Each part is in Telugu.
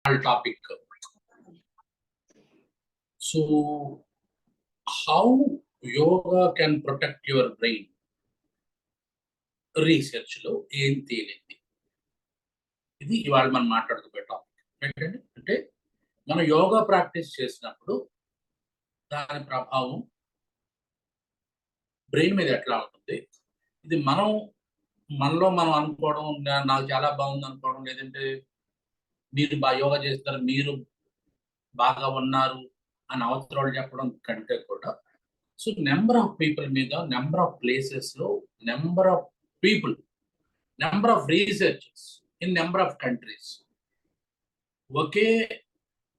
topic. So, how yoga can protect your brain? Research లో ఏం తేలింది? ఇది ఇవాళ మనం మాట్లాడుకునే టాపిక్ ఏంటంటే, మనం యోగా ప్రాక్టీస్ చేసినప్పుడు దాని ప్రభావం బ్రెయిన్ మీద ఎట్లా ఉంటుంది? ఇది మనలో మనం అనుకోవడం, నాకు చాలా బాగుంది అనుకోవడం, లేదంటే మీరు బాగా యోగా చేస్తారు, మీరు బాగా ఉన్నారు అని అవతల చెప్పడం కంటే కూడా, సో నెంబర్ ఆఫ్ పీపుల్ మీద, నెంబర్ ఆఫ్ ప్లేసెస్ లో, number of people, number of researches in number of countries ఒకే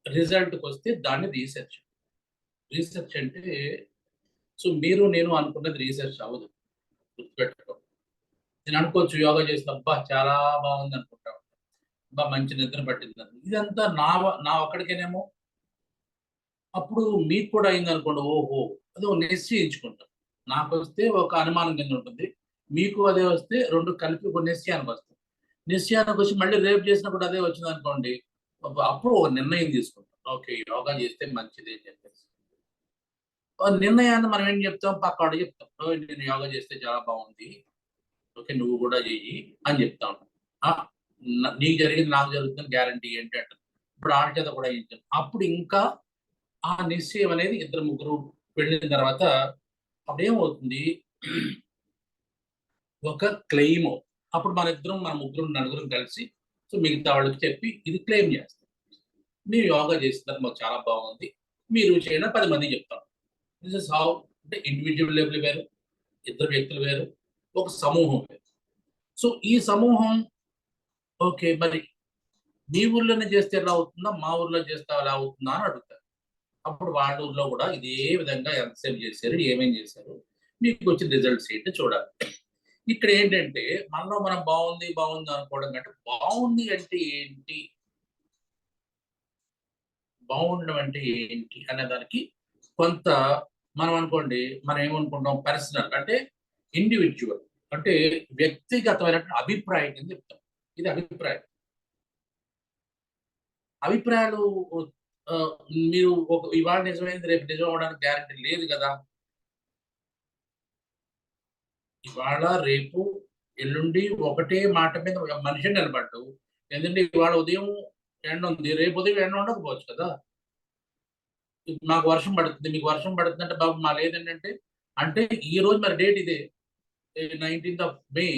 రిజల్ట్కి వస్తే దాన్ని రీసెర్చ్. రీసెర్చ్ అంటే సో మీరు నేను అనుకున్నది రీసెర్చ్ అవ్వదు, గుర్తుపెట్టుకో. నేను అనుకోవచ్చు యోగా చేస్తే అబ్బా చాలా బాగుంది అనుకుంటా, అబ్బా మంచి నిద్ర పట్టింది, ఇదంతా నా ఒక్కడికేనేమో. అప్పుడు మీకు కూడా అయింది అనుకోండి, ఓహో అది ఒక నిశ్చయించుకుంటాం. నాకు వస్తే ఒక అనుమానం కింద ఉంటుంది, మీకు అదే వస్తే రెండు కలిపి ఒక నిశ్చయానికి వస్తాం. నిశ్చయానికి వచ్చి మళ్ళీ రేపు చేసినప్పుడు అదే వచ్చింది అనుకోండి, అప్పుడు ఒక నిర్ణయం తీసుకుంటాం, ఓకే యోగా చేస్తే మంచిది అని చెప్పేసి. నిర్ణయాన్ని మనం ఏం చెప్తాం, పక్కవాడు చెప్తాం, నేను యోగా చేస్తే చాలా బాగుంది, ఓకే నువ్వు కూడా చెయ్యి అని చెప్తా ఉంటాం. నీకు జరిగింది నాకు జరుగుతుంది గ్యారంటీ ఏంటి అంటే, ఇప్పుడు ఆడ చేత కూడా ఏం చెప్తాం. అప్పుడు ఇంకా ఆ నిశ్చయం అనేది ఇద్దరు ముగ్గురు వెళ్ళిన తర్వాత అప్పుడు ఏమవుతుంది, ఒక క్లెయిమ్. అప్పుడు మన ముగ్గురు నలుగురు కలిసి సో మిగతా వాళ్ళకి చెప్పి ఇది క్లెయిమ్ చేస్తాం, మీరు యోగా చేస్తున్నారు మాకు చాలా బాగుంది, మీరు చేయడం 10 మంది చెప్తాం. This is how. అంటే ఇండివిజువల్ లెవెల్ వేరు, ఇద్దరు వ్యక్తులు వేరు, ఒక సమూహం వేరు. సో ఈ సమూహం ఓకే మరి మీ ఊర్లోనే చేస్తే ఎలా అవుతుందా, మా ఊర్లో చేస్తే ఎలా అవుతుందా అని అడుగుతారు. అప్పుడు వాళ్ళ ఊర్లో కూడా ఇదే విధంగా ఎంతసేపు చేశారు, ఏమేం చేశారు, మీకు వచ్చిన రిజల్ట్స్ ఏంటి చూడాలి. ఇక్కడ ఏంటంటే మనలో మనం బాగుంది అనుకోవడం కంటే, బాగుంది అంటే ఏంటి, బాగుండడం అంటే ఏంటి అనే దానికి కొంత మనం అనుకోండి, మనం ఏమనుకుంటాం, పర్సనల్ అంటే ఇండివిజువల్ అంటే వ్యక్తిగతమైన అభిప్రాయం కింద చెప్తాం. ఇది అభిప్రాయాలు మీరు ఇవాళ నిజమైంది రేపు నిజం అవడానికి గ్యారంటీ లేదు కదా. ఇవాళ రేపు ఎల్లుండి ఒకటే మాట మీద మనిషి నిలబడ్డు. ఎందుకంటే ఇవాళ ఉదయం ఎండ ఉంది, రేపు ఉదయం ఎండ ఉండకపోవచ్చు కదా. మాకు వర్షం పడుతుంది, మీకు వర్షం పడుతుంది అంటే బాబు మా లేదంటే, అంటే ఈ రోజు మరి డేట్ ఇదే 19th of May,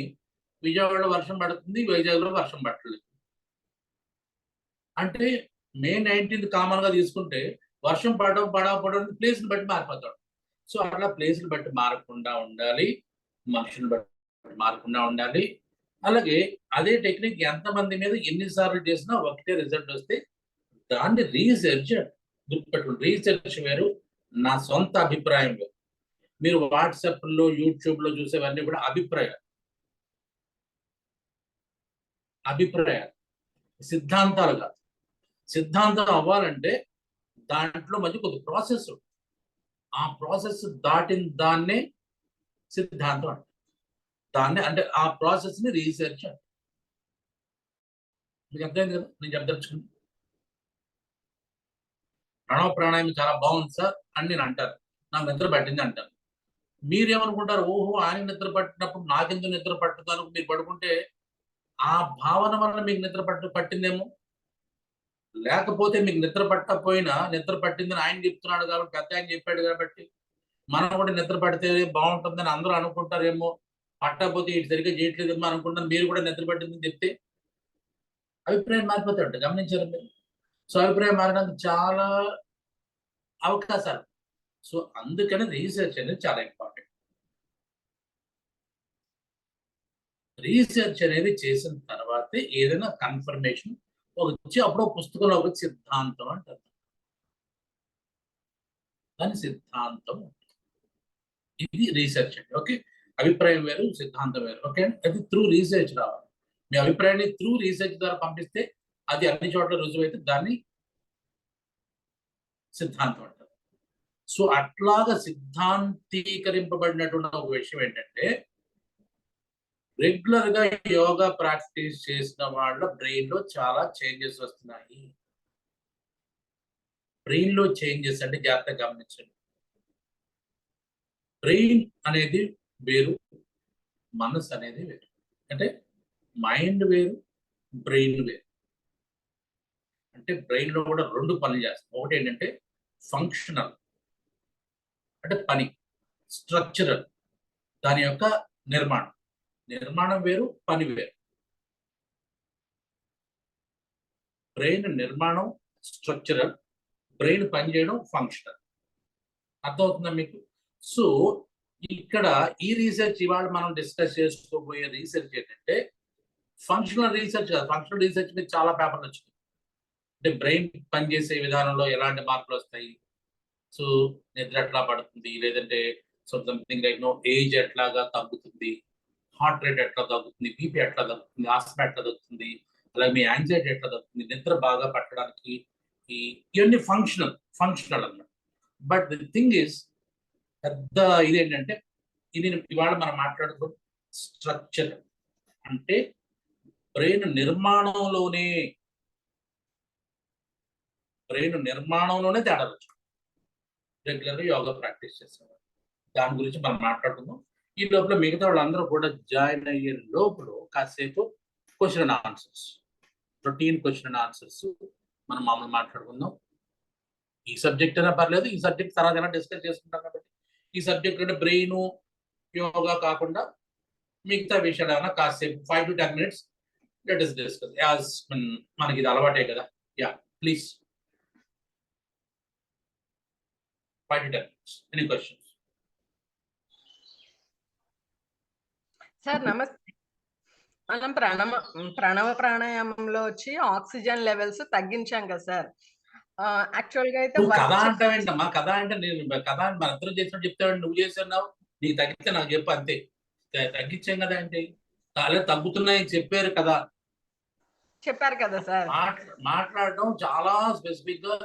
విజయవాడలో వర్షం పడుతుంది, వైజాగ్లో వర్షం పట్టలేదు. అంటే మే 19th కామన్ గా తీసుకుంటే వర్షం పడకపోవడం ప్లేస్ని బట్టి మారిపోతాడు. సో అట్లా ప్లేస్ని బట్టి మారకుండా ఉండాలి, మనుషులు బట్టి మారకుండా ఉండాలి. అలాగే అదే టెక్నిక్ ఎంతమంది మీద ఎన్నిసార్లు చేసినా ఒకటే రిజల్ట్ వస్తే దాన్ని రీసెర్చ్ గుర్తుపెట్టుకోండి. రీసెర్చ్ వేరు, నా సొంత అభిప్రాయం వేరు. మీరు వాట్సాప్లో యూట్యూబ్లో చూసేవన్నీ కూడా అభిప్రాయాలు, సిద్ధాంతాలు కాదు. సిద్ధాంతం అవ్వాలంటే దాంట్లో మధ్య కొద్ది ప్రాసెస్, ఆ ప్రాసెస్ దాటిన దాన్నే సిద్ధాంతం అంటే, దాన్ని అంటే ఆ ప్రాసెస్ ని రీసెర్చ్ అంటే. మీకు అర్థమైంది కదా నేను చెప్పదలుచుకుంది. ప్రణవ ప్రాణాయామం చాలా బాగుంది సార్ అని నేను అంటారు, నాకు నిద్ర పట్టింది అంటారు. మీరేమనుకుంటారు, ఓహో ఆయన నిద్ర పట్టినప్పుడు నాకెందుకు నిద్ర పట్టుతాను, మీరు పడుకుంటే ఆ భావన వల్ల మీకు నిద్ర పట్టిందేమో. లేకపోతే మీకు నిద్ర పట్టకపోయినా నిద్ర పట్టిందని ఆయన చెప్తున్నాడు కాబట్టి, పెద్ద ఆయన చెప్పాడు కాబట్టి మనం కూడా నిద్ర పడితే బాగుంటుందని అందరూ అనుకుంటారేమో. పట్టకపోతే ఇటు సరిగ్గా చేయట్లేదేమో అనుకుంటాను, మీరు కూడా నిద్ర పట్టిందని చెప్తే అభిప్రాయం మారిపోతాడు. గమనించారు మీరు? సో అభిప్రాయం మారడానికి చాలా అవకాశాలు. సో అందుకని రీసెర్చ్ అనేది చాలా ఇంపార్టెంట్. రీసెర్చ్ అనేది చేసిన తర్వాతే ఏదైనా కన్ఫర్మేషన్ వచ్చి అప్పుడు పుస్తకంలో ఒక సిద్ధాంతం అంటారు, దాని సిద్ధాంతం. ఇది రీసెర్చ్ అండి. ఓకే, అభిప్రాయం వేరు, సిద్ధాంతం వేరు. ఓకే, అది త్రూ రీసెర్చ్ రావాలి. మీ అభిప్రాయాన్ని త్రూ రీసెర్చ్ ద్వారా పంపిస్తే అది అన్ని చోట్ల రుజువైతే దాన్ని సిద్ధాంతం అంటారు. సో అట్లాగా సిద్ధాంతీకరింపబడినటువంటి ఒక విషయం ఏంటంటే, రెగ్యులర్ గా యోగా ప్రాక్టీస్ చేసిన వాళ్ళ బ్రెయిన్ లో చాలా చేంజెస్ వస్తున్నాయి. బ్రెయిన్ లో చేంజెస్ అంటే జాగ్రత్తగా గమనించండి. బ్రెయిన్ అనేది వేరు, మనసు అనేది వేరు. అంటే మైండ్ వేరు, బ్రెయిన్ వేరు. అంటే బ్రెయిన్ లో కూడా రెండు పనులు చేస్తాం. ఒకటి ఏంటంటే ఫంక్షనల్, అంటే పని, స్ట్రక్చరల్, దాని యొక్క నిర్మాణం. నిర్మాణం వేరు, పని వేరు. బ్రెయిన్ నిర్మాణం స్ట్రక్చరల్, బ్రెయిన్ పనిచేయడం ఫంక్షనల్. అర్థమవుతుందా మీకు? సో ఇక్కడ ఈ రీసెర్చ్ ఇవాళ మనం డిస్కస్ చేసుకోబోయే రీసెర్చ్ ఏంటంటే ఫంక్షనల్ రీసెర్చ్ కాదు. ఫంక్షనల్ రీసెర్చ్ మీద చాలా పేపర్లు వచ్చినాయి. అంటే బ్రెయిన్ పనిచేసే విధానంలో ఎలాంటి మార్పులు వస్తాయి, సో నిద్ర ఎట్లా పడుతుంది, లేదంటే so something like no age ఎట్లాగా తగ్గుతుంది, హార్ట్ రేట్ ఎట్లా తగ్గుతుంది, బీపీ ఎట్లా తగ్గుతుంది, ఆస్మా ఎట్లా తగ్గుతుంది, అలాగే మీ యాంగ్జైటీ ఎట్లా తగ్గుతుంది, నిద్ర బాగా పట్టడానికి ఇవన్నీ ఫంక్షనల్ అన్నమాట. బట్ ది థింగ్ ఈస్ పెద్ద ఇదేంటంటే ఇది ఇవాళ మనం మాట్లాడుకున్న స్ట్రక్చర్. అంటే బ్రెయిన్ నిర్మాణంలోనే తేడా వచ్చు. రెగ్యులర్గా యోగా ప్రాక్టీస్ చేసేవారు. దాని గురించి మనం మాట్లాడుకుందాం. ఈ లోపల మిగతా వాళ్ళందరూ కూడా జాయిన్ అయ్యే లోపల కాసేపు question and answers, routine question and answers మనం మామూలు మాట్లాడుకుందాం. ఈ సబ్జెక్ట్ అయినా పర్లేదు, ఈ సబ్జెక్ట్ తర్వాత అయినా డిస్కస్ చేసుకుంటాం. కాబట్టి ఈ సబ్జెక్ట్ అంటే బ్రెయిన్ యోగా కాకుండా మిగతా విషయాలు ఏమైనా కాసేపు 5 to 10 minutes let us discuss. As మనకి ఇది అలవాటే కదా. Yeah please 5 to 10 minutes. Any questions? Sir నమస్తే. మనం ప్రణవ ప్రాణాయామంలో వచ్చి ఆక్సిజన్ లెవెల్స్ తగ్గించాం కదా సార్. యాక్చువల్ గా అయితే కథ అంటావేంటమ్మా? కథ అంటే నేను కథ మన ఇద్దరు చేసినట్టు చెప్తావు, నువ్వు చేస్తున్నావు. నీకు తగ్గితే నాకు చెప్పు అంతే. తగ్గించాం కదా అంటే అలా తగ్గుతున్నాయని చెప్పారు కదా, చెప్పారు కదా సార్. మాట్లాడడం చాలా స్పెసిఫిక్ గా,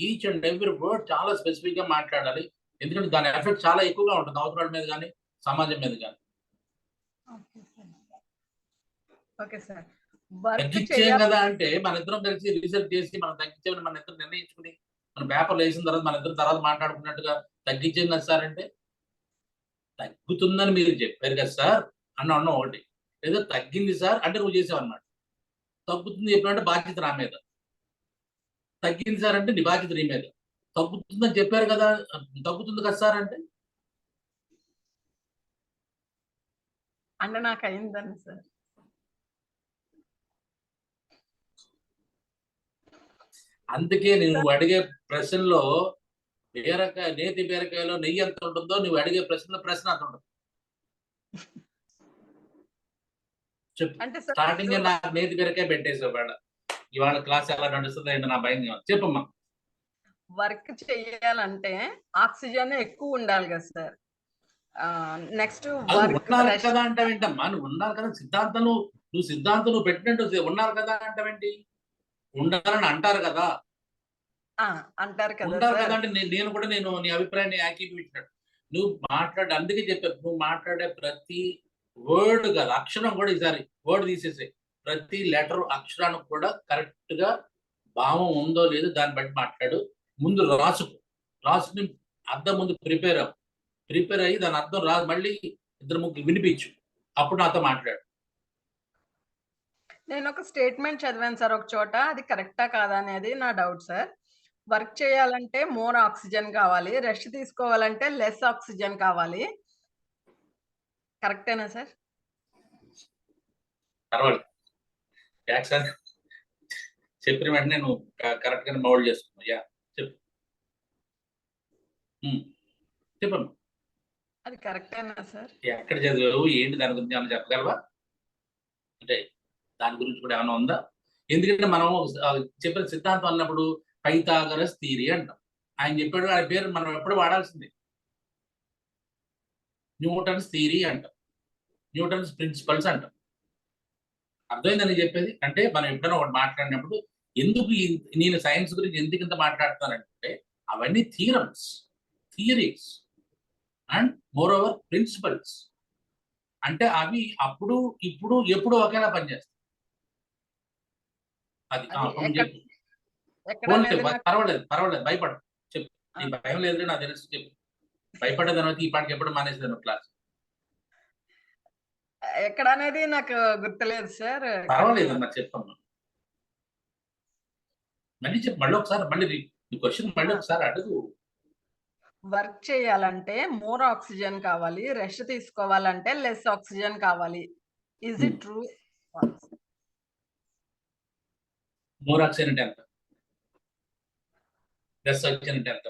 ఈచ్ అండ్ ఎవ్రీ వర్డ్ చాలా స్పెసిఫిక్ గా మాట్లాడాలి. ఎందుకంటే దాని ఎఫెక్ట్ చాలా ఎక్కువగా ఉంటుంది అవతల మీద కానీ సమాజం మీద కానీ. Okay sir. తగ్గించాం కదా అంటే మన ఇద్దరం కలిసి రీసెర్చ్ చేసి మనం తగ్గించామని మన ఇద్దరు నిర్ణయించుకుని మన పేపర్లు వేసిన తర్వాత మన ఇద్దరు తర్వాత మాట్లాడుకున్నట్టుగా తగ్గించాం కదా సార్ అంటే, తగ్గుతుందని మీరు చెప్పారు కదా సార్ అన్న ఒకటి, ఏదో తగ్గింది సార్ అంటే నువ్వు చేసావు అన్నమాట. తగ్గుతుంది చెప్పినట్టే బాధ్యత నా మీద, తగ్గింది సార్ అంటే నీ బాధ్యత నీ మీద. తగ్గుతుందని చెప్పారు కదా, తగ్గుతుంది కదా సార్ అంటే నాకు అయిందని సార్. అందుకే నువ్వు అడిగే ప్రశ్నలో నేతి బీరకాయలో నెయ్యి ఎంత ఉంటుందో నువ్వు అడిగే ప్రశ్న అంత ఉంటుంది. చెప్పు. స్టార్టింగ్ నాకు నేతి బీరకాయ పెట్టేసావు. ఇవాళ క్లాస్ ఎలా నడుస్తుందో ఏంటో నా భయం. చెప్పమ్మా. వర్క్ చేయాలంటే ఆక్సిజన్ ఎక్కువ ఉండాలి కదా సార్. నెక్స్ట్ ఉన్నారు కదా అంటావేంటమ్మా? నువ్వు ఉన్నారు కదా సిద్ధాంతం, నువ్వు పెట్టినట్టు ఉన్నారు కదా అంటావేంటి? ఉండాలని అంటారు కదా, అంటారు కదా. ఉంటారు కదా అంటే నేను కూడా నీ అభిప్రాయాన్ని ఏకీభవించినట్టు నువ్వు మాట్లాడే, అందుకే చెప్పారు నువ్వు మాట్లాడే ప్రతి వర్డ్ కాదు అక్షరం కూడా, ఈసారి వర్డ్ తీసేసే ప్రతి లెటర్ అక్షరానికి కూడా కరెక్ట్ గా భావం ఉందో లేదో దాన్ని బట్టి మాట్లాడు. ముందు రాసుకుని అర్థం ముందు ప్రిపేర్ అయ్యి దాని అర్థం మళ్ళీ ఇద్దరు ముగ్గురు వినిపించు, అప్పుడు నాతో మాట్లాడు. నేను ఒక స్టేట్మెంట్ చదివాను సార్ ఒక చోట, అది కరెక్టా కాదా అనేది నా డౌట్ సార్. వర్క్ చేయాలంటే మోర్ ఆక్సిజన్ కావాలి, రెస్ట్ తీసుకోవాలంటే లెస్ ఆక్సిజన్ కావాలి. కరెక్టేనా సార్? పర్వాలేదు, చెప్పిన వెంటనే నువ్వు కరెక్ట్ గా మౌల్డ్ చేసుకున్నావు. యా చెప్పమ్మా. అది కరెక్టేనా సార్? ఎక్కడ చదివావు, ఏంటి, దాని గురించి ఏమైనా చెప్పగలవా? అంటే దాని గురించి కూడా ఏమైనా ఉందా? ఎందుకంటే మనం చెప్పిన సిద్ధాంతం అన్నప్పుడు పైథాగరస్ థియరీ అంటాం. ఆయన చెప్పాడు, ఆయన పేరు మనం ఎప్పుడు వాడాల్సిందే. న్యూటన్స్ థియరీ అంటాం, న్యూటన్స్ ప్రిన్సిపల్స్ అంటాం. అర్థమైందని చెప్పేది. అంటే మనం ఎప్పుడైనా ఒకటి మాట్లాడినప్పుడు ఎందుకు నేను సైన్స్ గురించి ఎందుకు ఇంత మాట్లాడుతానంటే అవన్నీ theories and moreover principles. అంటే అవి అప్పుడు ఇప్పుడు ఎప్పుడు ఒకేలా పనిచేస్తాయి. అది చెప్పు. ఎక్కడనేది నాకు పర్వాలేదు భయపడు. చెప్పు. నీ భయం లేదు నాకు తెలుసు, చెప్పు. భయపడే తర్వాత ఈ పాటికి ఎప్పుడు మానేసేదాను క్లాస్. ఎక్కడనేది నాకు గుర్తులేదు సార్. పర్వాలేదమ్మా, చెప్పమ్మా. మళ్ళీ చెప్పు, మళ్ళీ ఒకసారి మళ్ళీ నీ క్వశ్చన్ మళ్ళీ ఒకసారి అడుగు. వర్క్ చేయాలంటే మోర్ ఆక్సిజన్ కావాలి. రెస్ట్ తీసుకోవాలంటే లెస్ ఆక్సిజన్ కావాలి. Is it true? More oxygen అంటే ఎంత? లెస్ ఆక్సిజన్ అంటే ఎంత?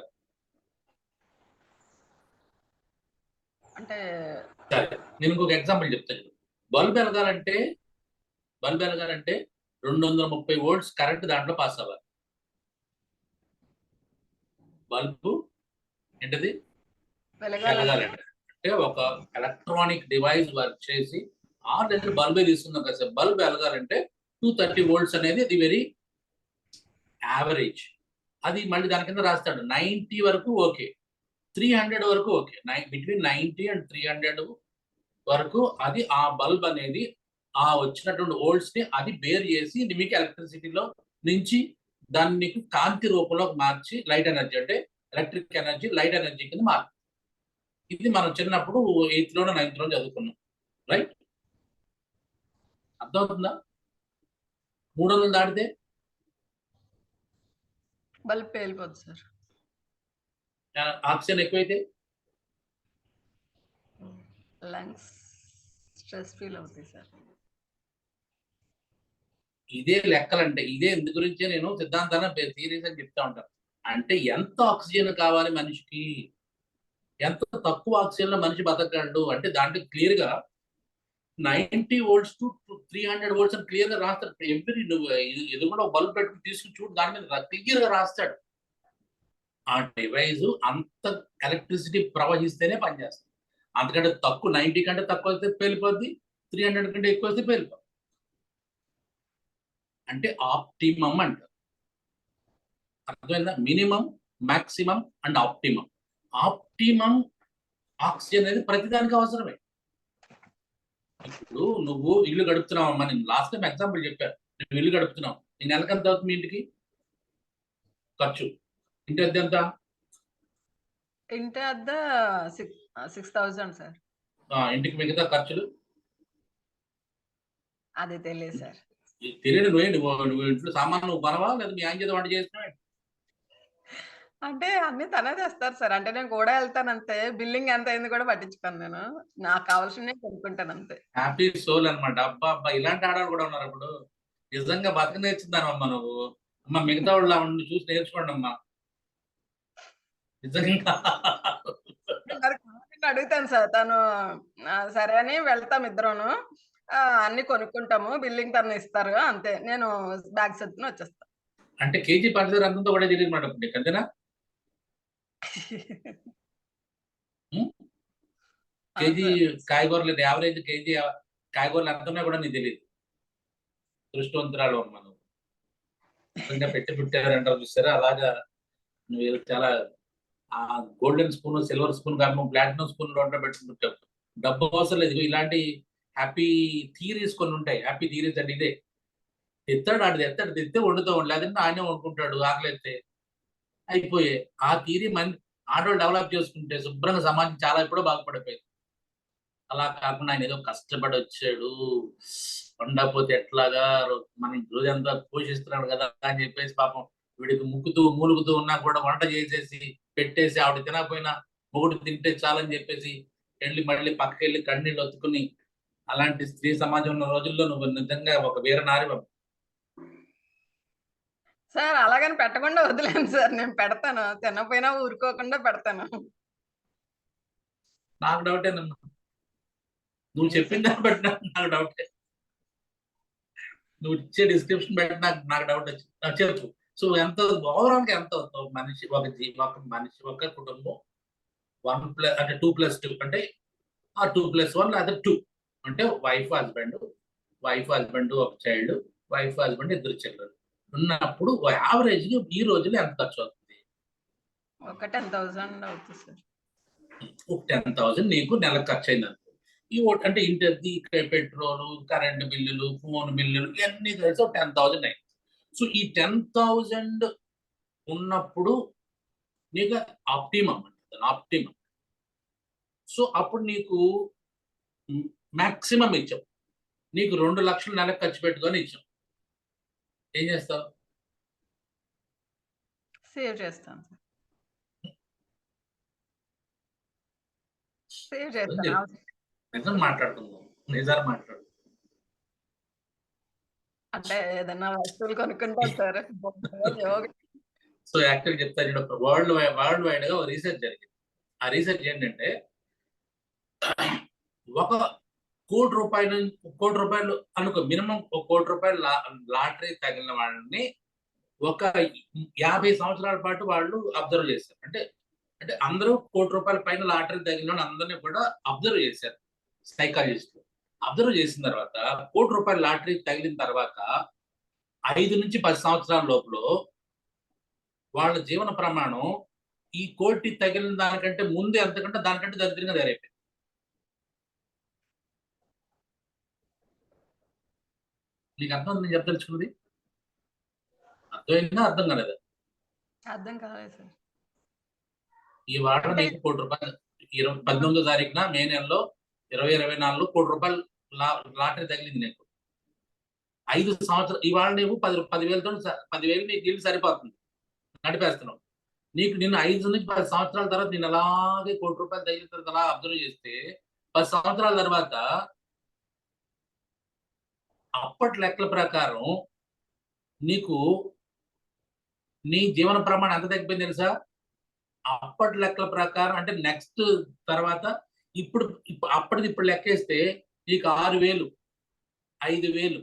అంటే సరే, నేను ఇంకొక ఎగ్జాంపుల్ చెప్తాను. బల్బ్ వెలగాలంటే 230 వోల్ట్స్ కరెంట్ దాంట్లో పాస్ అవ్వాలి. బల్బు ఏంటది వెలగాలంటే అంటే ఒక ఎలక్ట్రానిక్ డివైస్ వర్క్ చేసి లేదా బల్బే తీసుకుందాం కదా సార్. బల్బ్ వెలగాలంటే 230 వోల్ట్స్ అనేది అది వెరీ యావరేజ్. అది మళ్ళీ దాని కింద రాస్తాడు 90 వరకు ఓకే, 300 వరకు ఓకే. బిట్వీన్ 90 అండ్ 300 వరకు అది ఆ బల్బ్ అనేది ఆ వచ్చినటువంటి వోల్ట్స్ ని అది బేర్ చేసి మీకు ఎలక్ట్రిసిటీలో నుంచి దాన్ని నీకు కాంతి రూపంలోకి మార్చి లైట్ ఎనర్జీ అంటే ఎలక్ట్రిక్ ఎనర్జీ లైట్ ఎనర్జీ కింద మార్చి. ఇది మనం చిన్నప్పుడు 8th లోనో 9th లోనో చదువుకున్నాం, రైట్? అర్థమవుతుందా? 300 దాటితే బల్బ్ పేలిపోద్ది సార్. ఆక్సిజన్ ఎక్కువైతే లంగ్స్ స్ట్రెస్ ఫీల్ అవుతాయి సార్. ఇదే లెక్కలంటే ఇదే ఇందు గురించే నేను సిద్ధాంతాన థియరీస్ అని చెప్తా ఉంటాను. అంటే ఎంత ఆక్సిజన్ కావాలి మనిషికి, ఎంత తక్కువ ఆక్సిజన్ లో మనిషి బతకగలడు అంటే దాంట్లో క్లియర్ గా 90 వోల్ట్స్ టు 300 వోల్ట్స్ అని క్లియర్ గా రాస్తాడు. ఎవ్రీ నువ్వు ఇది కూడా ఒక బల్బ్ పెట్టుకుని తీసుకుని చూడు, దాని మీద క్లియర్ గా రాస్తాడు. ఆ డివైజ్ అంత ఎలక్ట్రిసిటీ ప్రవహిస్తేనే పనిచేస్తుంది. అందుకంటే తక్కువ 90 కంటే తక్కువ వస్తే పేలిపోద్ది, 300 కంటే ఎక్కువ వస్తే పేలిపోద్ది. అంటే ఆప్టిమం అంటారు. అర్థమైందా? Minimum, maximum and optimum. Optimum oxygen అనేది ప్రతిదానికి అవసరమే. ఇప్పుడు నువ్వు ఇల్లు గడుపుతున్నావు అమ్మా, నేను లాస్ట్ టైం ఎగ్జాంపుల్ చెప్పాను. నువ్వు ఇల్లు గడుపుతున్నావు, నీ నెలకు ఎంత అవుతుంది ఇంటికి ఖర్చు? ఇంటి అద్దె ఎంత? ఇంటి అద్దె 6,000 సార్. ఇంటికి మిగతా ఖర్చులు అది తెలియదు సార్. తెలియదు. నువ్వు ఇంట్లో సామాన్ నువ్వు కొనవా లేదా మీ ఆయన చేత వంట చేసినావా? అంటే అన్ని తనే తెస్తారు సార్. అంటే నేను కూడా వెళ్తాను అంతే. బిల్లింగ్ ఎంత అయింది కూడా పట్టించుకోను నేను. నాకు కావాల్సినవి కొనుక్కుంటాను అంతే. హ్యాపీ సోల్ అనమాట. అబ్బా అబ్బా, ఇలాంటి ఆడవాళ్ళు కూడా ఉన్నారు ఇప్పుడు. నిజంగా బతక నేర్చుందానమ్మా నువ్వు. అమ్మ మిగతా వాళ్ళు చూసి నేర్చుకోండి అమ్మా, నిజంగా. అడుగుతాను సార్. తను సరే అని వెళ్తాం ఇద్దరును. అన్ని కొనుక్కుంటాము. బిల్లింగ్ తను ఇస్తారు అంతే. నేను బ్యాగ్ సర్దుకుని వచ్చేస్తా. అంటే కేజీ పంచదార అంతంతో కూడా తెలియదు మేడం నీకు, అంతేనా? కేజీ కాయగూరలు యావరేజ్ కేజీ కాయగూరలు అంతమే కూడా నీకు తెలియదు. దృష్టవంతురాలు అమ్మ నువ్వు. పెట్టి పుట్టారంటారు చూస్తారా, అలాగా నువ్వు చాలా గోల్డెన్ స్పూన్, సిల్వర్ స్పూన్ కాకుండా ప్లాటినం స్పూన్ వంట పెట్టుకుంటావు. డబ్బు అవసరం లేదు. ఇలాంటి హ్యాపీ థియరీస్ కొన్ని ఉంటాయి. హ్యాపీ థియరీస్ అంటే ఇదే, తెస్తే వండుతూ ఉండాలి, లేదంటే ఆయనే వండుకుంటాడు ఆకలిస్తే అయిపోయే. ఆ థియరీ ఆడవాళ్ళు డెవలప్ చేసుకుంటే శుభ్రంగా సమాజం చాలా ఎప్పుడో బాగుపడిపోయింది. అలా కాకుండా ఆయన ఏదో కష్టపడి వచ్చాడు, వండకపోతే ఎట్లాగా, మన రోజంతా పోషిస్తున్నాడు కదా అని చెప్పేసి పాపం వీడికి మూలుగుతూ ఉన్నా కూడా వంట చేసేసి పెట్టేసి ఆవిడ తినకపోయినా మొగుడు తింటే చాలని చెప్పేసి మళ్ళీ పక్కకెళ్ళి కన్నీళ్ళు ఒత్తుకుని అలాంటి స్త్రీ సమాజం ఉన్న రోజుల్లో నువ్వు నిజంగా ఒక వీర నారివ. సార్ అలాగని పెట్టకుండా వదిలేను సార్. నేను పెడతాను. తినకపోయినా ఊరుకోకుండా పెడతాను. నాకు డౌటేనమ్మా, నువ్వు చెప్పిందా పెట్టినా నాకు డౌటే. నువ్వు ఇచ్చే డిస్క్రిప్షన్ పెట్టి నాకు డౌట్ వచ్చింది. నాకు చెప్పు. సో ఎంత ఓవరాల్ గా ఎంత అవుతావు మనిషి ఒక కుటుంబం 1+ అంటే 2+2 అంటే ఆ 2+1 లేదా 2 అంటే వైఫ్ హస్బెండ్ ఒక చైల్డ్, వైఫ్ హస్బెండ్ ఇద్దరు చిల్డ్రన్ ఉన్నప్పుడు యావరేజ్ ఈ రోజులో ఎంత ఖర్చు అవుతుంది? ఒక 10,000 అవుతుంది సార్. ఒక 10,000 నీకు నెలకు ఖర్చు అయింది అనుకో. అంటే ఇంటి పెట్రోల్, కరెంట్ బిల్లులు, ఫోన్ బిల్లులు ఇవన్నీ కలిసి ఒక 10,000 అయింది. సో ఈ 10,000 ఉన్నప్పుడు నీకు ఆప్టిమమ్ అంటారు, ఆప్టిమమ్. సో అప్పుడు నీకు మాక్సిమం ఇచ్చాం, నీకు 2 లక్షలు నెలకు ఖర్చు పెట్టుకొని ఇచ్చాం, ఏం చేస్తావు? సేవ్ చేస్తాను సార్. సేవ్ చేస్తాను. నిజం మాట్లాడుతున్నాం, నిజాలు మాట్లాడు. అంటే ఏదైనా వస్తువులు కొనుక్కుంటాం సార్. యోగా సో యాక్చువల్ చెప్తాను, ఇప్పుడు వరల్డ్ వైడ్ గా రీసెర్చ్ జరిగింది. ఆ రీసెర్చ్ ఏంటంటే 1 కోటి రూపాయలు అనుకో, మినిమం 1 కోటి రూపాయలు లాటరీ తగిలిన వాళ్ళని ఒక 50 సంవత్సరాల పాటు వాళ్ళు అబ్జర్వ్ చేశారు. అంటే అంటే అందరూ 1 కోటి రూపాయల పైన లాటరీ తగిలిన వాళ్ళు అందరినీ కూడా అబ్జర్వ్ చేశారు సైకాలజిస్ట్. అబ్జర్వ్ చేసిన తర్వాత 1 కోటి రూపాయల లాటరీ తగిలిన తర్వాత 5 నుంచి 10 సంవత్సరాల లోపల వాళ్ళ జీవన ప్రమాణం ఈ కోటి తగిలిన దానికంటే ముందు ఎంతకంటే దానికంటే దరిద్రంగా తయారైపోయింది. నీకు అర్థం నేను చెప్పదలుచుకున్నది? అర్థమైందా, అర్థం కాలేదా? అర్థం కాలేదు సార్. ఈ వారం నీకు 1 కోటి రూపాయలు 18వ తారీఖున మే నెలలో 2024 1 కోటి రూపాయలు లాటరీ తగిలింది నీకు. 5 సంవత్సరాలు ఇవాళ నువ్వు 10,000 నీకు ఇల్లు సరిపోతుంది, నడిపేస్తున్నావు. నీకు నిన్ను 5 నుంచి 10 సంవత్సరాల తర్వాత నేను అలాగే 1 కోటి రూపాయలు తగిలిన తర్వాత అలా అబ్జర్వ్ చేస్తే 10 సంవత్సరాల తర్వాత అప్పటి లెక్కల ప్రకారం నీకు నీ జీవన ప్రమాణం ఎంత తగ్గిపోయింది తెలుసా? అప్పటి లెక్కల ప్రకారం అంటే నెక్స్ట్ తర్వాత అప్పటిది ఇప్పుడు లెక్కేస్తే నీకు 6,000, 5,000.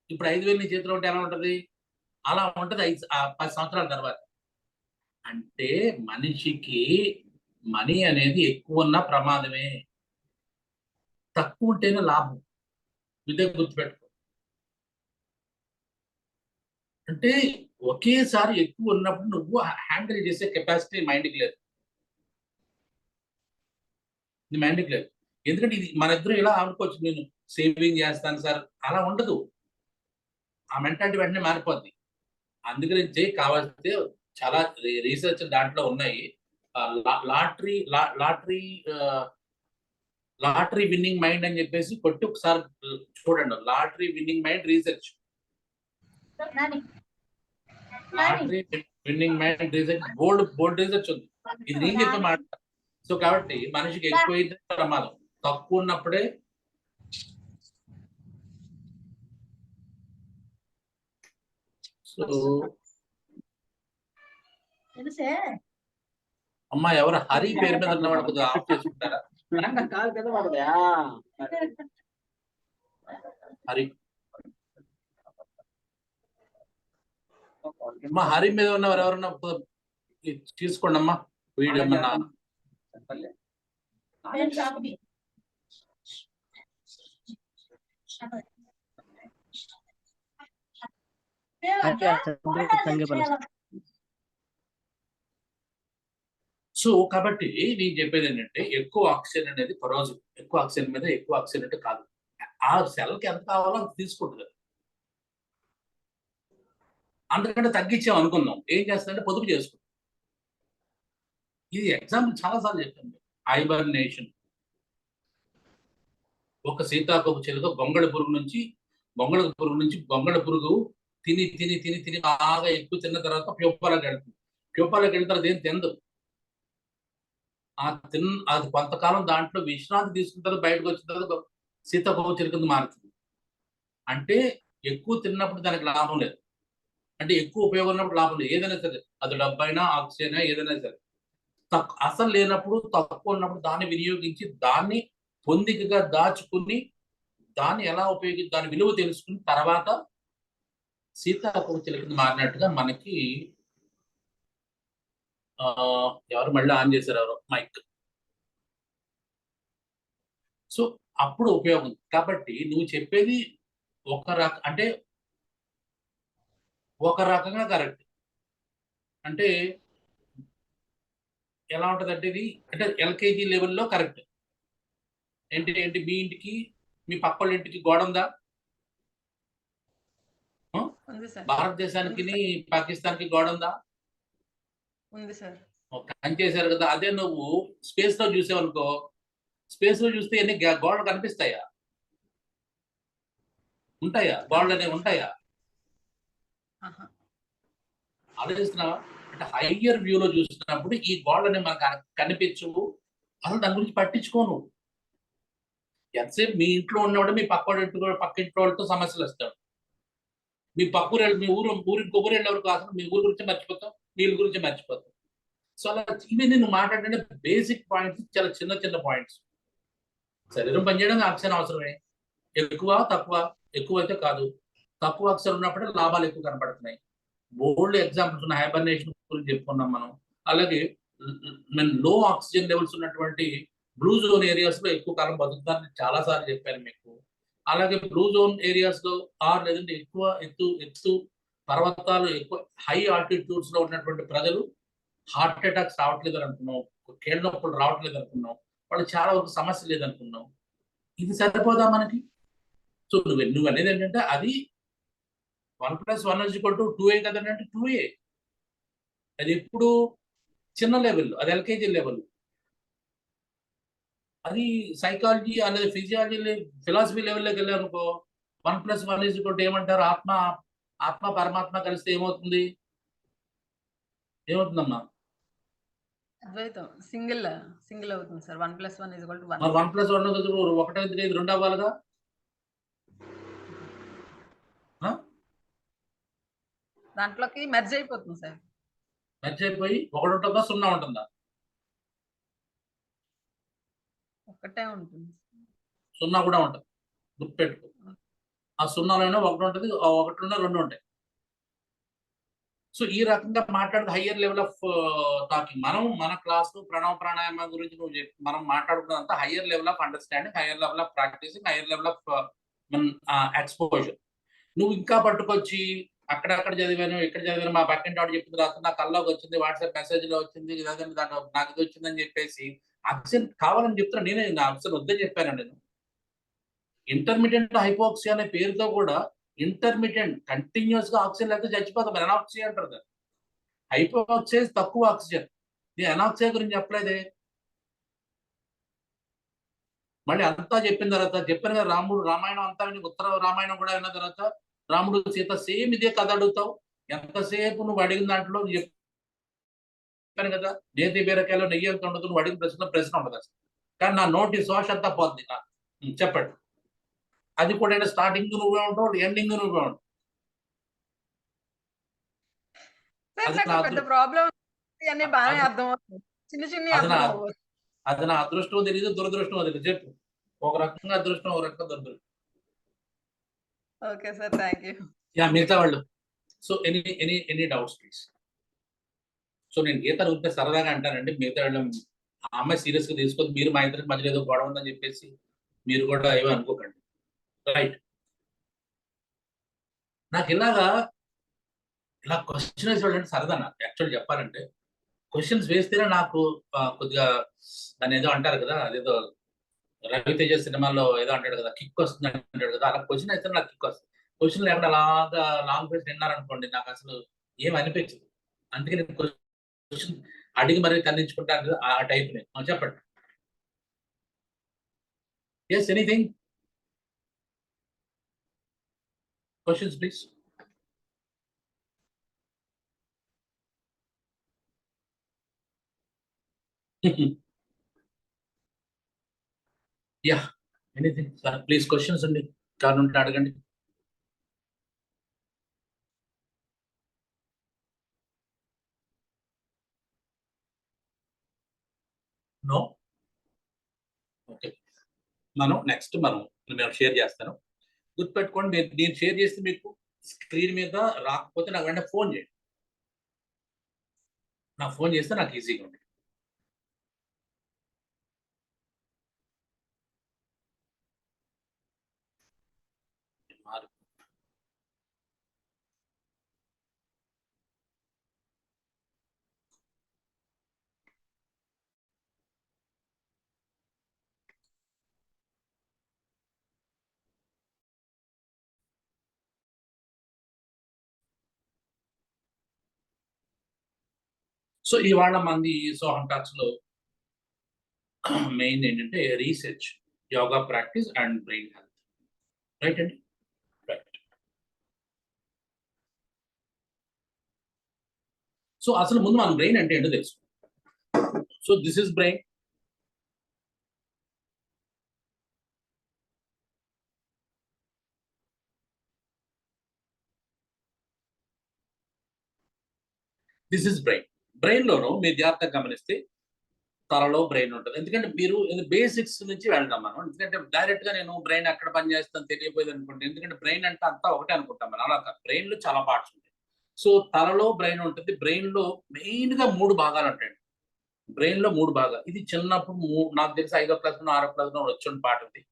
ఇప్పుడు 5,000 నీ చేతిలో ఉంటే ఎలా ఉంటది? అలా ఉంటది 10 సంవత్సరాల తర్వాత. అంటే మనిషికి మనీ అనేది ఎక్కువ ఉన్న ప్రమాదమే, తక్కువ ఉంటేనే లాభం. ఇదే గుర్తుపెట్టుకో. అంటే ఒకేసారి ఎక్కువ ఉన్నప్పుడు నువ్వు హ్యాండిల్ చేసే కెపాసిటీ మైండ్కి లేదు, మైండ్కి లేదు. ఎందుకంటే ఇది మన ఇద్దరు ఇలా అనుకోవచ్చు, నేను సేవింగ్ చేస్తాను సార్, అలా ఉండదు. ఆ మెంటాలిటీ వెంటనే మారిపోద్ది. అందుగురించి కావాల్సిందే చాలా రీసెర్చ్ దాంట్లో ఉన్నాయి. లాటరీ విన్నింగ్ మైండ్ అని చెప్పేసి కొట్టి ఒకసారి చూడండి. Lottery winning mind research, lottery winning mind research, bold research ఉంది. ఇది నేను చెప్పే మాట. సో కాబట్టి మనిషికి ఎక్కువైతే ప్రమాదం, తక్కువ ఉన్నప్పుడే సో అమ్మా ఎవరు హరి పేరు మీద ఉన్నవాడు కొద్దిగా ఆఫ్ చేసుకుంటారా? హరి అమ్మా, హరి మీద ఉన్నవారు ఎవరన్నా తీసుకోండి అమ్మా. వీడియో ఏమన్నా సో కాబట్టి నేను చెప్పేది ఏంటంటే ఎక్కువ ఆక్సిజన్ అనేది కరోజన్, ఎక్కువ ఆక్సిజన్ మీద ఎక్కువ ఆక్సిజన్ అంటే కాదు, ఆ సెల్కి ఎంత కావాలో అంత తీసుకుంటుంది. అందుకంటే తగ్గించాం అనుకుందాం, ఏం చేస్తుందంటే పొదుపు చేసుకుంటాం. ఇది ఎగ్జాంపుల్ చాలాసార్లు చెప్పాను. హైబర్నేషన్. ఒక సీతాకోక చిలుక గొంగళ పురుగు నుంచి గొంగళ పురుగు తిని తిని తిని తిని బాగా ఎక్కువ తిన్న తర్వాత ప్యూపాలకు వెళ్తుంది. ప్యూపాలకు వెళ్ళిన తర్వాత ఏం తిందు. అది కొంతకాలం దాంట్లో విశ్రాంతి తీసుకున్న తర్వాత బయటకు వచ్చిన తర్వాత సీతాకోక చిలుక మారుతుంది. అంటే ఎక్కువ తిన్నప్పుడు దానికి లాభం లేదు, అంటే ఎక్కువ ఉపయోగం ఉన్నప్పుడు లాభం లేదు. ఏదైనా సరే, అది డబ్బైనా ఆక్సిజన్ ఏదైనా సరే, అసలు లేనప్పుడు తక్కువ ఉన్నప్పుడు దాన్ని వినియోగించి దాన్ని పొందికగా దాచుకుని దాన్ని ఎలా ఉపయోగించి దాని విలువ తెలుసుకుని తర్వాత సీతాకోక చిలుక మారినట్టుగా మనకి ఎవరు మళ్ళీ ఆన్ చేశారు, ఎవరు మైక్. సో అప్పుడు ఉపయోగం. కాబట్టి నువ్వు చెప్పేది అంటే ఒక రకంగా కరెక్ట్. అంటే ఎలా ఉంటుంది అంటే ఇది అంటే ఎల్కేజీ లెవెల్లో కరెక్ట్. ఏంటి మీ ఇంటికి మీ పక్క వాళ్ళ ఇంటికి గోడ ఉందా? భారతదేశానికి పాకిస్తాన్కి గోడ ఉందా? ఉంది సార్. కంచేశారు కదా, అదే నువ్వు స్పేస్ లో చూసావనుకో, స్పేస్ లో చూస్తే ఎన్ని గోడలు కనిపిస్తాయా? ఉంటాయా? గోడలు అనేవి ఉంటాయా? ఆహా! ఆలోచిస్తున్నావా? అంటే హయ్యర్ వ్యూలో చూస్తున్నప్పుడు ఈ గోడలని మనకు కనిపించవు, అసలు దాని గురించి పట్టించుకోను. ఎంతసేపు మీ ఇంట్లో ఉన్నవాడు మీ పక్కింట్లో వాళ్ళతో సమస్యలు వస్తాడు. మీ పక్కూరు మీ ఊరు ఇంకొకరు వెళ్ళేవారు కాదు, మీ ఊరు గురించి మర్చిపోతాం, వీళ్ళ గురించి మర్చిపోతాం. సో అలా ఇవి నేను మాట్లాడే బేసిక్ పాయింట్స్, చాలా చిన్న చిన్న పాయింట్స్. శరీరం పనిచేయడానికి ఆక్సిజన్ అవసరమే. ఎక్కువ తక్కువ, ఎక్కువ అయితే కాదు, తక్కువ ఆక్సిజన్ ఉన్నప్పుడే లాభాలు ఎక్కువ కనపడుతున్నాయి. బోల్డ్ ఎగ్జాంపుల్స్ ఉన్న హైబర్నేషన్ గురించి చెప్పుకున్నాం మనం. అలాగే లో ఆక్సిజన్ లెవెల్స్ ఉన్నటువంటి బ్లూ జోన్ ఏరియాస్ లో ఎక్కువ కాలం బతుకుతారని చాలా సార్లు చెప్పాను మీకు. అలాగే బ్లూ జోన్ ఏరియాస్ లో లేదంటే ఎక్కువ ఎత్తు పర్వతాలు, ఎక్కువ హై ఆల్టిట్యూడ్స్ లో ఉన్నటువంటి ప్రజలు హార్ట్ అటాక్స్ రావట్లేదు అనుకున్నాం, కీళ్ళ నొప్పులు రావట్లేదు అనుకున్నాం, వాళ్ళు చాలా వరకు సమస్య లేదనుకున్నాం. ఇది సరిపోదా మనకి? సో నువ్వు అనేది ఏంటంటే అది 1+1 = 2A కదండి, అంటే 2A. అది ఎప్పుడు చిన్న లెవెల్, అది ఎల్కేజీ లెవెల్. అది సైకాలజీ అనేది ఫిజియాలజీ ఫిలాసఫీ లెవెల్లోకి వెళ్ళారనుకో, 1+1 ఏమంటారు? ఆత్మ ఆత్మ పరమాత్మ కలిస్తే ఏమవుతుంది? ఏమవుతుందమ్మా? అద్వైతం. సింగిల్ అవుతుంది సార్. 1+1 = 1. మరి 1+1 ఒకటైతే ఇది 2 అవ్వాలిగా. దాంట్లోకి మెర్జ్ అయిపోతుంది సార్. మెర్జ్ అయిపోయి ఒకటి ఉంటుందా, 0 ఉంటుందా? ఒక్కటే ఉంటుంది. 0 కూడా ఉంటుంది, గుర్తుపెట్టుకో. ఆ 0లోనే 1 ఉంటుంది, ఆ 1లోనే 2 ఉంటాయి. సో ఈ రకంగా మాట్లాడుతూ హయ్యర్ లెవెల్ ఆఫ్ టాకింగ్. మనం మన క్లాసు ప్రణవ ప్రాణాయామం గురించి మనం మాట్లాడుకున్నంత higher level of understanding, higher level of practising, higher level of exposure. నువ్వు ఇంకా పట్టుకొచ్చి అక్కడక్కడ చదివాను, ఇక్కడ చదివాను, మా పక్కింటి వాడు చెప్పింది రాత్రి నా కల్లోకి వచ్చింది, వాట్సాప్ మెసేజ్ లో వచ్చింది, దాంట్లో నాకు ఇది వచ్చిందని చెప్పేసి ఆక్సిజన్ కావాలని చెప్తున్నా. నేనే నా ఆక్సిజన్ వద్దని చెప్పాను నేను. ఇంటర్మీడియట్ హైపోక్సియా అనే పేరుతో కూడా ఇంటర్మీడియట్ కంటిన్యూస్ గా ఆక్సిజన్ లేకపోతే చచ్చిపోతాం, ఎనాక్సియా అంటారు కదా. హైపోక్సియా తక్కువ ఆక్సిజన్. నేను ఎనాక్సియా గురించి చెప్పలేదే. మళ్ళీ అంతా చెప్పిన తర్వాత చెప్పాను కదా, రాముడు రామాయణం అంతా ఉత్తర రామాయణం కూడా అయిన తర్వాత రాముడు సీత సేమ్ ఇదే కథ అడుగుతావు. ఎంతసేపు నువ్వు అడిగిన దాంట్లో చెప్పాను కదా, నేతి బీరకాయలో నెయ్యి ఎంత ఉండదు, నువ్వు అడిగిన ప్రశ్న ఉండదు అసలు. కానీ నా నోటి శోష అంతా పోద్ది. చెప్పండి. అది కూడా స్టార్టింగ్ నువ్వే ఉంటావు, ఎండింగ్ నువ్వే ఉంటావు. సార్ అది నా నాకు పెద్ద ప్రాబ్లమ్ ఇయన్నీ బానే అది అర్థమవుతుంది. చిన్ని అది నా అర్థం అవ్వవు. అది నా అదృష్టం తెలియదు, దురదృష్టం తెలియదు. చెప్పు. ఒక రకంగా అదృష్టం, ఒక రకంగా దురదృష్టం. Okay sir. Thank you. మిగతా వాళ్ళు. So any doubts please. So నేను గీత ఊరికే సరదాగా అంటానండి. మిగతా వాళ్ళు ఆ అమ్మాయి సీరియస్ గా తీసుకొని మీరు మా ఇద్దరికి మధ్యలో ఏదో గొడవ ఉందని చెప్పేసి మీరు కూడా ఏమీ అనుకోకండి. రైట్. నాకు ఇలా క్వశ్చన్ వేసేవాళ్ళు సరదా. నాకు యాక్చువల్ చెప్పాలంటే క్వశ్చన్స్ వేస్తేనే నాకు కొద్దిగా దాన్ని ఏదో అంటారు కదా, అదేదో రవితేజ సినిమాలో ఏదో అంటాడు కదా, కిక్ వస్తుంది అంటాడు కదా, అలా క్వశ్చన్ అయితే నాకు కిక్ వస్తుంది. క్వశ్చన్ లేకుండా అలాగా లాంగ్ ఫేస్ విన్నారనుకోండి, నాకు అసలు ఏం అనిపించదు. అందుకే నేను క్వశ్చన్ అడిగి మరీ ఖండించుకుంటాను కదా, ఆ టైప్ నేను. చెప్పండి. Yes, anything, questions please. Yeah, anything sir, please questions అండి, కారణం ఉంటే అడగండి. నో. ఓకే. నేను షేర్ చేస్తాను. గుర్తుపెట్టుకోండి, నేను షేర్ చేస్తే మీకు స్క్రీన్ మీద రాకపోతే నాకు వెంటనే ఫోన్ చేయండి. నాకు ఫోన్ చేస్తే నాకు ఈజీగా ఉంది. సో ఇవాళ మంది సోహం టాక్స్ లో మెయిన్ ఏంటంటే research, yoga practice and brain health. Right అండి? రైట్. సో అసలు ముందు మన బ్రెయిన్ అంటే ఏంటో తెలుసు. So this is brain. This is brain. Brain లోను మీరు జాగ్రత్తగా గమనిస్తే తలలో బ్రెయిన్ ఉంటుంది. ఎందుకంటే మీరు బేసిక్స్ నుంచి వెళ్దాం మనం. ఎందుకంటే డైరెక్ట్ గా నేను బ్రెయిన్ ఎక్కడ పని చేస్తాను తెలియపోయేది అనుకోండి. ఎందుకంటే బ్రెయిన్ అంటే అంతా ఒకటే అనుకుంటాం మనం. అలా కాదు, బ్రెయిన్ లో చాలా పార్ట్స్ ఉంటాయి. సో తలలో బ్రెయిన్ ఉంటుంది. బ్రెయిన్ లో మెయిన్ గా 3 భాగాలు ఉంటాయండి. బ్రెయిన్ లో 3 భాగాలు. ఇది చిన్నప్పుడు నాకు తెలిసి 5వ క్లాస్ లో 6వ క్లాస్ లో వచ్చిన పాట ఉంది.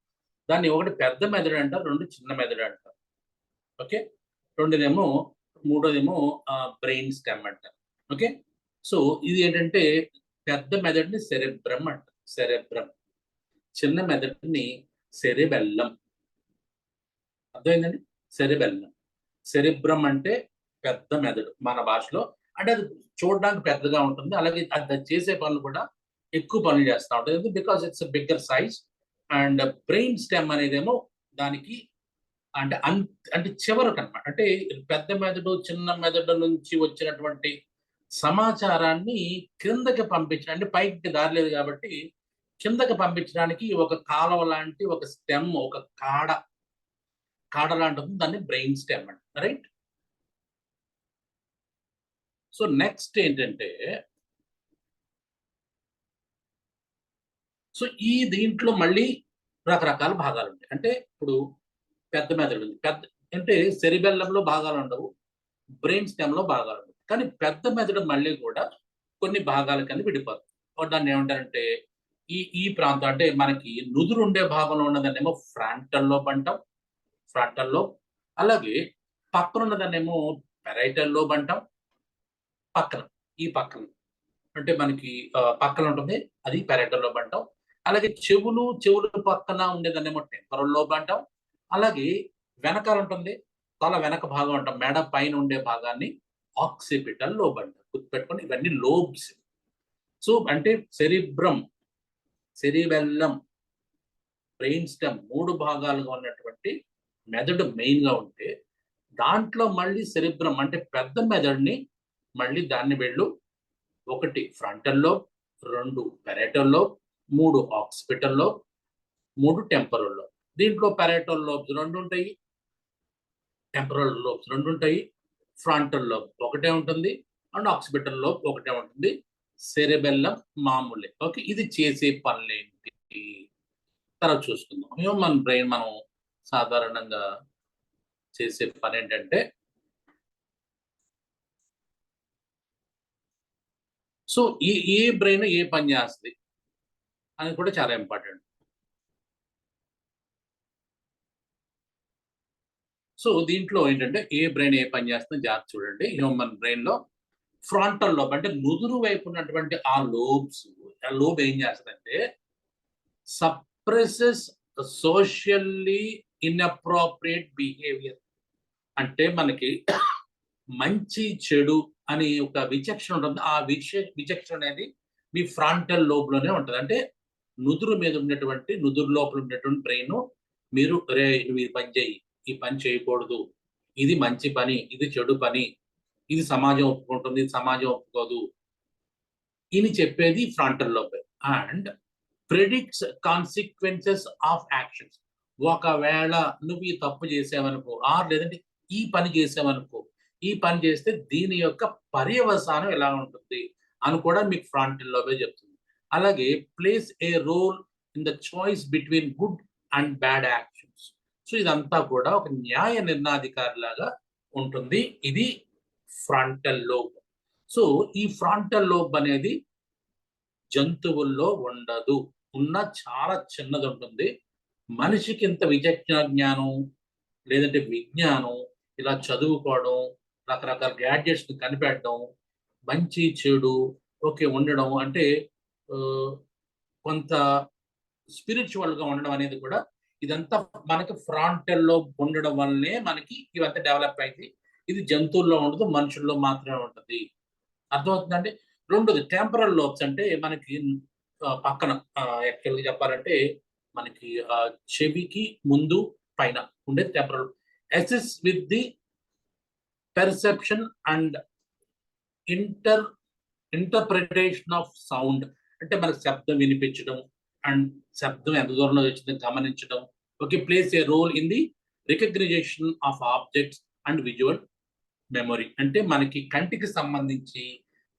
దాన్ని ఒకటి పెద్ద మెదడు అంటారు, 2 చిన్న మెదడు అంటారు. ఓకే, రెండునేమో మూడోదేమో బ్రెయిన్ స్టెమ్ అంటారు. ఓకే, సో ఇది ఏంటంటే పెద్ద మెదడుని సెరెబ్రమ్ అంటారు. సెరెబ్రమ్. చిన్న మెదడుని సెరెబెల్లం. అర్థమైందండి? సెరెబెల్లం. సెరెబ్రమ్ అంటే పెద్ద మెదడు మన భాషలో. అంటే అది చూడడానికి పెద్దగా ఉంటుంది. అలాగే అది చేసే పనులు కూడా ఎక్కువ పనులు చేస్తూ ఉంటుంది. Because it's bigger size. And brain stem అనేదేమో దానికి అంటే అంటే చివరకు అనమాట. అంటే పెద్ద మెదడు చిన్న మెదడు నుంచి వచ్చినటువంటి సమాచారాన్ని క్రిందకి పంపించడం, అంటే పైకి దారి లేదు కాబట్టి కిందకి పంపించడానికి ఒక కాలువ లాంటి ఒక స్టెమ్, ఒక కాడ లాంటి ఉంది. దాన్ని బ్రెయిన్ స్టెమ్ అంట. రైట్. సో నెక్స్ట్ ఏంటంటే, సో ఈ దీంట్లో మళ్ళీ రకరకాల భాగాలు ఉంటాయి. అంటే ఇప్పుడు పెద్ద మెదడు ఉంది. పెద్ద అంటే సెరిబెల్లంలో భాగాలు ఉండవు, బ్రెయిన్ స్టెమ్ లో భాగాలు ఉండవు. కానీ పెద్ద మెదడు మళ్ళీ కూడా కొన్ని భాగాల కింద విడిపోతుంది. దాన్ని ఏమంటారంటే ఈ ఈ ప్రాంతం అంటే మనకి నుదురు ఉండే భాగంలో ఉన్నదాన్నేమో ఫ్రంటల్ లోబ్ అంటాం. Frontal lobe. అలాగే పక్కన ఉన్నదాన్నేమో పెరైటల్ లోబ్ అంటాం. పక్కన, ఈ పక్కన అంటే మనకి పక్కన ఉంటుంది, అది పెరైటల్ లోబ్ అంటాం. అలాగే చెవులు పక్కన ఉండేదాన్నేమో టెంపరల్ లోబ్ అంటాం. అలాగే వెనకాల ఉంటుంది, తల వెనక భాగం అంటాం, మెడ పైన ఉండే భాగాన్ని ఆక్సిపిటల్ లోబ్ అంటాం. గుర్తుపెట్టుకోండి, ఇవన్నీ లోబ్స్. సో అంటే సెరిబ్రమ్, సెరిబెల్లం, బ్రెయిన్ స్టెమ్ 3 భాగాలుగా ఉన్నటువంటి మెదడు మెయిన్ గా ఉంటే, దాంట్లో మళ్ళీ సెరిబ్రమ్ అంటే పెద్ద మెదడుని మళ్ళీ దాన్ని వెళ్ళు 1 frontal lobe, 2 parietal lobe, 3 occipital lobe, 3 temporal lobe. దీంట్లో పెరైటల్ లోబ్స్ 2 ఉంటాయి, టెంపరల్ లోబ్స్ 2 ఉంటాయి, ఫ్రంటల్ లోబ్ ఒకటే ఉంటుంది, అండ్ ఆక్సిపిటల్ లోబ్ ఒకటే ఉంటుంది. సెరెబెల్లం మామూలే. ఓకే, ఇది చేసే పనులేంటి తర్వాత చూసుకుందాం. హ్యూమన్ బ్రెయిన్ మనం సాధారణంగా చేసే పని ఏంటంటే, సో ఏ బ్రెయిన్ ఏ పని చేస్తుంది అని కూడా చాలా ఇంపార్టెంట్. సో దీంట్లో ఏంటంటే ఏ బ్రెయిన్ ఏ పని చేస్తుందో జాగ్రత్త చూడండి. హ్యూమన్ బ్రెయిన్ లో ఫ్రంటల్ లోబ్ అంటే నుదురు వైపు ఉన్నటువంటి ఆ లోబ్ ఏం చేస్తుందంటే సప్రెసెస్ సోషల్లీ ఇన్అప్రోప్రియేట్ బిహేవియర్. అంటే మనకి మంచి చెడు అని ఒక విచక్షణ ఉంటుంది. ఆ విచక్షణ అనేది మీ ఫ్రంటల్ లోబ్ లోనే ఉంటుంది. అంటే నుదురు మీద ఉన్నటువంటి, నుదురు లోపల ఉన్నటువంటి బ్రెయిన్ మీరు నువ్వు ఈ పని చేయి, ఈ పని చేయకూడదు, ఇది మంచి పని, ఇది చెడు పని, ఇది సమాజం ఒప్పుకుంటుంది, ఇది సమాజం ఒప్పుకోదు, ఇది చెప్పేది frontal lobe. And ప్రెడిక్ట్స్ consequences of actions. ఒకవేళ నువ్వు ఈ తప్పు చేసావనుకో, లేదంటే ఈ పని చేసావనుకో, ఈ పని చేస్తే దీని యొక్క పర్యవసానం ఎలా ఉంటుంది అని కూడా మీకు ఫ్రంటల్ లోబే చెప్తుంది. అలాగే plays a role in the choice between good and bad actions. So ఇదంతా కూడా ఒక న్యాయ నిర్ణయాధికారి లాగా ఉంటుంది. ఇది ఫ్రంటల్ లోబ్. సో ఈ ఫ్రంటల్ లోబ్ అనేది జంతువుల్లో ఉండదు, ఉన్న చాలా చిన్నది ఉంటుంది. మనిషికి ఇంత విచక్షణ జ్ఞానం లేదంటే విజ్ఞానం, ఇలా చదువుకోవడం, రకరకాల గ్యాడ్జెట్స్ కనిపెట్టడం, మంచి చెడు ఓకే ఉండడం, అంటే కొంత స్పిరిచువల్ గా ఉండడం అనేది కూడా ఇదంతా మనకి ఫ్రంటల్ లో ఉండడం వల్లనే మనకి ఇవంతా డెవలప్ అయింది. ఇది జంతువుల్లో ఉండదు, మనుషుల్లో మాత్రమే ఉంటుంది. అర్థమవుతుందండి? రెండోది టెంపరల్ లోబ్స్ అంటే మనకి పక్కన యాక్చువల్గా చెప్పాలంటే మనకి చెవికి ముందు పైన ఉండే టెంపరల్ అసిస్ with the perception and interpretation of sound. అంటే మనకు శబ్దం వినిపించడం అండ్ శబ్దం ఎంత దూరంలో వచ్చిందో గమనించడం. Okay, plays a role in the recognition of objects and visual memory. అంటే మనకి కంటికి సంబంధించి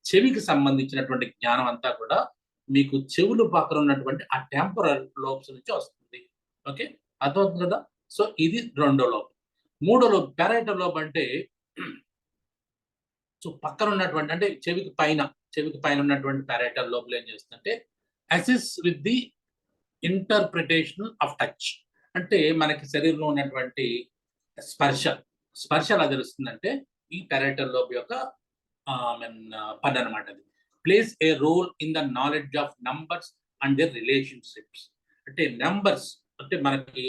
చెవికి సంబంధించినటువంటి జ్ఞానం అంతా కూడా మీకు చెవులు పక్కన ఉన్నటువంటి ఆ టెంపరల్ లోబ్స్ నుంచి వస్తుంది. ఓకే, అర్థమవుతుంది కదా. సో ఇది రెండో లోబ్. మూడో లోబ్ పారైటల్ లోబ్ అంటే సో పక్కన ఉన్నటువంటి అంటే చెవికి పైన ఉన్నటువంటి పారైటల్ లోబ్ ఏం చేస్తుందంటే అసిస్ with the interpretation of touch. అంటే మనకి శరీరంలో ఉన్నటువంటి స్పర్శ ఎలా తెలుస్తుందంటే ఈ పారైటల్ లోబ్ యొక్క పని అనమాట. అది plays a role in the knowledge of numbers and their relationships. అంటే నెంబర్స్ అంటే మనకి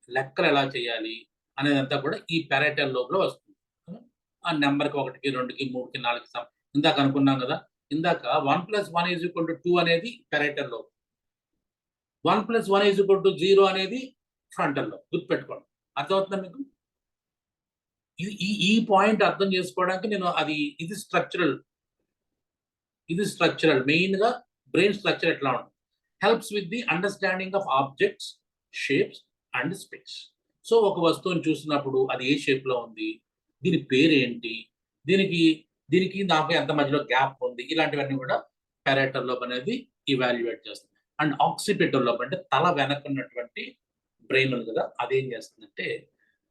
లెక్కలు ఎలా చేయాలి అనేదంతా కూడా ఈ పారైటల్ లోబ్ లో వస్తుంది. ఆ నెంబర్కి 1కి 2కి 3కి 4కి ఇందాక అనుకున్నాం కదా. ఇందాక 1+1 = 2 అనేది పారైటల్ లోబ్, 1+1 = 0 అనేది ఫ్రంటల్ లోబ్. గుర్తుపెట్టుకోండి. అర్థమవుతుందా మీకు? ఈ పాయింట్ అర్థం చేసుకోవడానికి నేను ఇది స్ట్రక్చరల్ మెయిన్ గా బ్రెయిన్ స్ట్రక్చర్ ఎట్లా ఉంటుంది. Helps with the understanding of objects, shapes and space. So ఒక వస్తువుని చూసినప్పుడు అది ఏ షేప్ లో ఉంది, దీని పేరు ఏంటి, దీనికి నాకు ఎంత మధ్యలో గ్యాప్ ఉంది, ఇలాంటివన్నీ కూడా పారైటల్ లోబ్ అనేది ఇవాల్యుయేట్ చేస్తుంది. అండ్ ఆక్సిపిటల్ లోబ్ అంటే తల వెనకున్నటువంటి బ్రెయిన్ ఉంది కదా, అదేం చేస్తుందంటే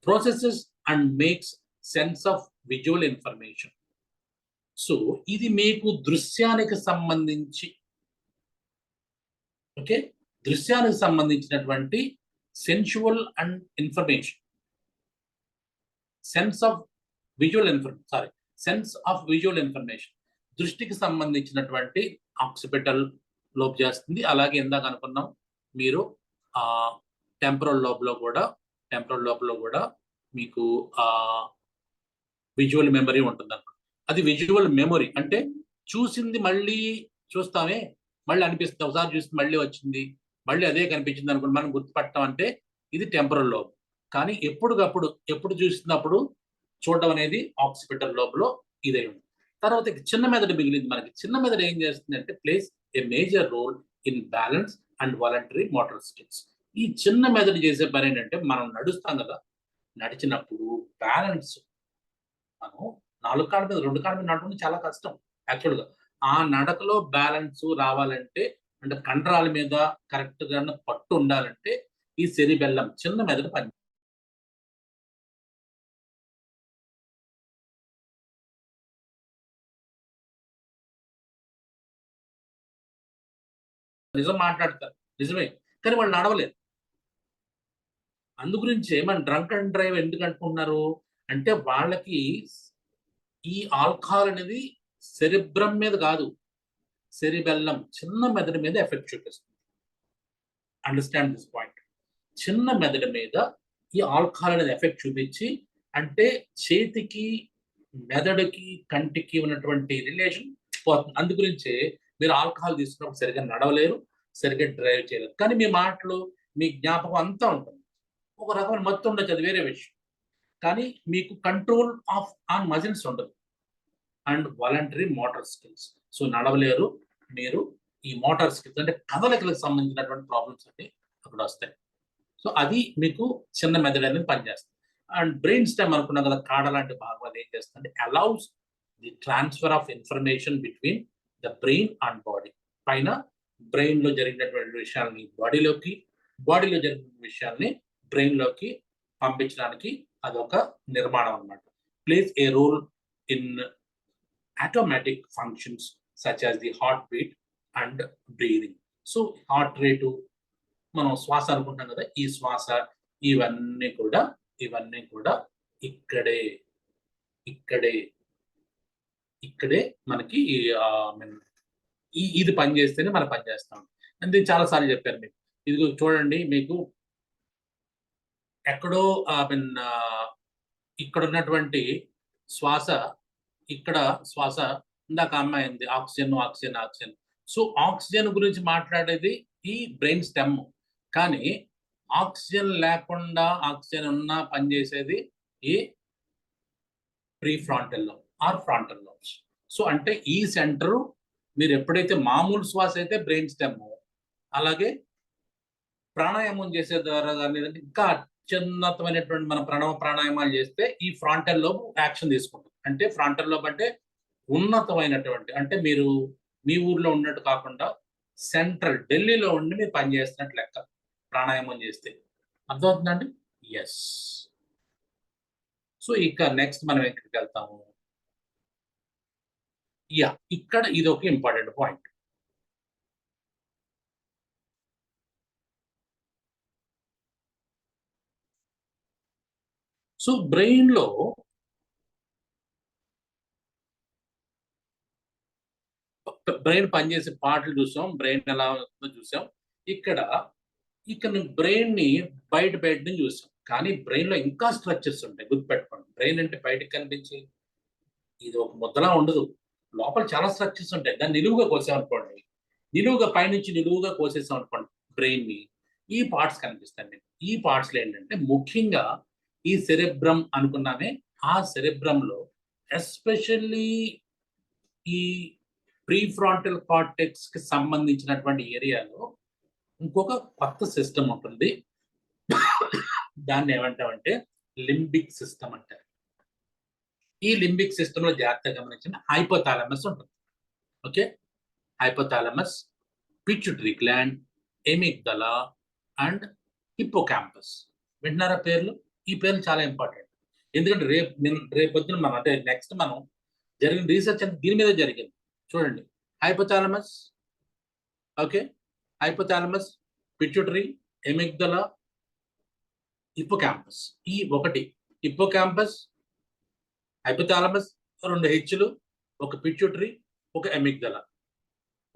processes and makes sense of visual information. So ఇది మీకు దృశ్యానికి సంబంధించినటువంటి sensual and information, sense of visual information దృష్టికి సంబంధించినటువంటి ఆక్సిపిటల్ లోబ్ చేస్తుంది. అలాగే ఇందాక అనుకున్నాం మీరు టెంపరల్ లోబ్ లో కూడా మీకు విజువల్ మెమరీ ఉంటుంది అన్నమాట. అది విజువల్ మెమరీ అంటే చూసింది మళ్ళీ చూస్తామే, మళ్ళీ అనిపిస్తుంది, ఒకసారి చూసి మళ్ళీ వచ్చింది, మళ్ళీ అదే కనిపించింది అనుకోండి, మనం గుర్తుపట్టడం అంటే ఇది టెంపరల్ లోబ్. కానీ ఎప్పుడు చూసినప్పుడు చూడడం అనేది ఆక్సిపిటల్ లోబ్ లో ఇదే ఉంది. తర్వాత చిన్న మెదడు మిగిలింది మనకి. చిన్న మెదడు ఏం చేస్తుంది అంటే plays a major role in balance and voluntary motor skills. ఈ చిన్న మెదడు చేసే పని ఏంటంటే మనం నడుస్తాం కదా, నడిచినప్పుడు బ్యాలెన్స్ మనం 4 కాళ్ళ మీద 2 కాళ్ళ మీద నడవడం చాలా కష్టం యాక్చువల్గా. ఆ నడకలో బ్యాలెన్స్ రావాలంటే అంటే కండరాల మీద కరెక్ట్ గా పట్టు ఉండాలంటే ఈ సెరిబెల్లం చిన్న మెదడు పని. నిజం మాట్లాడతారు, నిజమే, కానీ వాళ్ళు నడవలేరు. అందుగురించే మన డ్రంక్ అండ్ డ్రైవ్ ఎందుకు అంటున్నారు అంటే వాళ్ళకి ఈ ఆల్కహాల్ అనేది సెరిబ్రమ్ మీద కాదు, సెరిబెల్లం చిన్న మెదడు మీద ఎఫెక్ట్ చూపిస్తుంది. Understand this point. చిన్న మెదడు మీద ఈ ఆల్కహాల్ అనేది ఎఫెక్ట్ చూపించి అంటే చేతికి, మెదడుకి, కంటికి ఉన్నటువంటి రిలేషన్ పోతుంది. అందుగురించే మీరు ఆల్కహాల్ తీసుకున్నప్పుడు సరిగ్గా నడవలేరు, సరిగ్గా డ్రైవ్ చేయలేరు. కానీ మీ మాటలు, మీ జ్ఞాపకం అంతా ఉంటుంది. ఒక రకమైన మత్తు ఉండొచ్చు, అది వేరే విషయం. కానీ మీకు కంట్రోల్ ఆన్ మజిల్స్ ఉండదు and voluntary motor skills. So నడవలేరు మీరు. ఈ మోటార్ స్కిల్స్ అంటే కదలికలకు సంబంధించినటువంటి ప్రాబ్లమ్స్ అన్ని అక్కడ వస్తాయి. సో అది మీకు చిన్న మెదడు అనేది పనిచేస్తుంది. అండ్ బ్రెయిన్ స్టెమ్ అనుకున్నాం కదా, కాడ లాంటి భాగం అది ఏం చేస్తుంది, allows the transfer of information between the brain and body. పైన బ్రెయిన్ లో జరిగినటువంటి విషయాల్ని బాడీలో జరిగిన విషయాల్ని బ్రెయిన్ లోకి పంపించడానికి అదొక నిర్మాణం అన్నమాట. Plays a role in automatic functions such as the heart beat and breathing. So heart rate, మనం శ్వాస అనుకుంటాం కదా, ఈ శ్వాస ఇవన్నీ కూడా ఇక్కడే మనకి ఇది పని చేస్తేనే మనం పని చేస్తాం. అంటే చాలాసార్లు చెప్పారు మీకు. ఇది చూడండి, మీకు ఎక్కడో ఇక్కడ ఉన్నటువంటి శ్వాస, ఇక్కడ శ్వాస ఇందాక అమ్మాయి ఉంది oxygen oxygen oxygen. So oxygen గురించి మాట్లాడేది ఈ బ్రెయిన్ స్టెమ్, కానీ ఆక్సిజన్ లేకుండా ఆక్సిజన్ ఉన్నా పనిచేసేది ఈ pre frontal lobe or frontal lobes. So అంటే ఈ సెంటర్ మీరు ఎప్పుడైతే మామూలు శ్వాస అయితే బ్రెయిన్ స్టెమ్, అలాగే ప్రాణాయామం చేసే ద్వారా కానీ ఇంకా అత్యున్నతమైనటువంటి మన ప్రాణాయామాలు చేస్తే ఈ ఫ్రాంటల్ లోబ్ యాక్షన్ తీసుకుంటుంది. అంటే ఫ్రాంటల్ లోబ్ అంటే ఉన్నతమైనటువంటి, అంటే మీరు మీ ఊర్లో ఉన్నట్టు కాకుండా సెంట్రల్ ఢిల్లీలో ఉండి మీరు పని చేస్తున్నట్టు లెక్క ప్రాణాయామం చేస్తే. అర్థమవుతుందండి? ఎస్. సో ఇక నెక్స్ట్ మనం ఎక్కడికి వెళ్తాము? యా, ఇక్కడ ఇది ఒక ఇంపార్టెంట్ పాయింట్. సో బ్రెయిన్ లో బ్రెయిన్ పనిచేసే పార్ట్లు చూసాం, బ్రెయిన్ ఎలా ఉంటుందో చూసాం. ఇక్కడ బ్రెయిన్ ని బయట నుంచి చూసాం, కానీ బ్రెయిన్ లో ఇంకా స్ట్రక్చర్స్ ఉంటాయి. గుర్తుపెట్టుకోండి, బ్రెయిన్ అంటే బయటకు కనిపించి ఇది ఒక ముద్దలా ఉండదు, లోపల చాలా స్ట్రక్చర్స్ ఉంటాయి. దాన్ని నిలువుగా కోసామనుకోండి, నిలువుగా పైనుంచి నిలువుగా కోసేసాం అనుకోండి బ్రెయిన్ ని, ఈ పార్ట్స్ కనిపిస్తాయి. ఈ పార్ట్స్ లో ఏంటంటే ముఖ్యంగా ఈ సెరెబ్రమ్ అనుకున్నామే, ఆ సెరెబ్రమ్ లో ఎస్పెషల్లీ ఈ ప్రీఫ్రాంటల్ కార్టెక్స్ కి సంబంధించినటువంటి ఏరియాలో ఇంకొక కొత్త సిస్టమ్ ఉంటుంది. దాన్ని ఏమంటామంటే లింబిక్ సిస్టమ్ అంటారు. ఈ లింబిక్ సిస్టమ్ లో జాగ్రత్తగా గమనించిన హైపోథాలమస్ ఉంటుంది. Okay, hypothalamus, pituitary gland, amygdala and hippocampus. వింటున్నారా పేర్లు? ఈ పేర్లు చాలా ఇంపార్టెంట్, ఎందుకంటే రేపొద్దున మనం అంటే నెక్స్ట్ మనం జరిగిన రీసెర్చ్ అంటే దీని మీద జరిగింది. చూడండి, hypothalamus, okay, hypothalamus, pituitary, amygdala, hippocampus. ఈ ఒకటి హిప్పోకాంపస్, హైపోథాలమస్, 2 హెచ్లు, ఒక పిట్యూటరీ, ఒక ఎమిగ్దలా,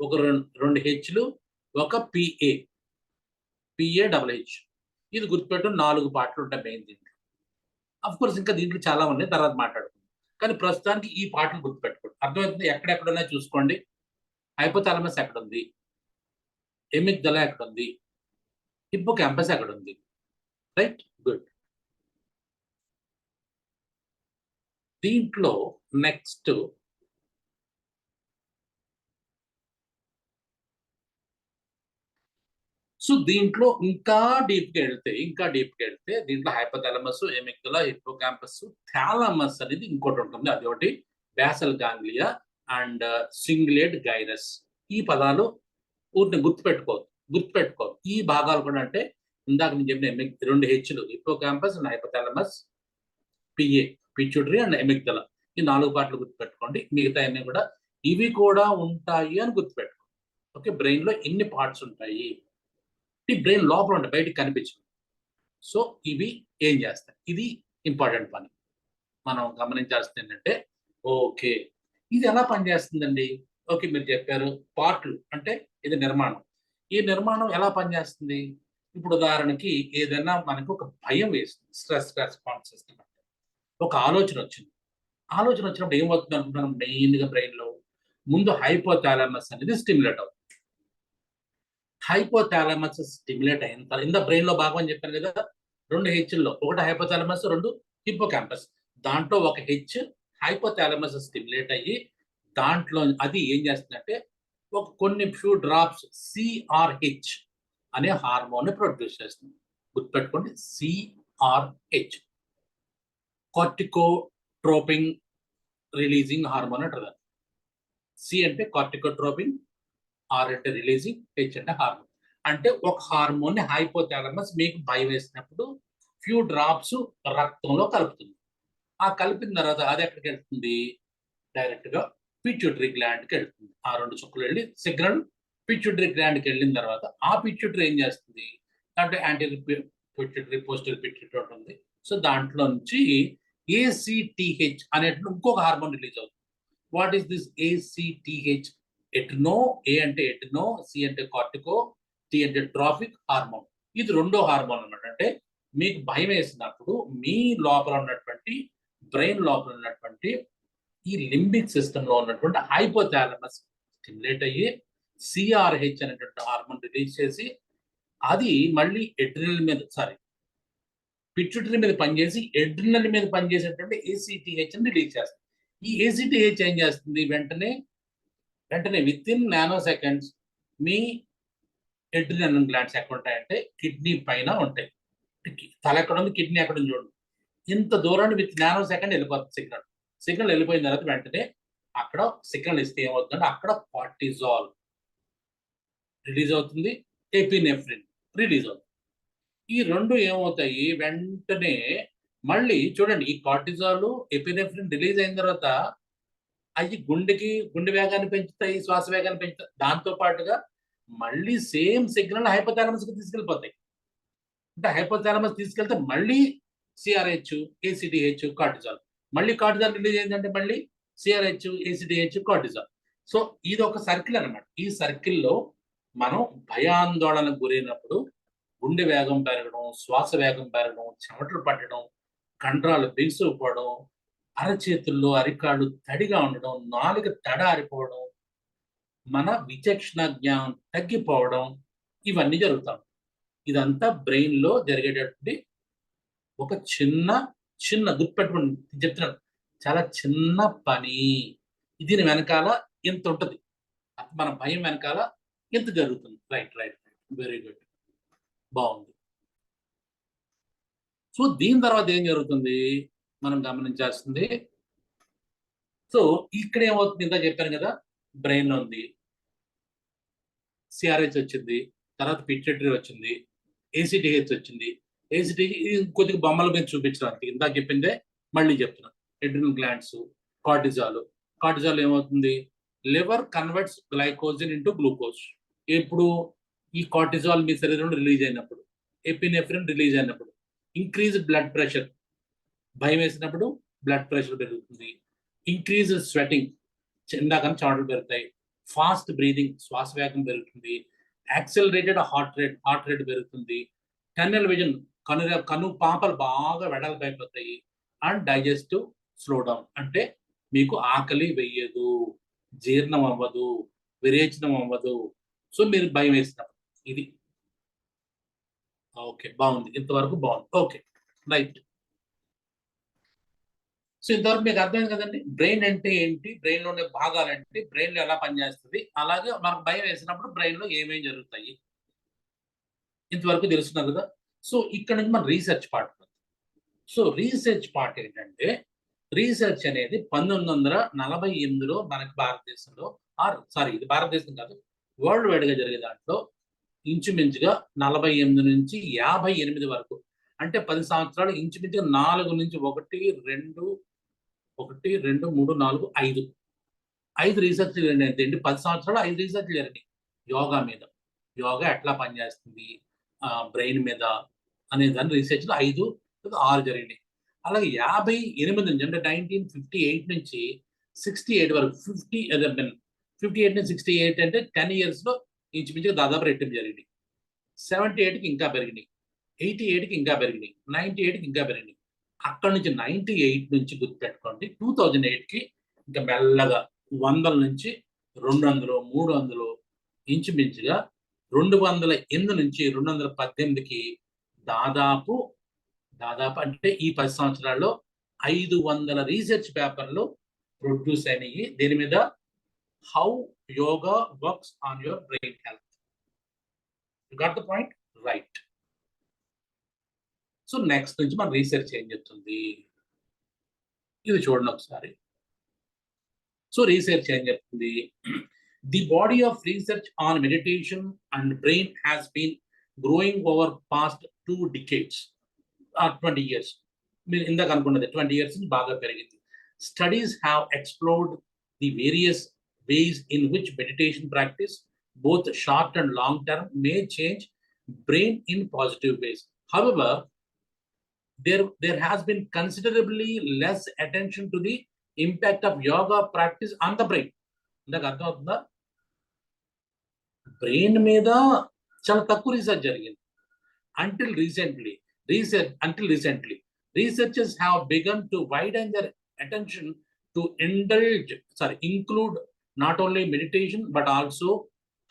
ఒక రెండు హెచ్లు, ఒక పిఏ డబుల్ హెచ్. ఇది గుర్తుపెట్టు 4 పార్ట్లు ఉంటాయి మెయిన్ దీంట్లో. అఫ్ కోర్స్ ఇంకా దీంట్లో చాలా ఉన్నాయి, తర్వాత మాట్లాడుకుందాం. కానీ ప్రస్తుతానికి ఈ పార్ట్లు గుర్తుపెట్టుకోండి. అర్థమవుతుంది? ఎక్కడెక్కడున్నా చూసుకోండి. హైపోథాలమస్ ఎక్కడ ఉంది, ఎమిగ్దలా ఎక్కడ ఉంది, హిప్పోకాంపస్ ఎక్కడ ఉంది. Right, good. దీంట్లో నెక్స్ట్ సో దీంట్లో ఇంకా డీప్ గా వెళ్తే దీంట్లో హైపోథాలమస్, ఎమిగ్దలా, హిప్పోకాంపస్, థాలమస్ అనేది ఇంకోటి ఉంటుంది. అది ఒకటి బేసల్ గాంగ్లియా అండ్ సింగ్లేట్ గైరస్. ఈ పదాలు ఊరిని గుర్తుపెట్టుకోవద్దు. ఈ భాగాలు కూడా అంటే ఇందాక నేను చెప్పిన 2 హెచ్లు, hippocampus and hypothalamus, pituitary and amygdala. ఈ 4 పార్ట్లు గుర్తుపెట్టుకోండి. మిగతా అన్ని కూడా ఇవి కూడా ఉంటాయి అని గుర్తుపెట్టుకోండి. ఓకే, బ్రెయిన్ లో ఇన్ని పార్ట్స్ ఉంటాయి. ఈ బ్రెయిన్ లోపల ఉంటాయి, బయటికి కనిపించదు. సో ఇవి ఏం చేస్తాయి? ఇది ఇంపార్టెంట్ పని. మనం గమనించాల్సింది ఏంటంటే, ఓకే ఇది ఎలా పనిచేస్తుందండి? ఓకే, మీరు చెప్పారు పార్ట్లు అంటే ఇది నిర్మాణం. ఈ నిర్మాణం ఎలా పనిచేస్తుంది? ఇప్పుడు ఉదాహరణకి ఏదైనా మనకు ఒక భయం వేస్తుంది, స్ట్రెస్ రెస్పాన్స్ సిస్టమ్ అంటే ఒక ఆలోచన వచ్చినప్పుడు ఏమవుతుంది అనుకుంటున్నాం? మెయిన్ గా బ్రెయిన్ లో ముందు హైపోథాలమస్ అనేది స్టిమ్యులేట్ అవుతుంది. హైపోథాలమస్ స్టిమ్యులేట్ అయిన తర్వాత ఇందా బ్రెయిన్ లో భాగం అని చెప్పాను కదా, 2 హెచ్ల్లో, ఒకటి హైపోథాలమస్, 2 హిప్పోకాంపస్. దాంట్లో ఒక హెచ్ హైపోథాలమస్ స్టిమ్యులేట్ అయ్యి దాంట్లో అది ఏం చేస్తుందంటే ఒక కొన్ని ఫ్యూ డ్రాప్స్ సిఆర్హెచ్ అనే హార్మోన్ ప్రొడ్యూస్ చేస్తుంది. గుర్తుపెట్టుకోండి, సిఆర్హెచ్, కార్టికోట్రోపింగ్ రిలీజింగ్ హార్మోన్ అంటారు. సి అంటే కార్టికోట్రోపింగ్, ఆర్ అంటే రిలీజింగ్, హెచ్ అంటే హార్మోన్. అంటే ఒక హార్మోన్ ని హైపోథాలమస్ మీకు భయం వేసినప్పుడు ఫ్యూ డ్రాప్స్ రక్తంలో కలుపుతుంది. ఆ కలిపిన తర్వాత అది ఎక్కడికి వెళ్తుంది? డైరెక్ట్ గా పిట్యూటరీ గ్లాండ్ కి వెళ్తుంది. ఆ 2 చుక్కలు వెళ్ళి సిగ్నల్ పిట్యూటరీ గ్లాండ్ కి వెళ్ళిన తర్వాత ఆ పిట్యూటరీ ఏం చేస్తుంది అంటే యాంటీరియర్ పిట్యూటరీ, పోస్టీరియర్ పిట్యూటరీ ఉంటుంది. సో దాంట్లో నుంచి ఏసిటిహెచ్ అనేటువంటి ఇంకొక హార్మోన్ రిలీజ్ అవుతుంది. What is this ACTH? Adreno, A అంటే ఎట్నో, సి అంటే కార్టికో, టి అంటే ట్రాఫిక్ హార్మోన్. ఇది 2వ హార్మోన్ అన్నమాట. అంటే మీకు భయం వేసినప్పుడు మీ లోపల ఉన్నటువంటి బ్రెయిన్ లోపల ఉన్నటువంటి ఈ లింబిక్ సిస్టమ్ లో ఉన్నటువంటి హైపోథాలమస్ స్టిమ్యులేట్ అయ్యి సిఆర్హెచ్ అనేటువంటి హార్మోన్ రిలీజ్ చేసి అది మళ్ళీ ఎడ్రినల్ మీద పిట్యూటరీ మీద పనిచేసి ఎడ్రినల్ మీద పనిచేసేటువంటి ఏసీటీహెచ్ ని రిలీజ్ చేస్తుంది. ఈ ఏసీటీహెచ్ ఏం చేస్తుంది, వెంటనే with in nano seconds me adrenal glands ఎక్కడ ఉంటాయంటే కిడ్నీ పైన ఉంటాయి. తల ఎక్కడ ఉంది, కిడ్నీ ఎక్కడ ఉంది చూడండి. ఇంత దూరాన్ని విత్ నానో సెకండ్ వెళ్ళిపోతుంది సిగ్నల్ వెళ్ళిపోయిన తర్వాత వెంటనే అక్కడ సిగ్నల్ ఇస్తే ఏమవుతుందంటే అక్కడ కార్టిజాల్ రిలీజ్ అవుతుంది, ఎపినెఫ్రిన్ రిలీజ్ అవుతుంది. ఈ రెండు ఏమవుతాయి, వెంటనే మళ్ళీ చూడండి ఈ కార్టిజాల్ ఎపినెఫ్రిన్ రిలీజ్ అయిన తర్వాత అవి గుండె వేగాన్ని పెంచుతాయి, శ్వాస వేగాన్ని పెంచుతాయి. దాంతో పాటుగా మళ్ళీ సేమ్ సిగ్నల్ హైపోథాలమస్ కి తీసుకెళ్ళిపోతాయి. అంటే హైపోథాలమస్ తీసుకెళ్తే మళ్ళీ సిఆర్హెచ్, ఏసీటీహెచ్, కార్టిజాల్, మళ్ళీ కార్టిజాల్ రిలీజ్ అయిందంటే మళ్ళీ సిఆర్హెచ్, ఏసీటీహెచ్, కార్టిజాల్. సో ఇది ఒక సర్కిల్ అనమాట. ఈ సర్కిల్లో మనం భయాందోళనకు గురైనప్పుడు గుండె వేగం పెరగడం, శ్వాస వేగం పెరగడం, చెమటలు పట్టడం, కండరాలు బిగుసుకుపోవడం, అరచేతుల్లో అరికాళ్ళు తడిగా ఉండడం, నాలుక తడారిపోవడం, మన విచక్షణ జ్ఞానం తగ్గిపోవడం, ఇవన్నీ జరుగుతాం. ఇదంతా బ్రెయిన్ లో జరిగేటటువంటి ఒక చిన్న గుర్తుపెట్టుకోండి, చెప్తున్నాను, చాలా చిన్న పని. దీని వెనకాల ఎంత ఉంటుంది, మన భయం వెనకాల ఎంత జరుగుతుంది. రైట్, వెరీ గుడ్, బాగుంది. సో దీని తర్వాత ఏం జరుగుతుంది మనం గమనించాల్సింది. సో ఇక్కడ ఏమవుతుంది, ఇంత చెప్పాను కదా, బ్రెయిన్ లో ఉంది, సిఆర్హెచ్ వచ్చింది, తర్వాత పిట్యూటరీ వచ్చింది, ఏసీటీహెచ్ వచ్చింది. ఏసీటీహెచ్ కొద్దిగా బొమ్మల మీద చూపించడానికి ఇందాక చెప్పిందే మళ్ళీ చెప్తున్నాను. ఎడ్రినల్ గ్లాండ్స్, కార్టిజాల్ ఏమవుతుంది, liver converts glycogen into glucose. ఇప్పుడు ఈ కార్టిజాల్ మీ శరీరంలో రిలీజ్ అయినప్పుడు, ఎపినెఫ్రిన్ రిలీజ్ అయినప్పుడు ఇంక్రీజ్ బ్లడ్ ప్రెషర్, భయం వేసినప్పుడు బ్లడ్ ప్రెషర్ పెరుగుతుంది. ఇంక్రీజ్ స్వెటింగ్, ఇందాకని చెమటలు పెరుగుతాయి. ఫాస్ట్ బ్రీదింగ్, శ్వాస వేగం పెరుగుతుంది. యాక్సెలరేటెడ్ హార్ట్ రేట్ పెరుగుతుంది. టన్నెల్ విజన్, కను పాపలు బాగా వెడల్పైపోతాయి. అండ్ డైజెస్టివ్ స్లో డౌన్, అంటే మీకు ఆకలి వెయ్యదు, జీర్ణం అవ్వదు, విరేచనం అవ్వదు. సో మీరు భయం వేసినప్పుడు ఇది. ఓకే, బాగుంది, ఇంతవరకు బాగుంది. Okay, right. సో ఇంతవరకు మీకు అర్థమైంది కదండి, బ్రెయిన్ అంటే ఏంటి, బ్రెయిన్ లోనే భాగాలు ఏంటి, బ్రెయిన్ లో ఎలా పనిచేస్తుంది, అలాగే మనకు భయం వేసినప్పుడు బ్రెయిన్ లో ఏమేమి జరుగుతాయి, ఇంతవరకు తెలుస్తున్నారు కదా. సో ఇక్కడ నుంచి మన research part. So research part ఏంటంటే, రీసెర్చ్ అనేది 1948లో మనకి భారతదేశంలో, ఇది భారతదేశం కాదు, వరల్డ్ వైడ్ గా జరిగే దాంట్లో ఇంచుమించుగా 48 నుంచి 58 వరకు, అంటే 10 సంవత్సరాలు ఇంచుమించుగా 4 నుంచి 1, 2, 3, 4, 5 రీసెర్చ్ జరిగినాయి. 10 సంవత్సరాలు 5 రీసెర్చ్ జరిగినాయి యోగా మీద. యోగా ఎట్లా పనిచేస్తుంది బ్రెయిన్ మీద అనే దాని రీసెర్చ్లు 5, 6 జరిగినాయి. అలాగే 58 నుంచి, అంటే 1958 నుంచి 68 వరకు, 58 నుంచి 68 అంటే 10 years లో ఇంచుమించుగా దాదాపు రెట్టింపు జరిగినాయి. 78కి ఇంకా పెరిగినాయి, 88కి ఇంకా పెరిగినాయి, 98కి ఇంకా పెరిగినాయి. అక్కడ నుంచి 98 నుంచి గుర్తుపెట్టుకోండి, 2008కి ఇంకా మెల్లగా 100 నుంచి 200, 300, ఇంచుమించుగా 208 నుంచి 218కి దాదాపు అంటే ఈ 10 సంవత్సరాల్లో 500 రీసెర్చ్ పేపర్లు ప్రొడ్యూస్ అయినాయి. దీని మీద how yoga works on your brain health. You got the point, right. So next నుంచి మన రీసెర్చ్ ఏం చెప్తుంది, ఇది చూడండి ఒకసారి. సో రీసెర్చ్ ఏం చెప్తుంది, the body of research on meditation and brain has been growing over past 2 decades or 20 years. మీరు ఇందాక అనుకున్నది 20 years నుంచి బాగా పెరిగింది. Studies have explored the various ways in which meditation practice, both short and long term, may change brain in positive ways. However, there has been considerably less attention to the impact of yoga practice on the brain. ఇందాక అర్థమవుతుందా, బ్రెయిన్ మీద చాలా తక్కువ రీసెర్చ్ జరిగింది. until recently researchers have begun to widen their attention to include not only meditation, but also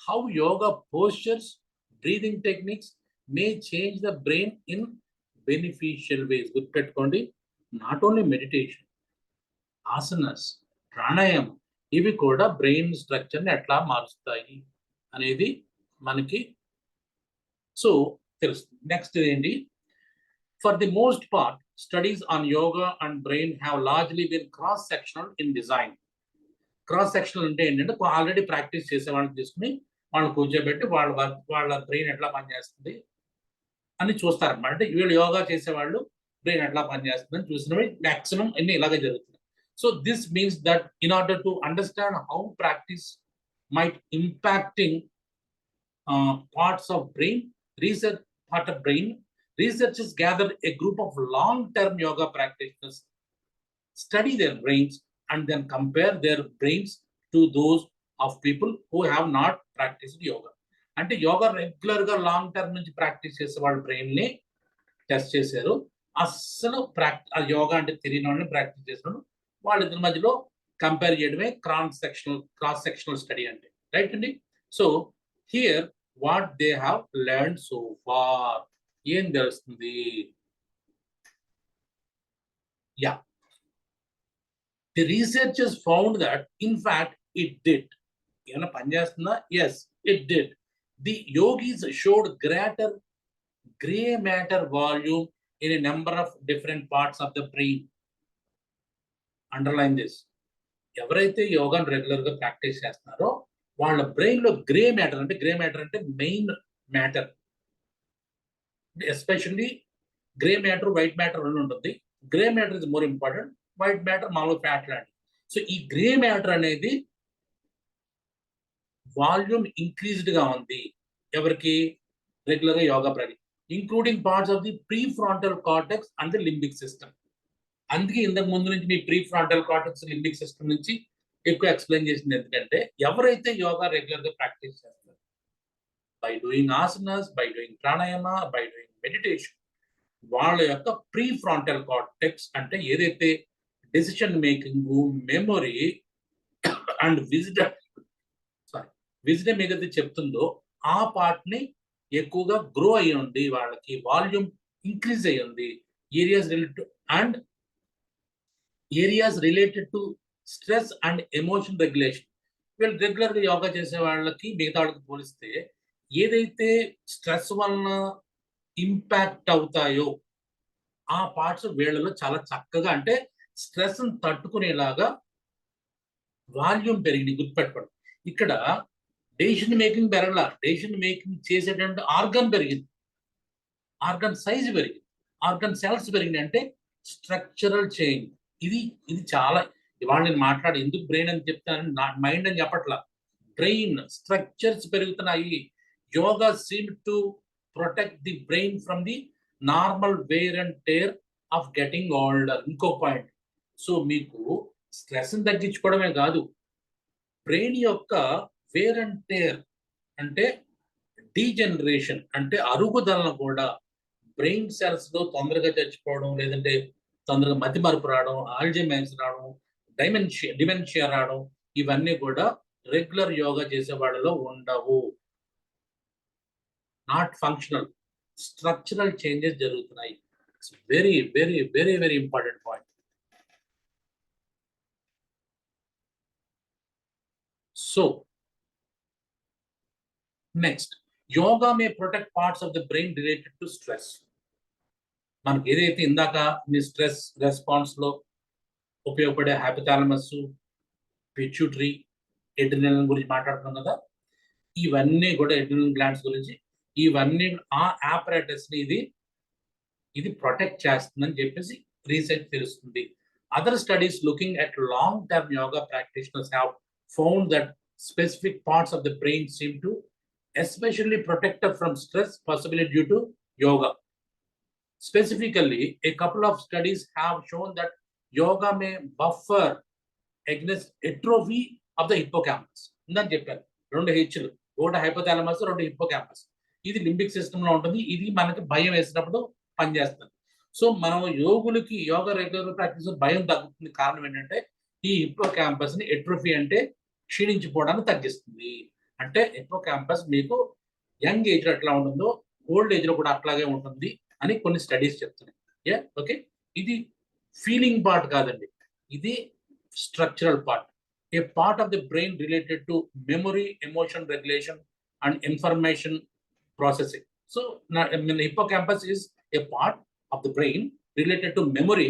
how yoga postures, breathing techniques may change the brain in beneficial ways. Not only meditation, asanas, pranayama, ఇవి కూడా బ్రెయిన్ స్ట్రక్చర్ని ఎట్లా మారుస్తాయి అనేది మనకి సో తెలుస్తుంది. నెక్స్ట్ ఏంటి, for the most part, studies on yoga and brain have largely been cross-sectional in design. Cross-sectional అంటే ఏంటంటే ఆల్రెడీ ప్రాక్టీస్ చేసే వాళ్ళని తీసుకుని వాళ్ళని కూర్చోబెట్టి వాళ్ళ బ్రెయిన్ ఎట్లా పనిచేస్తుంది అని చూస్తారన్నమాట. అంటే వీళ్ళు యోగా చేసేవాళ్ళు బ్రెయిన్ ఎట్లా పనిచేస్తుందని చూసినవి మ్యాక్సిమం అన్ని ఇలాగే జరుగుతుంది. So this means that in order to understand how practice might impacting parts of brain, researchers gathered a group of long-term yoga practitioners, study their brains, and then compare their brains to those of people who have not practiced yoga. అంటే యోగా రెగ్యులర్ గా లాంగ్ టర్మ్ నుంచి ప్రాక్టీస్ చేసే వాళ్ళ బ్రెయిన్ ని టెస్ట్ చేశారు. అస్సలు యోగా అంటే తెలియని వాళ్ళని ప్రాక్టీస్ చేసిన వాళ్ళిద్దరి మధ్యలో కంపేర్ చేయడమే క్రాస్ సెక్షనల్ స్టడీ అంటే, రైట్ అండి. So here what they have learn so far, ఏం తెలుస్తుంది? Yeah, the researchers found that in fact it did. ఏమైనా పనిచేస్తుందా? Yes, it did. The yogis showed greater grey matter volume in a number of different parts of the brain. Underline this. ఎవరైతే యోగాను రెగ్యులర్ గా ప్రాక్టీస్ చేస్తున్నారో వాళ్ళ బ్రెయిన్ లో గ్రే మ్యాటర్ అంటే main matter, especially grey matter, white matter అని ఉంటుంది. Grey matter is more important, white matter మామూలు ఫ్యాట్ లాంటి. సో ఈ గ్రే మ్యాటర్ అనేది వాల్యూమ్ ఇంక్రీజ్డ్ గా ఉంది ఎవరికి? రెగ్యులర్ గా yoga practice, including parts of the prefrontal cortex and the limbic system. అందుకే ఇంతకు ముందు నుంచి మీ prefrontal cortex, limbic system నుంచి ఎక్కువ ఎక్స్ప్లెయిన్ చేసింది. ఎందుకంటే ఎవరైతే యోగా రెగ్యులర్ గా ప్రాక్టీస్ చేస్తారు, by doing asanas, by doing pranayama, by doing meditation, వాళ్ళ యొక్క ప్రీ ఫ్రాంటల్ కార్టెక్స్ అంటే ఏదైతే decision making, memory and wisdom ఏదైతే చెప్తుందో ఆ పార్ట్ ని ఎక్కువగా గ్రో అయ్యి ఉంది, వాళ్ళకి వాల్యూమ్ ఇంక్రీజ్ అయ్యి ఉంది. Areas related to stress and emotion regulation. వీళ్ళు రెగ్యులర్ గా యోగా చేసే వాళ్ళకి మిగతా వాళ్ళకి పోలిస్తే ఏదైతే స్ట్రెస్ వలన ఇంపాక్ట్ అవుతాయో ఆ పార్ట్స్ వీళ్ళలో చాలా చక్కగా, అంటే స్ట్రెస్ ని తట్టుకునేలాగా వాల్యూమ్ పెరిగింది. గుర్తుపెట్టుకోండి, ఇక్కడ డెసిషన్ మేకింగ్ పెరగల, డెసిషన్ మేకింగ్ చేసేటువంటి ఆర్గన్ పెరిగింది, ఆర్గన్ సైజ్ పెరిగింది, ఆర్గన్ సెల్స్ పెరిగింది. అంటే స్ట్రక్చరల్ చేంజ్. ఇది చాలా ఇవాళ నేను మాట్లాడి ఎందుకు బ్రెయిన్ అని చెప్తాను, నా మైండ్ అని చెప్పట్లా, బ్రెయిన్ స్ట్రక్చర్స్ పెరుగుతున్నాయి. Yoga seem to protect the brain from the normal wear and tear of getting older. ఇంకో పాయింట్, సో మీకు స్ట్రెస్ తగ్గించుకోవడమే కాదు, బ్రెయిన్ యొక్క వేర్ అండ్ టేర్ అంటే డీజనరేషన్ అంటే అరుగుదలను కూడా, బ్రెయిన్ సెల్స్ లో తొందరగా చచ్చిపోవడం, లేదంటే తొందరగా మతి మరుపు రావడం, ఆల్జైమర్స్ రావడం, డిమెన్షియా రావడం, ఇవన్నీ కూడా రెగ్యులర్ యోగా చేసే వాళ్ళలో ఉండవు. నాట్ ఫంక్షనల్, స్ట్రక్చరల్ చేంజెస్ జరుగుతున్నాయి. It's very very very very important point. So next, yoga may protect parts of the brain related to stress. మనకి ఏదైతే ఇందాక మీ స్ట్రెస్ రెస్పాన్స్ లో ఉపయోగపడే హైపోథాలమస్, పిట్యూటరీ, ఎడ్రినలిన్ గురించి మాట్లాడుతున్నాం కదా, ఇవన్నీ కూడా ఎడ్రినల్ గ్లాండ్స్ గురించి, ఇవన్నీ ఆ apparatus ని ఇది ప్రొటెక్ట్ చేస్తుందని చెప్పేసి రీసెర్చ్ తెలుస్తుంది. Other studies looking at long-term yoga practitioners have found that specific parts of the brain seem to especially protected from stress, possibly due to yoga. Specifically, a couple of studies have shown that yoga may buffer against atrophy of the hippocampus. ఇందని చెప్పారు, 2 హెచ్లు, ఒకటి హైపోథాలమస్, 2 హిప్పోకాంపస్. ఇది లింబిక్ సిస్టమ్ లో ఉంటుంది, ఇది మనకి భయం వేసినప్పుడు పనిచేస్తుంది. సో మనం యోగులకి యోగా రెగ్యులర్ ప్రాక్టీస్ భయం తగ్గుతుంది. కారణం ఏంటంటే ఈ హిప్పో క్యాంపస్ ని ఎట్రోఫీ అంటే క్షీణించిపోవడాన్ని తగ్గిస్తుంది. అంటే హిప్పో క్యాంపస్ మీకు యంగ్ ఏజ్ లో ఎట్లా ఉంటుందో ఓల్డ్ ఏజ్ లో కూడా అట్లాగే ఉంటుంది అని కొన్ని స్టడీస్ చెప్తున్నాయి. ఓకే, ఇది ఫీలింగ్ పార్ట్ కాదండి, ఇది structural part. A part of the brain related to memory, emotion regulation and information processing. So hippo campus is a part of the brain related to memory,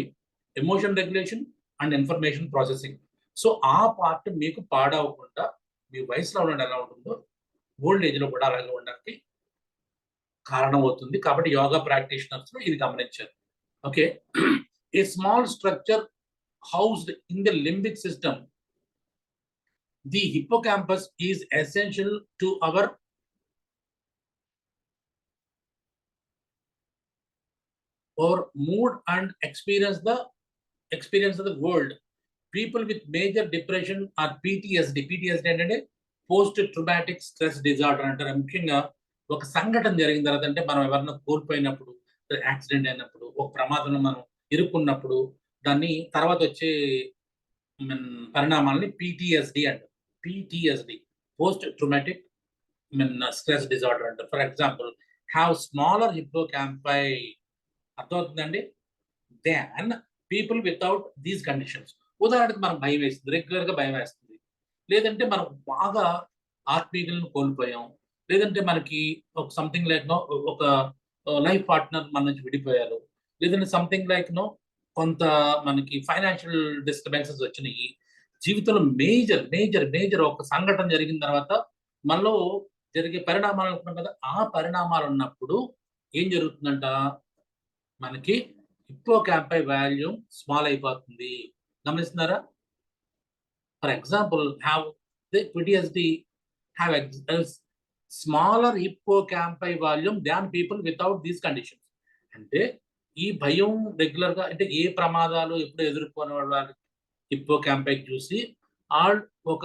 emotion regulation and information processing. So ఆ పార్ట్ మీకు పాడవకుండా మీ వయసులో ఉండడం ఎలా ఉంటుందో ఓల్డ్ ఏజ్ లో కూడా అలాగే ఉండడానికి కారణం అవుతుంది. కాబట్టి యోగా ప్రాక్టీషనర్స్ ఇది గమనించారు. Okay, a small structure housed in the limbic system, the hippocampus is essential to our mood and experience of the world. People with major depression or PTSD అంటే పోస్ట్ ట్రామాటిక్ స్ట్రెస్ డిజార్డర్ అంటారు. ముఖ్యంగా ఒక సంఘటన జరిగిన తర్వాత, అంటే మనం ఎవరైనా కోల్పోయినప్పుడు, యాక్సిడెంట్ అయినప్పుడు, ఒక ప్రమాదంలో మనం ఇరుక్కున్నప్పుడు దాన్ని తర్వాత వచ్చే పరిణామాలని PTSD అంటారు. PTSD, post traumatic stress disorder అంటారు. ఫర్ ఎగ్జాంపుల్, హ్యావ్ స్మాలర్ హిప్పోకాంపై, అర్థమవుతుందండి, దాన్ పీపుల్ వితౌట్ దీస్ కండిషన్స్. ఉదాహరణకు మనకు భయం వేస్తుంది, రెగ్యులర్ గా భయం వేస్తుంది, లేదంటే మనం బాగా ఆత్మీయులను కోల్పోయాం, లేదంటే మనకి ఒక సంథింగ్ లైక్ నో ఒక లైఫ్ పార్ట్నర్ మన నుంచి విడిపోయారు, లేదంటే సంథింగ్ లైక్ నో కొంత మనకి ఫైనాన్షియల్ డిస్టర్బెన్సెస్ వచ్చినాయి, జీవితంలో మేజర్ మేజర్ మేజర్ ఒక సంఘటన జరిగిన తర్వాత మనలో జరిగే పరిణామాలు అనుకున్నాం కదా, ఆ పరిణామాలు ఉన్నప్పుడు ఏం జరుగుతుందంట, మనకి హిప్పోకాంపై వాల్యూమ్ స్మాల్ అయిపోతుంది. గమనిస్తున్నారా? For example, have the PTSD have smaller hippocampi volume than people without these conditions. అంటే ఈ భయం రెగ్యులర్ గా, అంటే ఏ ప్రమాదాలు ఎప్పుడు ఎదుర్కొనే వాళ్ళు హిప్పోకాంపై చూసి ఒక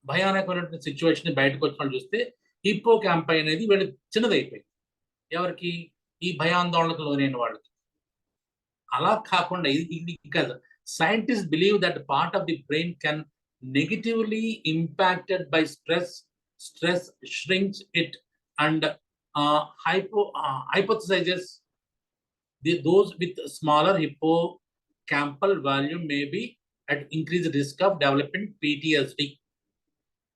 భయానకమైన సిచ్యువేషన్ బయటకు వచ్చిన వాళ్ళు చూస్తే హిప్పోకాంపై అనేది వీళ్ళు చిన్నదైపోయింది. ఎవరికి? ఈ భయాందోళనకు లోనైన వాళ్ళకి. అలా కాకుండా ఇది కాదు. Scientists believe that part of the brain can negatively impacted by stress. Stress shrinks it and hypothesizes those with smaller hippocampal volume may be at increased risk of developing PTSD.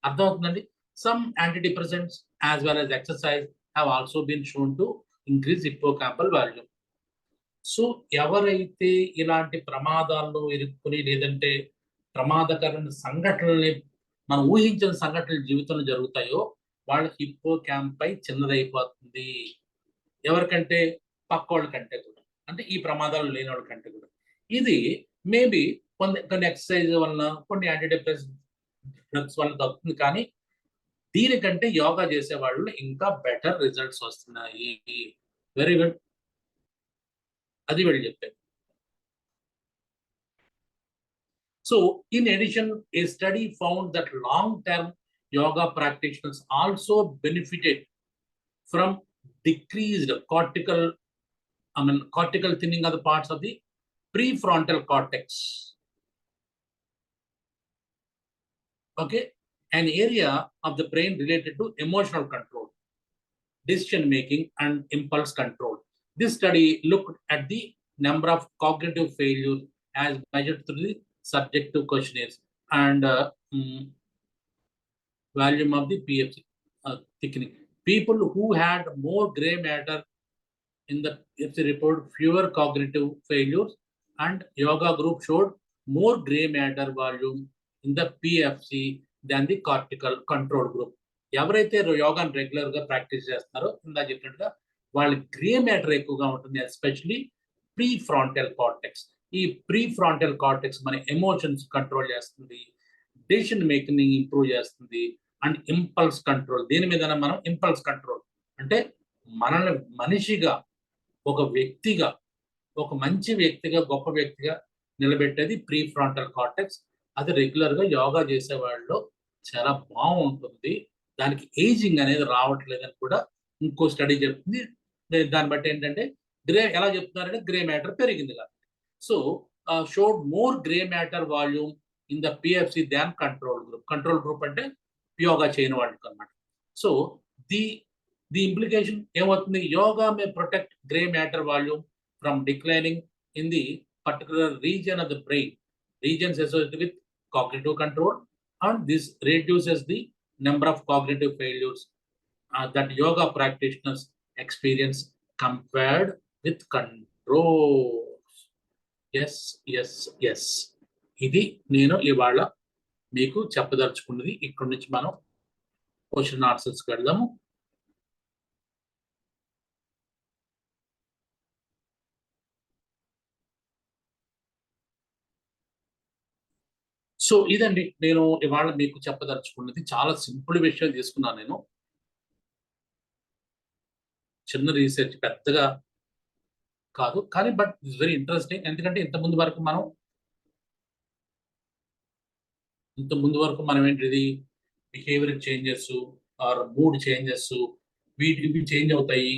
అర్థమవుతుందండి? Some antidepressants as well as exercise have also been shown to increase hippocampal volume. So ఎవరైతే ఇలాంటి ప్రమాదాల్లో ఇరుక్కుని, లేదంటే ప్రమాదకరమైన సంఘటనల్ని మనం ఊహించిన సంఘటనలు జీవితంలో జరుగుతాయో వాళ్ళ హిప్పోకాంపై చిన్నదైపోతుంది. ఎవరికంటే? పక్కోళ్ళ కంటే కూడా, అంటే ఈ ప్రమాదాలు లేని వాళ్ళ కంటే కూడా. ఇది మేబీ కొన్ని ఎక్సర్సైజ్ వల్ల, కొన్ని యాంటీడిప్రెసివ్ డ్రగ్స్ వల్ల తగ్గుతుంది, కానీ దీనికంటే యోగా చేసే వాళ్ళు ఇంకా బెటర్ రిజల్ట్స్ వస్తున్నాయి. వెరీ గుడ్, అది వీళ్ళు చెప్పారు. So in addition, A study found that long term yoga practitioners also benefited from decreased cortical thinning of the parts of the prefrontal cortex. Okay, an area of the brain related to emotional control, decision making and impulse control. This study looked at the number of cognitive failures as measured through the subjective questionnaires and volume of the PFC thickening. People who had more gray matter in the PFC report fewer cognitive failures, and yoga group showed more gray matter volume in the PFC than the cortical control group. ఎవరైతే యోగాను రెగ్యులర్ గా ప్రాక్టీస్ చేస్తున్నారో ఇందా చెప్పినట్టుగా వాళ్ళ గ్రే మ్యాటర్ ఎక్కువగా ఉంటుంది, ఎస్పెషలీ ప్రీ ఫ్రాంటల్ కార్టెక్స్. ఈ ప్రీ ఫ్రాంటల్ కార్టెక్స్ మన ఎమోషన్స్ కంట్రోల్ చేస్తుంది, డెసిషన్ మేకింగ్ ఇంప్రూవ్ చేస్తుంది, అండ్ ఇంపల్స్ కంట్రోల్. దీని మీద మనం ఇంపల్స్ కంట్రోల్ అంటే మనల్ని మనిషిగా, ఒక వ్యక్తిగా, ఒక మంచి వ్యక్తిగా, గొప్ప వ్యక్తిగా నిలబెట్టేది ప్రీ ఫ్రాంటల్ కార్టెక్స్. అది రెగ్యులర్ గా యోగా చేసే వాళ్ళలో చాలా బాగుంటుంది. దానికి ఏజింగ్ అనేది రావట్లేదని కూడా ఇంకో స్టడీ చెప్తుంది. దాన్ని బట్టి ఏంటంటే ఎలా చెప్తున్నారంటే గ్రే మ్యాటర్ పెరిగింది కాబట్టి. So showed more grey matter volume in the PFC than control group. Control group అంటే యోగా చేయని వాళ్ళకి అనమాట. సో ది ఇంప్లికేషన్ ఏమవుతుంది? Yoga may protect grey matter volume from declining in the particular region of the brain, regions associated with cognitive control, and this reduces the number of cognitive failures that yoga practitioners experience compared with control. yes. ఇది నేను ఇవాళ మీకు చెప్పదలుచుకున్నది. ఇక్కడి నుంచి మనం క్వశ్చన్ ఆన్సర్స్కి వెళ్దాము. సో ఇదండి నేను ఇవాళ మీకు చెప్పదలుచుకున్నది. చాలా సింపుల్ విషయాలు తీసుకున్నాను నేను. చిన్న రీసెర్చ్, పెద్దగా కాదు, కానీ బట్ ఇట్స్ వెరీ ఇంట్రెస్టింగ్. ఎందుకంటే ఇంత ముందు వరకు మనం ఏంటిది behaviour changes or mood changes వీటికి చేంజ్ అవుతాయి.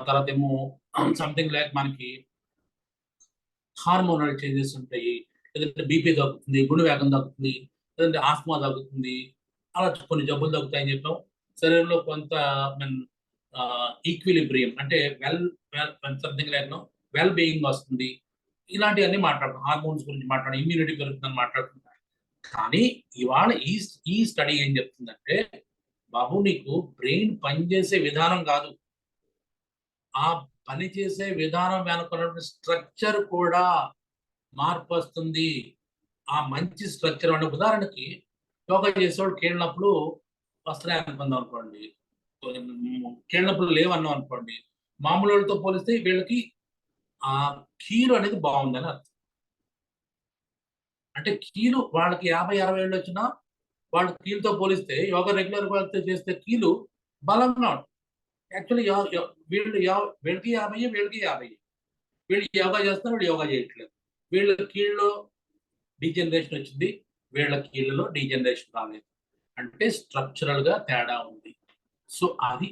తర్వాత ఏమో సంథింగ్ లైక్ మనకి హార్మోనల్ చేంజెస్ ఉంటాయి, లేదంటే బీపీ తగ్గుతుంది, గుండె వేగం తగ్గుతుంది, లేదంటే ఆస్మా తగ్గుతుంది, అలా కొన్ని జబ్బులు తగ్గుతాయని చెప్పాం. శరీరంలో కొంత ఈక్విలిబ్రియం అంటే సంథింగ్ లైక్ వెల్ బీయింగ్ వస్తుంది. ఇలాంటివన్నీ మాట్లాడుతాం. హార్మోన్స్ గురించి మాట్లాడడం, ఇమ్యూనిటీ పెరుగుతుందని మాట్లాడుతుంటాం. కానీ ఇవాళ ఈ స్టడీ ఏం చెప్తుందంటే, బాబు నీకు బ్రెయిన్ పనిచేసే విధానం కాదు, ఆ పనిచేసే విధానం వెనుకున్నటువంటి స్ట్రక్చర్ కూడా మార్పు వస్తుంది. ఆ మంచి స్ట్రక్చర్ అంటే ఉదాహరణకి యోగా చేసేవాడు కీళ్ళప్పుడు వస్తున్నాయి అనుకుందాం అనుకోండి, కీళ్ళప్పుడు లేవన్నాం అనుకోండి, మామూలు వాళ్ళతో పోలిస్తే వీళ్ళకి ఆ కీలు అనేది బాగుందని అర్థం. అంటే కీలు వాళ్ళకి 50-60 ఏళ్ళు వచ్చినా వాళ్ళు కీలుతో పోలిస్తే యోగా రెగ్యులర్ వాళ్ళతో చేస్తే కీలు బలంగా ఉంటుంది. యాక్చువల్లీ వీళ్ళకి 50, వీళ్ళకి 50. వీళ్ళు యోగా చేస్తారు, వీళ్ళు యోగా చేయట్లేదు. వీళ్ళ కీళ్ళలో డీజనరేషన్ వచ్చింది, వీళ్ళ కీళ్ళలో డీజనరేషన్ రాలేదు. అంటే స్ట్రక్చరల్ గా తేడా ఉంది. సో అది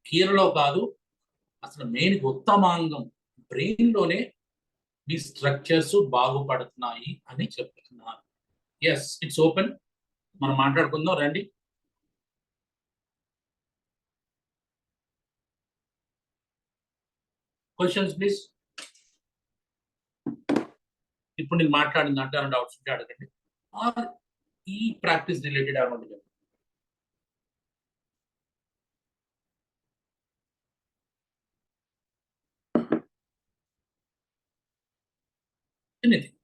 కీళ్ళలో కాదు, అసలు మెయిన్ ఉత్తమాంగం బ్రెయిన్ లోనే మీ స్ట్రక్చర్స్ బాగుపడుతున్నాయి అని చెప్తున్నారు. Yes, it's open. మనం మాట్లాడుకుందాం రండి. Questions please. ఇప్పుడు నేను మాట్లాడిన దాంట్లో డౌట్స్ ఉంటే అడగండి. ఆర్ ఈ ప్రాక్టీస్ రిలేటెడ్ అవ్వండి. ఎనీథింగ్.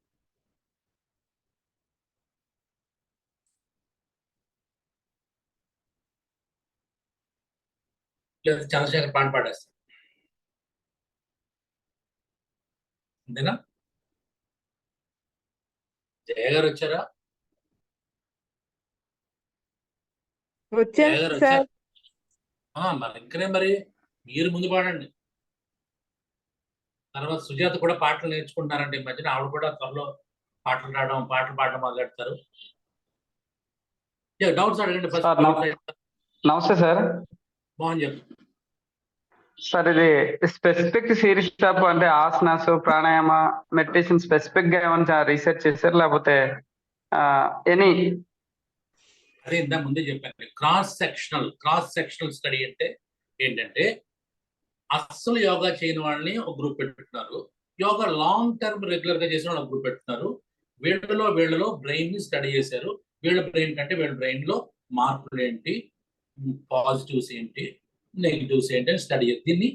లేదా చంద్రశేఖర్ పాట పాడేస్తాను అంతేనా? జయ గారు వచ్చారా? జయ గారు వచ్చారు. మరి ఇంకనే మరి మీరు ముందు పాడండి. తర్వాత సుజాత కూడా పాటలు నేర్చుకుంటున్నారంటే ఈ మధ్యన ఆవిడ కూడా త్వరలో పాటలు పాడడం మొదలెడతారు. డౌట్స్ అడగండి ఫస్ట్. నమస్తే సార్. బాగుంది చెప్పు సార్. ఇది స్పెసిఫిక్ సిరీస్ ఆఫ్ అంటే ఆసనాస్, ప్రాణాయామ, మెడిటేషన్ స్పెసిఫిక్ గా ఏమైనా రీసెర్చ్ చేశారు లేకపోతే ఎనీ? అదే ఇందా ముందే చెప్పాను, క్రాస్ సెక్షనల్ స్టడీ అంటే ఏంటంటే అస్సలు యోగా చేయని వాళ్ళని ఒక గ్రూప్ పెట్టుకుంటున్నారు, యోగా లాంగ్ టర్మ్ రెగ్యులర్ గా చేసిన వాళ్ళు ఒక గ్రూప్ పెట్టుతున్నారు. వీళ్ళలో బ్రెయిన్ ని స్టడీ చేశారు. వీళ్ళ బ్రెయిన్ కంటే వీళ్ళ బ్రెయిన్ లో మార్పులు ఏంటి, పాజిటివ్స్ ఏంటి, నెగిటివ్స్ ఏంటి అని స్టడీ చేస్తారు. దీన్ని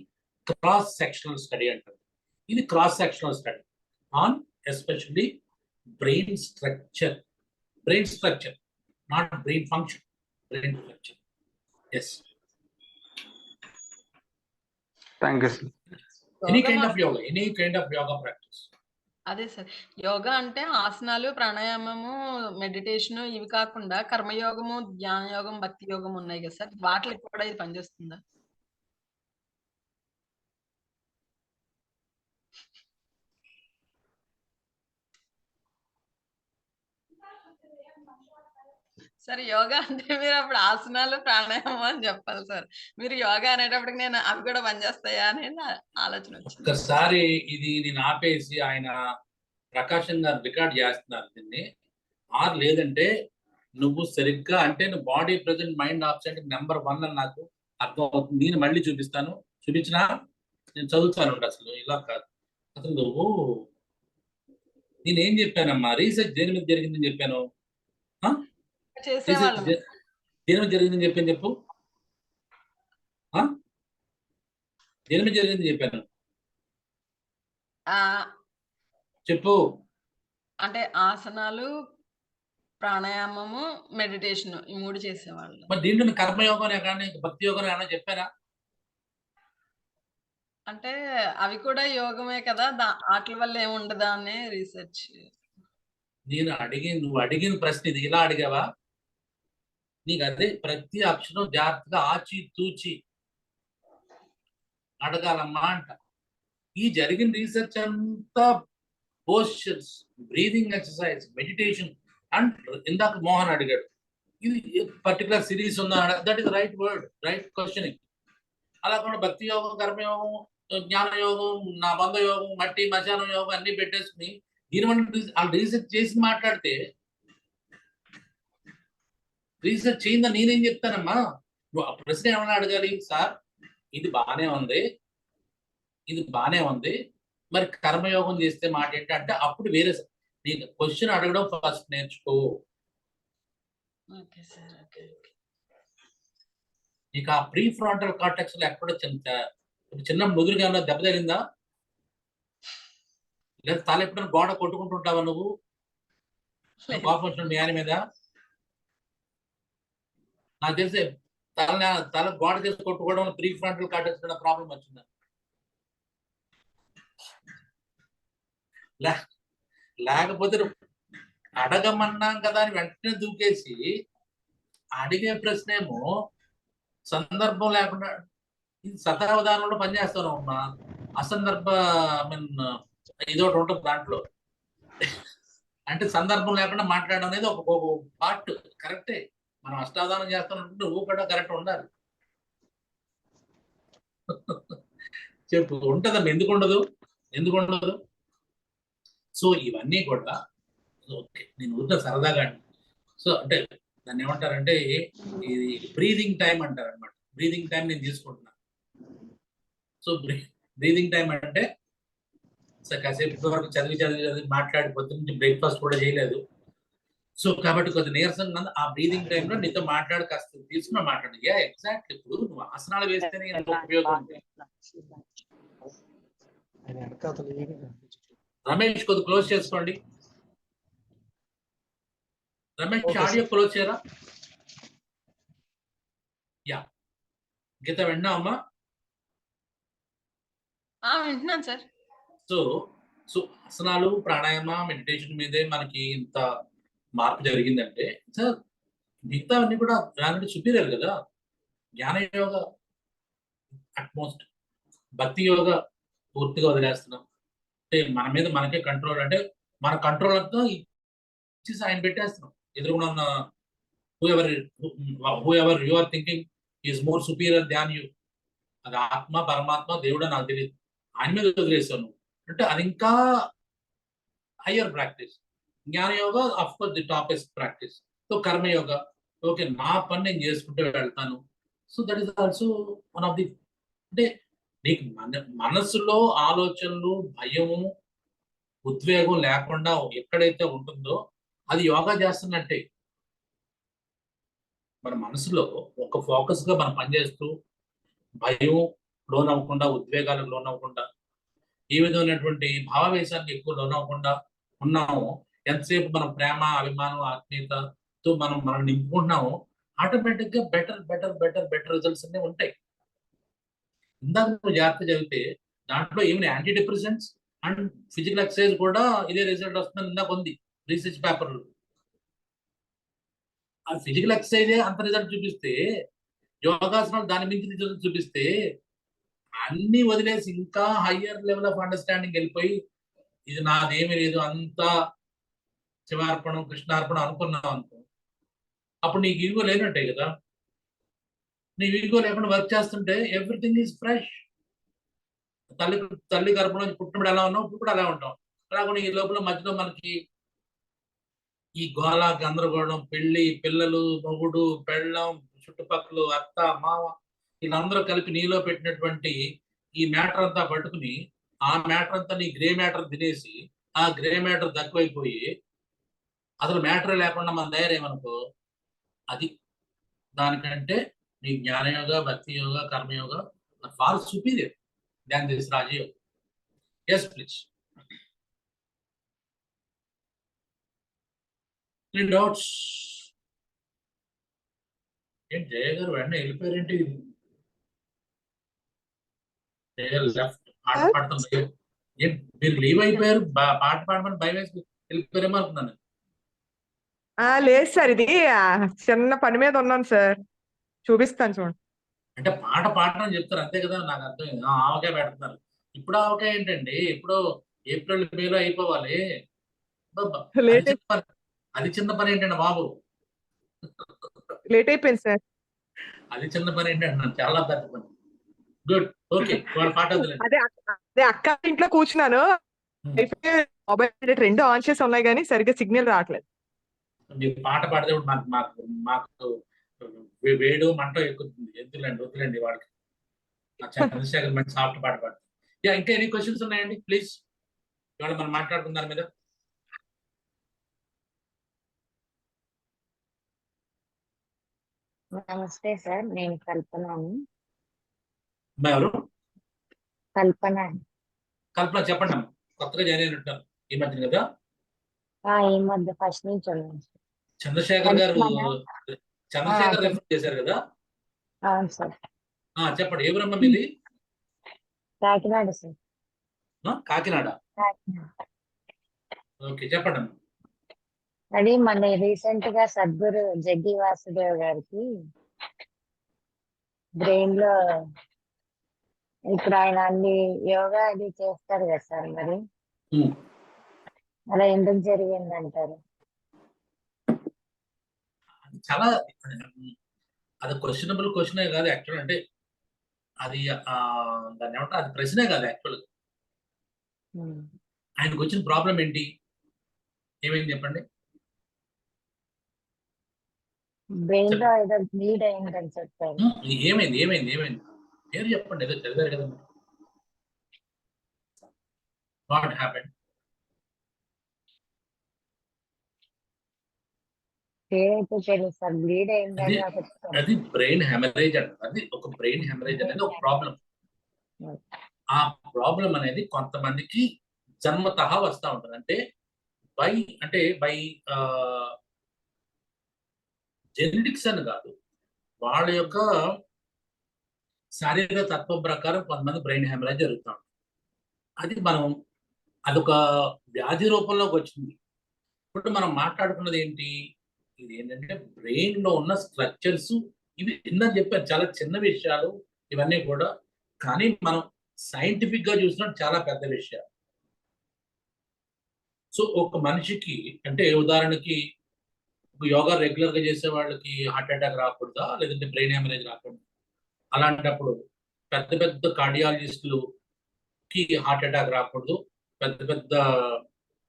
క్రాస్ సెక్షనల్ స్టడీ అంటారు. ఇది cross sectional study on especially brain structure, not brain function, brain structure. Yes. Thank you, sir. Any kind of yoga practice. అదే సార్, యోగా అంటే ఆసనాలు, ప్రాణాయామము, మెడిటేషన్ ఇవి కాకుండా కర్మయోగము, ధ్యాన యోగం, భక్తి యోగం ఉన్నాయి కదా సార్, వాటికి కూడా ఇది పనిచేస్తుందా? సార్ యోగా అంటే మీరు అప్పుడు ఆసనాలు, ప్రాణాయామం అని చెప్పాలి సార్. మీరు యోగా అనేటప్పటికి నేను అవి కూడా పనిచేస్తాయా అని ఆలోచన వచ్చింది. ఒకసారి ఇది నేను ఆపేసి ఆయన ప్రకాశం గారు రికార్డ్ చేస్తున్నారు దీన్ని. ఆర్ లేదంటే నువ్వు సరిగ్గా అంటే నువ్వు body present mind absent number 1 అని నాకు అర్థం అవుతుంది. నేను మళ్ళీ చూపిస్తాను. చూపించినా నేను చదువుతాను అసలు ఇలా కాదు. అసలు నువ్వు నేనేం చెప్పానమ్మా? రీసెర్చ్ దేని మీద జరిగిందని చెప్పాను? రీసెర్చ్ చేసేవాళ్ళం. దేని మీద జరిగిందని చెప్పాను చెప్పు. దేని మీద జరిగిందని చెప్పాను చెప్పు. అంటే ఆసనాలు, ప్రాణాయామము, మెడిటేషన్ ఈ 3 చేసేవాళ్ళు. మరి దీంట్లో కర్మయోగం కానీ భక్తి యోగం ఏమైనా చెప్పారా? అంటే అవి కూడా యోగమే కదా! ఆట్ల వల్ల ఏముండదా అనే రీసెర్చ్. నువ్వు అడిగిన ప్రశ్న ఇది ఇలా అడిగావా? నీకు అదే ప్రతి అక్షరం జాగ్రత్తగా ఆచి తూచి అడగాలమ్మా అంట. ఈ జరిగిన రీసెర్చ్ అంతా postures, breathing exercise, meditation and ఇందాక మోహన్ అడిగాడు ఇది పర్టికులర్ సిరీస్ ఉందా? That is right word, right questioning. అలా కూడా భక్తి యోగం, కర్మయోగం, జ్ఞాన యోగం, నా బంధ యోగం, మట్టి మశానం యోగం అన్ని పెట్టేసుకుని దీనివల్ల వాళ్ళు రీసెర్చ్ చేసి మాట్లాడితే రీసెర్చ్ చేయిందని నేనేం చెప్తానమ్మా? నువ్వు ఆ ప్రశ్న ఏమన్నా అడగాలి, సార్ ఇది బాగానే ఉంది, ఇది బాగానే ఉంది, మరి కర్మయోగం చేస్తే మాట ఏంటంటే అప్పుడు వేరే నీకు క్వశ్చన్ అడగడం ఫస్ట్ నేర్చుకో. నీకు ఆ ప్రీ ఫ్రాంటల్ కార్టెక్స్ లో ఎక్కడ చిన్న ముదురుగా ఏమన్నా దెబ్బ తగిలిందా? లేదా తల ఎప్పుడైనా గోడ కొట్టుకుంటుంటావా నువ్వు? కోపం వచ్చిన మీ ఆయన మీద? నాకు తెలిసి తల గోడ చేసి కొట్టుకోవడం ప్రీ ఫ్రాంటల్ కార్టెక్స్ ప్రాబ్లం వచ్చిందా? లేకపోతే అడగమన్నాం కదా అని వెంటనే దూకేసి అడిగే ప్రశ్న ఏమో సందర్భం లేకుండా శతావధానంలో పనిచేస్తాను అమ్మా. అసందర్భ ఇదొకటి ఉంటుంది దాంట్లో. అంటే సందర్భం లేకుండా మాట్లాడడం అనేది ఒక పార్ట్. కరెక్టే, మనం అష్టావధానం చేస్తానంటే నువ్వు కూడా కరెక్ట్ ఉండాలి. చెప్పు, ఉంటుందమ్మా, ఎందుకు ఉండదు? ఎందుకు ఉండదు? సో ఇవన్నీ కూడా ఓకే, నేను ఊరికే సరదాగా. సో అంటే దాన్ని ఏమంటారంటే ఇది బ్రీదింగ్ టైం అంటారు అనమాట. బ్రీదింగ్ టైం నేను తీసుకుంటున్నా. సో బ్రీదింగ్ టైం అంటే కాసేపు వరకు చదివి మాట్లాడి పొద్దు నుంచి బ్రేక్ఫాస్ట్ కూడా చేయలేదు. సో కాబట్టి కొద్ది నీరసంగా ఆ బ్రీదింగ్ టైంలో నీతో మాట్లాడి కాస్త తీసుకున్నా మాట్లాడు. ఎగ్జాక్ట్లీ. ఇప్పుడు నువ్వు ఆసనాలు వేస్తేనే ఎంతో ఉపయోగం ఉంది. రమేష్ కొద్ది క్లోజ్ చేసుకోండి. రమేష్ ఆడియో క్లోజ్ చేయరా? యా, గీత విన్నావమ్మా? వింటున్నాను సార్. సో ఆసనాలు, ప్రాణాయామ, మెడిటేషన్ మీదే మనకి ఇంత మార్పు జరిగిందంటే సార్ మిగతా అన్ని కూడా దాని సుపీరియర్ కదా. జ్ఞాన యోగ అట్మోస్ట్, భక్తి యోగ పూర్తిగా వదిలేస్తున్నాం. అంటే మన మీద మనకే కంట్రోల్, అంటే మన కంట్రోల్ అంతా ఇచ్చేసి ఆయన పెట్టేస్తున్నాం. ఎదురుగా ఉన్న whoever you are thinking is more superior than you. అది ఆత్మ, పరమాత్మ, దేవుడు నాకు తెలియదు, ఆయన మీద వదిలేస్తాను అంటే అది ఇంకా higher practice. Jnana yoga of course the toppest practice. So karmayoga okay, నా పని నేను చేసుకుంటూ వెళ్తాను. So that is also one of the. అంటే నీకు మనసులో ఆలోచనలు, భయము, ఉద్వేగం లేకుండా ఎక్కడైతే ఉంటుందో అది యోగా చేస్తున్నట్టే. మన మనసులో ఒక ఫోకస్ గా మనం పనిచేస్తూ భయం లోనవ్వకుండా, ఉద్వేగాలకు లోనవ్వకుండా, ఈ విధమైనటువంటి భావావేశానికి ఎక్కువ లోనవ్వకుండా ఉన్నాము. ఎంతసేపు మనం ప్రేమ, అభిమానం, ఆత్మీయతతో మనం నింపుకుంటున్నాము, ఆటోమేటిక్ గా బెటర్ రిజల్ట్స్ అన్నీ ఉంటాయి. ఇందాక నువ్వు జాగ్రత్త చదివితే దాంట్లో ఏమైనా anti depressants and physical exercise కూడా ఇదే రిజల్ట్ వస్తుందని ఇందాక ఉంది రీసెర్చ్ పేపర్లు. ఆ ఫిజికల్ ఎక్సర్సైజే అంత రిజల్ట్ చూపిస్తే, యోగాసనాలు దాని మించి రిజల్ట్ చూపిస్తే, అన్ని వదిలేసి ఇంకా హయ్యర్ లెవెల్ ఆఫ్ అండర్స్టాండింగ్ వెళ్ళిపోయి ఇది నాదేమీ లేదు, అంతా శివార్పణం, కృష్ణార్పణం అనుకున్నావు అనుకో, అప్పుడు నీకు ఈగో లేనట్టే కదా. నీకు ఈగో లేకుండా వర్క్ చేస్తుంటే ఎవ్రీథింగ్ ఈజ్ ఫ్రెష్. తల్లి గర్భంలో పుట్టినప్పుడు ఎలా ఉన్నావు, ఇప్పుడు కూడా అలా ఉంటాం. అలాగే ఈ లోపల మధ్యలో మనకి ఈ గోళ గందరగోళం, పెళ్లి, పిల్లలు, మొగుడు, పెళ్ళం, చుట్టుపక్కల అత్త, మామ, వీళ్ళందరూ కలిపి నీలో పెట్టినటువంటి ఈ మ్యాటర్ అంతా పట్టుకుని ఆ మ్యాటర్ అంతా నీ గ్రే మ్యాటర్ తినేసి ఆ గ్రే మ్యాటర్ తక్కువైపోయి అసలు మ్యాటర్ లేకుండా మనం తయారేమనుకో, అది దానికంటే నీ jnanayoga, bhakti yoga, karmayoga far superior than this rajayoga. Yes please. 3 doubts. ఏంటి జయ గారు వెంటనే వెళ్ళిపోయారేంటి? జయ గారు లెఫ్ట్ పాట పాడుతున్నారు. ఏంటి మీరు లీవ్ అయిపోయారు? పాట పాడమని భయం వేసి వెళ్ళిపోయారేమో అనుకున్నాను. లేదు సార్, ఇది చిన్న పని మీద ఉన్నాను సార్, చూపిస్తాను చూడండి. అంటే పాట పాడటం చెప్తారు అంతే కదా, నాకు అర్థమైంది. ఆవకాయ పెడుతున్నారు. ఇప్పుడు ఆవకాయ ఏంటండి? ఇప్పుడు ఏప్రిల్ మేలో అయిపోవాలి. అది చిన్న పని ఏంటండి బాబు? లేట్ అయిపోయింది సార్. అది చిన్న పని ఏంటంటే చాలా పెద్ద పని. Good, okay. పాట అదే అక్క ఇంట్లో కూర్చున్నాను, మొబైల్ 2 ఆన్ చేసి ఉన్నాయి కానీ సరిగ్గా సిగ్నల్ రావట్లేదు. మీరు పాట పాడితే మాకు వేడు మంట ఎక్కుతుంది. వద్దులేండి వాడికి. చంద్రశేఖర్ మంచి సాఫ్ట్ పాట పాడుతుంది. ఇంకా ఎన్ని క్వశ్చన్స్ ఉన్నాయండి ప్లీజ్? ఇవాళ మనం మాట్లాడుకున్న దాని మీద. నమస్తే సార్, నేను కల్పనని. ఎవరు? కల్పన చెప్పండి అమ్మ. కొత్తగా జాయిన్ అయినట్టారు ఈ మధ్య కదా? ఈ మధ్య ఫస్ట్ నుంచి ఉన్నాను. చంద్రశేఖర్ గారు రెఫర్ చేశారు కదా? అవును సార్. చెప్పండి, ఏ ఊరమ్మ మీది? కాకినాడ సార్. కాకినాడ. ఓకే, చెప్పండి అమ్మ. అది మన రీసెంట్ గా సద్గురు జగ్గి వాసుదేవ్ గారికి బ్రెయిన్ లో ఇప్పుడు ఆయన అన్ని యోగా అది చేస్తారు కదా సార్, మరి అలా ఎందుకు జరిగింది అంటారు? చాలా అది క్వశ్చనబుల్ క్వశ్చనే కాదు యాక్చువల్. అంటే అది దాన్ని ఏమంటారు, అది ప్రశ్నే కాదు యాక్చువల్. ఆయనకు వచ్చిన ప్రాబ్లం ఏంటి, ఏమైంది చెప్పండి? బ్రెయిన్ లో ఏదో బ్లీడ్ అయిందని చెప్పారు. ఏమైంది పేరు చెప్పండి, ఏదో చదివారు కదా. What happened? బ్లీడ్ అయిందని అది బ్రెయిన్ హెమరేజ్ అంట. అది ఒక బ్రెయిన్ హెమరేజ్ అనేది ఒక ప్రాబ్లం. ఆ ప్రాబ్లం అనేది కొంతమందికి జన్మతహా వస్తూ ఉంటుంది. అంటే బై జెనెటిక్స్ అని కాదు, వాళ్ళ యొక్క శారీరక తత్వం ప్రకారం కొంతమంది బ్రెయిన్ హెమరేజ్ జరుగుతూ ఉంటుంది. అదొక వ్యాధి రూపంలోకి వచ్చింది. ఇప్పుడు మనం మాట్లాడుకున్నది ఏంటి, ఇది ఏంటంటే బ్రెయిన్ లో ఉన్న స్ట్రక్చర్స్ ఇవి ఇందాక చెప్పారు, చాలా చిన్న విషయాలు ఇవన్నీ కూడా. కానీ మనం సైంటిఫిక్ గా చూసినట్టు చాలా పెద్ద విషయాలు. సో ఒక మనిషికి అంటే ఉదాహరణకి యోగా రెగ్యులర్ గా చేసే వాళ్ళకి హార్ట్ అటాక్ రాకూడదా, లేదంటే బ్రెయిన్ హెమరేజ్ రాకూడదు? అలాంటప్పుడు పెద్ద కార్డియాలజిస్టులకి హార్ట్ అటాక్ రాకూడదు, పెద్ద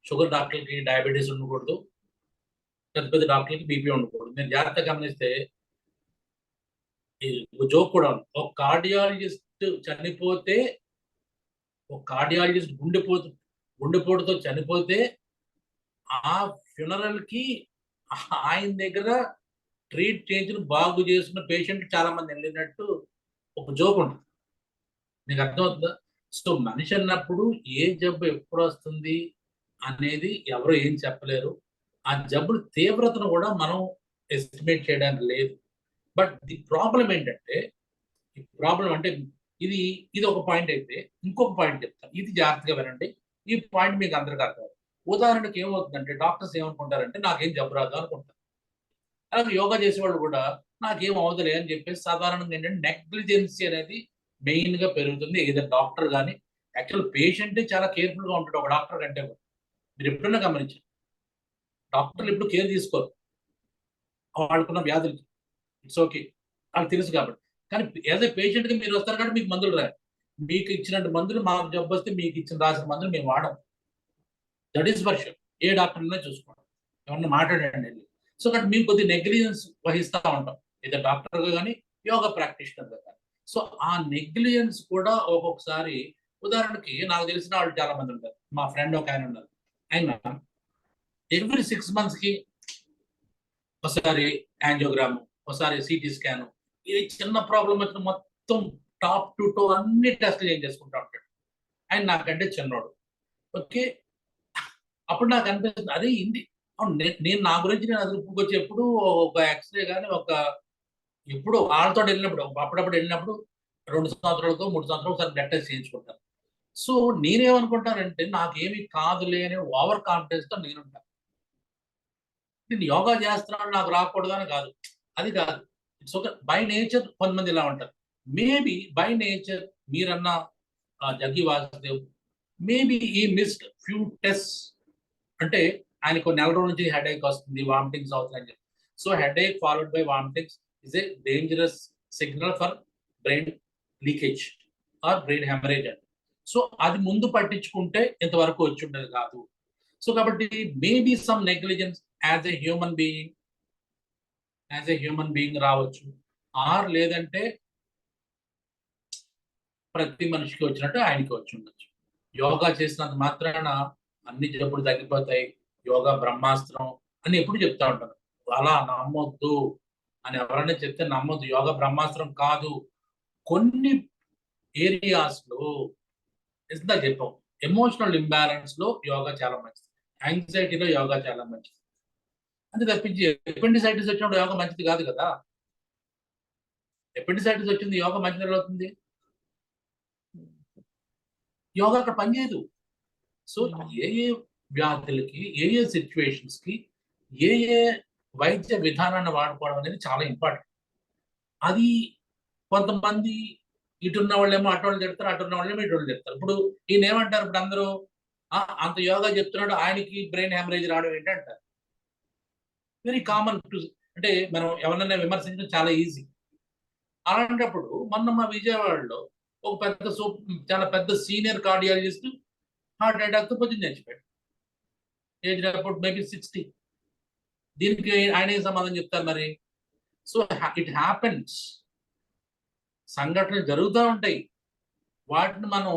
షుగర్ డాక్టర్లకి డయాబెటీస్ ఉండకూడదు, పెద్ద డాక్టర్లకి బీపీ ఉండకూడదు. నేను జాగ్రత్తగా గమనిస్తే జోక్ కూడా ఉంది. ఒక కార్డియాలజిస్ట్ చనిపోతే, ఒక కార్డియాలజిస్ట్ గుండెపోటుతో చనిపోతే ఆ ఫ్యూనరల్ కి ఆయన దగ్గర ట్రీట్ చేయించిన బాగు చేసుకున్న పేషెంట్ చాలా మంది వెళ్ళినట్టు ఒక జోక్ ఉంటుంది. నీకు అర్థమవుతుందా? సో మనిషి అన్నప్పుడు ఏ జబ్బు ఎప్పుడు వస్తుంది అనేది ఎవరు ఏం చెప్పలేరు. ఆ జబ్బుల తీవ్రతను కూడా మనం ఎస్టిమేట్ చేయడానికి లేదు. బట్ ది ప్రాబ్లం ఏంటంటే, ఈ ప్రాబ్లం అంటే ఇది ఒక పాయింట్ అయితే, ఇంకొక పాయింట్ చెప్తాను, ఇది జాగ్రత్తగా వినండి. ఈ పాయింట్ మీకు అందరికీ అర్థం. ఉదాహరణకి ఏమవుతుందంటే, డాక్టర్స్ ఏమనుకుంటారంటే నాకేం జబ్బు రాదు అనుకుంటారు. అలాగే యోగా చేసేవాళ్ళు కూడా నాకేం అవదులే అని చెప్పేసి సాధారణంగా ఏంటంటే నెగ్లిజెన్సీ అనేది మెయిన్ గా పెరుగుతుంది. ఏదో డాక్టర్ కానీ యాక్చువల్ పేషెంటే చాలా కేర్ఫుల్ గా ఉంటాడు ఒక డాక్టర్ కంటే కూడా. మీరు ఎప్పుడైనా గమనించారు, డాక్టర్లు ఎప్పుడు కేర్ తీసుకోరు వాళ్ళకున్న వ్యాధులకి. ఇట్స్ ఓకే, వాళ్ళకి తెలుసు కాబట్టి. కానీ యాజ్ ఏ పేషెంట్ గా మీరు వస్తారు కాబట్టి మీకు మందులు రాదు. మీకు ఇచ్చినట్టు మందులు మాకు జబ్బు వస్తే మీకు రాసిన మందులు మేము వాడము. దట్ ఈస్ వర్షం. ఏ డాక్టర్ అయినా చూసుకోండి, ఎవరన్నా మాట్లాడండి వెళ్ళి. సో కాబట్టి మేము కొద్దిగా నెగ్లిజెన్స్ వహిస్తూ ఉంటాం, ఏదో డాక్టర్గా కానీ యోగా ప్రాక్టీషనర్గా కానీ. సో ఆ నెగ్లిజెన్స్ కూడా ఒక్కొక్కసారి, ఉదాహరణకి నాకు తెలిసిన వాళ్ళు చాలా మంది ఉంటారు. మా ఫ్రెండ్ ఒక ఆయన ఉన్నారు, ఆయన ఎవ్రీ 6 monthsకి ఒకసారి యాంజియోగ్రామ్, ఒకసారి సిటీ స్కాన్, ఏ చిన్న ప్రాబ్లం వచ్చిన మొత్తం టాప్ టు టో అన్ని టెస్ట్లు ఏం చేసుకుంటా ఉంటాడు. ఆయన నాకంటే చిన్నోడు. ఓకే, అప్పుడు నాకు అనిపిస్తుంది అదే ఇంది. అవును, నేను నా గురించి నేను అదుపుకొచ్చి ఎప్పుడు ఒక ఎక్స్రే కానీ ఎప్పుడు వాళ్ళతో వెళ్ళినప్పుడు అప్పుడప్పుడు వెళ్ళినప్పుడు 2 సంవత్సరాలకో 3 సంవత్సరాలు ఒకసారి బ్లడ్ టెస్ట్ చేయించుకుంటాను. సో నేనేమనుకుంటానంటే నాకేమి కాదులే అనే ఓవర్ కాన్ఫిడెన్స్తో నేనుంటాను. నేను యోగా చేస్తున్నాను నాకు రాకూడదు అని కాదు, అది కాదు. ఇట్స్ ఓకే, బై నేచర్ కొంతమంది ఇలా ఉంటారు. మేబీ బై నేచర్ మీరన్న జగ్గి వాసుదేవ్ మేబీ ఈ మిస్డ్ ఫ్యూ టెస్ట్. అంటే ఆయనకు నెల రోజుల నుంచి హెడేక్ వస్తుంది, వామిటింగ్స్ అవుతున్నాయని చెప్పి. So headache followed by vomitings is a dangerous signal for brain leakage or brain haemorrhage అండి. సో అది ముందు పట్టించుకుంటే ఇంతవరకు వచ్చి ఉండేది కాదు. సో కాబట్టి maybe some negligence as a human being రావచ్చు, ఆర్ లేదంటే ప్రతి మనిషికి వచ్చినట్టు ఆయనకి వచ్చి ఉండొచ్చు. యోగా చేసినంత మాత్రాన అన్ని జబ్బులు తగ్గిపోతాయి, యోగా బ్రహ్మాస్త్రం అని ఎప్పుడు చెప్తా ఉంటాను. అలా నమ్మొద్దు అని ఎవరైనా చెప్తే నమ్మొద్దు. యోగా బ్రహ్మాస్త్రం కాదు. కొన్ని ఏరియాస్ లో ఎంత చెప్పాం, ఎమోషనల్ ఇంబ్యాలెన్స్ లో యోగా చాలా మంచిది, యాంగ్జైటీలో యోగా చాలా మంచిది. అంతే తప్పించి ఎపెండిసైటిస్ వచ్చినప్పుడు యోగా మంచిది కాదు కదా. ఎపెండిసైటిస్ వచ్చింది, యోగా మంచిది ఎలా అవుతుంది? యోగా అక్కడ పనిచేయదు. సో ఏ వ్యాధులకి, ఏ సిచ్యువేషన్స్ కి ఏ వైద్య విధానాన్ని వాడుకోవడం అనేది చాలా ఇంపార్టెంట్. అది కొంతమంది ఇటున్న వాళ్ళేమో అటోళ్ళు చెప్తారు, అటున్న వాళ్ళేమో ఇటోళ్ళు చెప్తారు. ఇప్పుడు ఈయన ఏమంటారు, ఇప్పుడు అందరూ అంత యోగా చెప్తున్నాడు ఆయనకి బ్రెయిన్ హ్యామరేజ్ రావడం ఏంటి అంటారు. వెరీ కామన్ టు, అంటే మనం ఎవరినైనా విమర్శించడం చాలా ఈజీ. అలాంటప్పుడు మొన్న మా విజయవాడలో ఒక చాలా పెద్ద సీనియర్ కార్డియాలజిస్ట్ హార్ట్ అటాక్తో పొద్దున్న చచ్చిపోయాడు. Age report maybe 60. దీనికి ఆయన ఏం సమాధానం చెప్తారు మరి? సో ఇట్ హ్యాపెన్స్, సంఘటనలు జరుగుతూ ఉంటాయి. వాటిని మనం,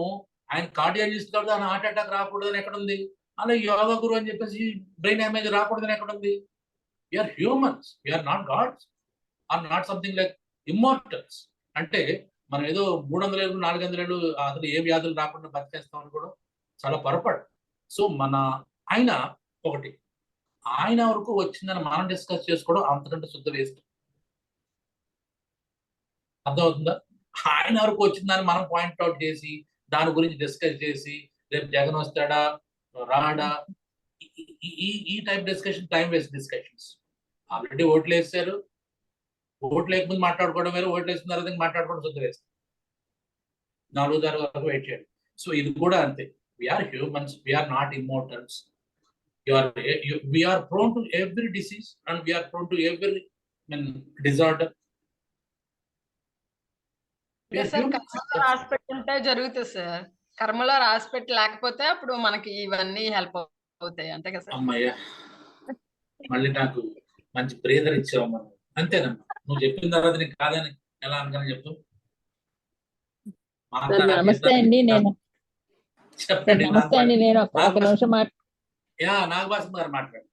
ఆయన కార్డియాలజిస్ట్ కాబట్టి ఆయన హార్ట్ అటాక్ రాకూడదని ఎక్కడుంది? అలా యోగా గురు అని చెప్పేసి బ్రెయిన్ డ్యామేజ్ రాకూడదని ఎక్కడుంది? We are humans, we are not gods, or not something like immortals. అంటే మనం ఏదో 300 ఏళ్ళు 400 ఏళ్ళు అసలు ఏ వ్యాధులు రాకుండా బతికేస్తామని కూడా చాలా పొరపాటు. సో ఆయన ఒకటి, ఆయన వరకు వచ్చిందని మనం డిస్కస్ చేసుకోవడం అంతకంటే శుద్ధ వేస్ట్. అర్థమవుతుందా? ఆయన వరకు వచ్చిందని మనం పాయింట్అవుట్ చేసి దాని గురించి డిస్కస్ చేసి రేపు జగన్ వస్తాడా రాడా, ఈ type discussion time waste discussions. Already ఓట్లు వేస్తారు, ఓట్లు లేకముందు మాట్లాడుకోవడం వేరు, ఓట్లు వేసిన తర్వాత మాట్లాడుకోవడం శుద్ధ వేస్ట్. 4వ తారీఖు వరకు వెయిట్ చేయండి. సో ఇది కూడా అంతే. We are humans, we are not immortals. We are prone to every disease and we are prone to every disorder. కర్మలో రాసి పెట్టుంటే జరుగుతుంది సార్. కర్మలో రాసి పెట్టి లేకపోతే అప్పుడు మనకి ఇవన్నీ హెల్ప్ అవుతాయి, అంతే కదా సార్? అమ్మయ్య, మళ్ళీ నాకు మంచి బ్రేదర్ ఇచ్చావు మనం. అంతేనమ్మా, నువ్వు చెప్పిన తర్వాత నీకు కాదని ఎలా అనుకని చెప్తూ. నమస్తే అండి, చెప్పండి. నేను ఒక నిమిషం నాగభాస్కర్ గారు మాట్లాడు.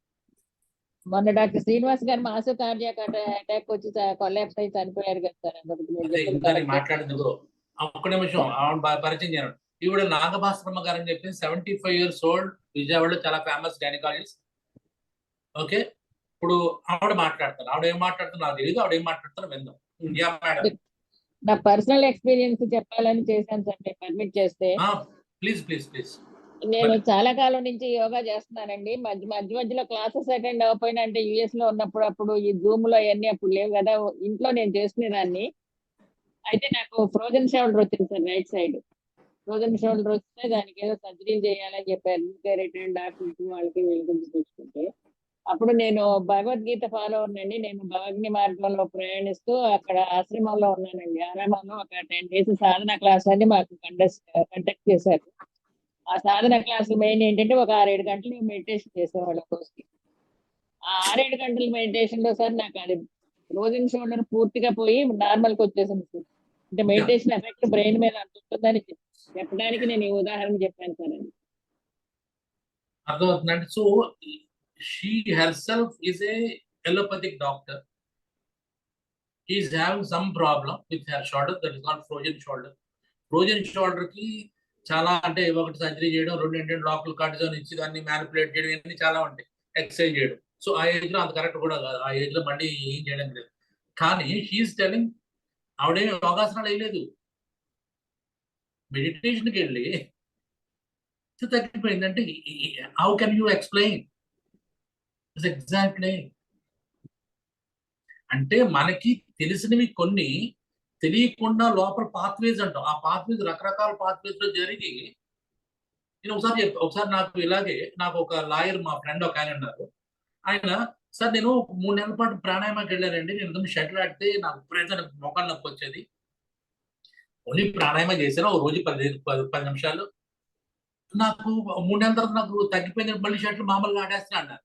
మొన్న డాక్టర్ శ్రీనివాస్ గారు మాసు కార్డియాక్ అటాక్ వచ్చి కొలాప్స్ అయి చనిపోయారు కదా సార్. మాట్లాడింది ఒక్క నిమిషం పరిచయం చేయడం. ఈవిడ నాగభాస్కరమ్మ గారు అని చెప్పి 75 years old, విజయవాడలో చాలా ఫేమస్ గైనకాలజిస్ట్. ఓకే, ఇప్పుడు ఆవిడ మాట్లాడతారు. ఆవిడ ఏం మాట్లాడుతున్నారు నాకు తెలియదు, ఆవిడ ఏం మాట్లాడతారో విందాం. నా పర్సనల్ ఎక్స్పీరియన్స్ చెప్పాలని చేశాను సార్, పర్మిట్ చేస్తే. Please please please. నేను చాలా కాలం నుంచి యోగా చేస్తున్నానండి. మధ్యలో క్లాసెస్ అటెండ్ అవ్వకపోయినా, అంటే యుఎస్ లో ఉన్నప్పుడు అప్పుడు ఈ జూమ్ లో అవన్నీ అప్పుడు లేవు కదా, ఇంట్లో నేను చేసుకునేదాన్ని. అయితే నాకు ఫ్రోజన్ షోల్డర్ వచ్చింది sir, right side frozen shoulder వస్తే దానికి ఏదో సర్జరీ చేయాలని చెప్పారు రిటైర్డ్ డాక్టర్స్ వాళ్ళకి వీళ్ళకి చూసుకుంటే. అప్పుడు నేను భగవద్గీత ఫాలో అవునండి. నేను భగవద్గీత మార్గంలో ప్రయాణిస్తూ అక్కడ ఆశ్రమంలో ఉన్నానండి. ఆశ్రమంలో ఒక 10 days సాధన క్లాస్ అని మాకు కండక్ట్ చేశారు. ఆ సాధన క్లాసులు మెయిన్ ఏంటంటే ఒక 6-7 గంటలు మెడిటేషన్ చేసేవాళ్ళం రోజుకి. ఆ 6-7 గంటల మెడిటేషన్ లో సార్ నాకు అది రోజన్ షోల్డర్ పూర్తిగా పోయి నార్మల్ కి వచ్చేసింది సార్. అంటే మెడిటేషన్ ఎఫెక్ట్ బ్రెయిన్ మీద అంత ఉంటుందని చెప్పడానికి నేను ఈ ఉదాహరణ చెప్పాను సార్. అది అర్థమవుతుందండి. So she herself is a allopathic doctor. Is having some problem with her shoulder, that is called frozen shoulder. Frozen shoulder కి చాలా అంటే ఒకటి సర్జరీ చేయడం, రెండు ఏంటంటే లోకల్ కార్టిజోన్ ఇచ్చి దాన్ని మ్యానిపులేట్ చేయడం, ఇవన్నీ చాలా ఉంటాయి. ఎక్సర్సైజ్ చేయడం. సో ఆ ఏజ్ లో అంత కరెక్ట్ కూడా కాదు. ఆ ఏజ్ లో మళ్ళీ ఏం చేయడం లేదు. కానీ షీఈస్ టెలింగ్ ఆవిడేమి యోగాసనాలు వేయలేదు. మెడిటేషన్కి వెళ్ళి తగ్గిపోయిందంటే how can you explain? Exactly. అంటే మనకి తెలిసినవి కొన్ని, తెలియకుండా లోపల పాత్వేస్ అంటాం. ఆ పాత్వేస్ రకరకాల పాత్వేస్ లో జరిగి, నేను ఒకసారి నాకు ఇలాగే నాకు ఒక లాయర్ మా ఫ్రెండ్ ఒక ఆయన ఉన్నారు. ఆయన, సార్ నేను 3 నెలల పాటు ప్రాణాయామాకి వెళ్ళానండి. నేను ఇంతకు షటిల్ ఆడితే నాకు విపరీతమైన మోకాలు నొప్పి వచ్చేది. ఓన్లీ ప్రాణాయామం చేశాను ఒక రోజు 10 నిమిషాలు. నాకు 3 నెలల తర్వాత నాకు తగ్గిపోయింది. మళ్ళీ షటిల్ మామూలుగా ఆడేస్తున్నా అన్నారు.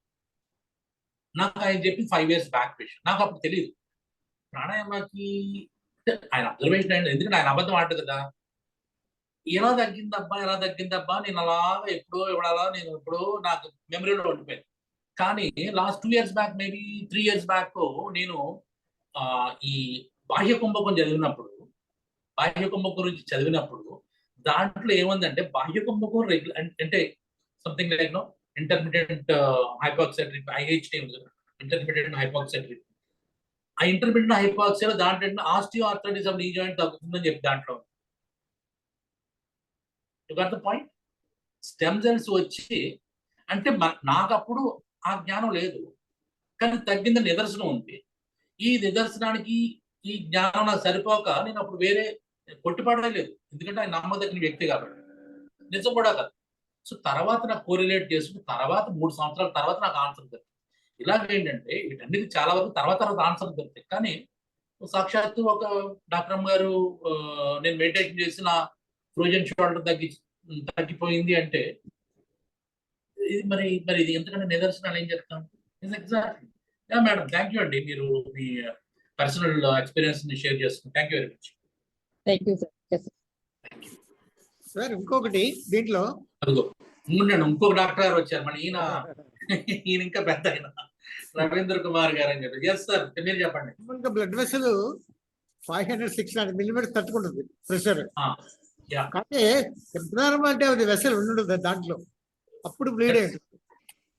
నాకు ఆయన చెప్పి 5 years బ్యాక్ పేషెంట్. నాకు అప్పుడు తెలియదు ప్రాణాయామాకి ఆయన అబ్జర్వేషన్ అయింది. ఎందుకంటే ఆయన అబద్ధం ఆడదు కదా. ఎలా తగ్గిందబ్బా నేను అలాగా ఎప్పుడో నాకు మెమరీలో ఉండిపోయింది. కానీ last 2 years back, maybe 3 years back నేను ఈ బాహ్య కుంభకం గురించి చదివినప్పుడు దాంట్లో ఏముందంటే బాహ్య కుంభకం అంటే something like no intermediate hypoxia, IHT intermediate hypoxia. ఆ ఇంటర్మీడియట్ హైపాక్సియా దాంట్లో osteoarthritis of knee joint తగ్గుతుందని చెప్పి దాంట్లో పాయింట్. స్టెమ్ సెల్స్ వచ్చి అంటే నాకు అప్పుడు ఆ జ్ఞానం లేదు, కానీ తగ్గింద నిదర్శనం ఉంది. ఈ నిదర్శనానికి ఈ జ్ఞానం నాకు సరిపోక నేను అప్పుడు వేరే కొట్టుపడలేదు, ఎందుకంటే ఆయన నమ్మదగిన వ్యక్తి కాబట్టి. నిజం కూడా కాదు. సో తర్వాత నాకు కోరిలేట్ చేసుకుని తర్వాత 3 సంవత్సరాల తర్వాత నాకు ఆన్సర్ దొరికింది. ఇలాగేంటంటే వీటన్నిటి చాలా వరకు తర్వాత ఆన్సర్ దొరుకుతాయి. కానీ సాక్షాత్తు ఒక డాక్టర్ అమ్మ గారు నేను మెడిటేషన్ చేసి నా ఫ్రోజన్ షోల్డర్ తగ్గిపోయింది అంటే ఇది మరి ఇది ఎంతకంటే నిదర్శనాలు ఏం చెప్తాం? ఎగ్జాక్ట్లీ. మేడం, థ్యాంక్ యూ అండి, మీరు మీ పర్సనల్ ఎక్స్పీరియన్స్ ని షేర్ చేస్తున్నారు. Thank you very much. Thank you sir. Sir ఇంకొకటి దీంట్లో అదిగో ఇంకొక డాక్టర్ గారు వచ్చారు. మన ఈయన ఇంకా పెద్ద ఆయన రవీంద్ర కుమార్ గారు అని చెప్పి. ఎస్ సార్, మీరు చెప్పండి. బ్లడ్ వెసల్ 500-600 millimeters తట్టుకుంటుంది ప్రెషర్. కానీ ఎప్పుడైనా అంటే అది వెసల్ ఉండదు దాంట్లో, అప్పుడు బ్లీడ్ అయింది.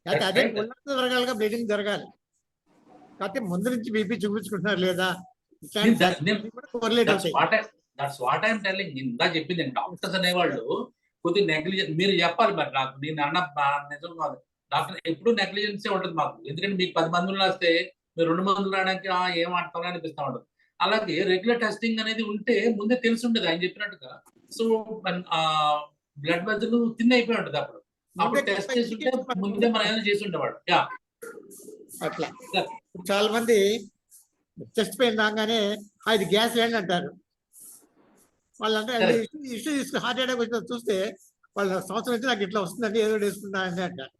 అయితే అదే ఉన్నంత జరగాలిగా బ్లీడింగ్ జరగాలి. కాకపోతే ముందు నుంచి బీపీ చూపించుకుంటున్నారు లేదా దట్స్ వాట్ ఐఎమ్ టెల్లింగ్. ఇందా చెప్పింది డాక్టర్స్ అనేవాళ్ళు కొద్దిగా నెగ్లిజెన్స్. మీరు చెప్పాలి మరి నాకు, నేను అన్న నిజం కాదు. డాక్టర్ ఎప్పుడు నెగ్లిజెన్సే ఉంటుంది మాకు. ఎందుకంటే మీకు 10 మందులు రాస్తే మీరు 2 మందులు రావడానికి ఏం ఆడతామని అనిపిస్తా ఉంటుంది. అలాగే రెగ్యులర్ టెస్టింగ్ అనేది ఉంటే ముందే తెలిసి ఉండదు ఆయన చెప్పినట్టుగా. సో బ్లడ్ వెసల్ థిన్ అయిపోయి ఉంటుంది. అప్పుడు టెస్ట్ చేసి ఉంటే ముందే మనం ఏదైనా చేసి ఉండేవాడు. అట్లా చాలా మంది చెస్ట్ పెయిన్ రాగానే ఇది గ్యాస్ లేండి అంటారు. వాళ్ళంటే ఇష్యూ తీసుకుని హార్ట్ అటాక్ వచ్చిన చూస్తే వాళ్ళ సంవత్సరం వచ్చి నాకు ఇట్లా వస్తుందండి ఏదో వేసుకుంటానని అంటారు.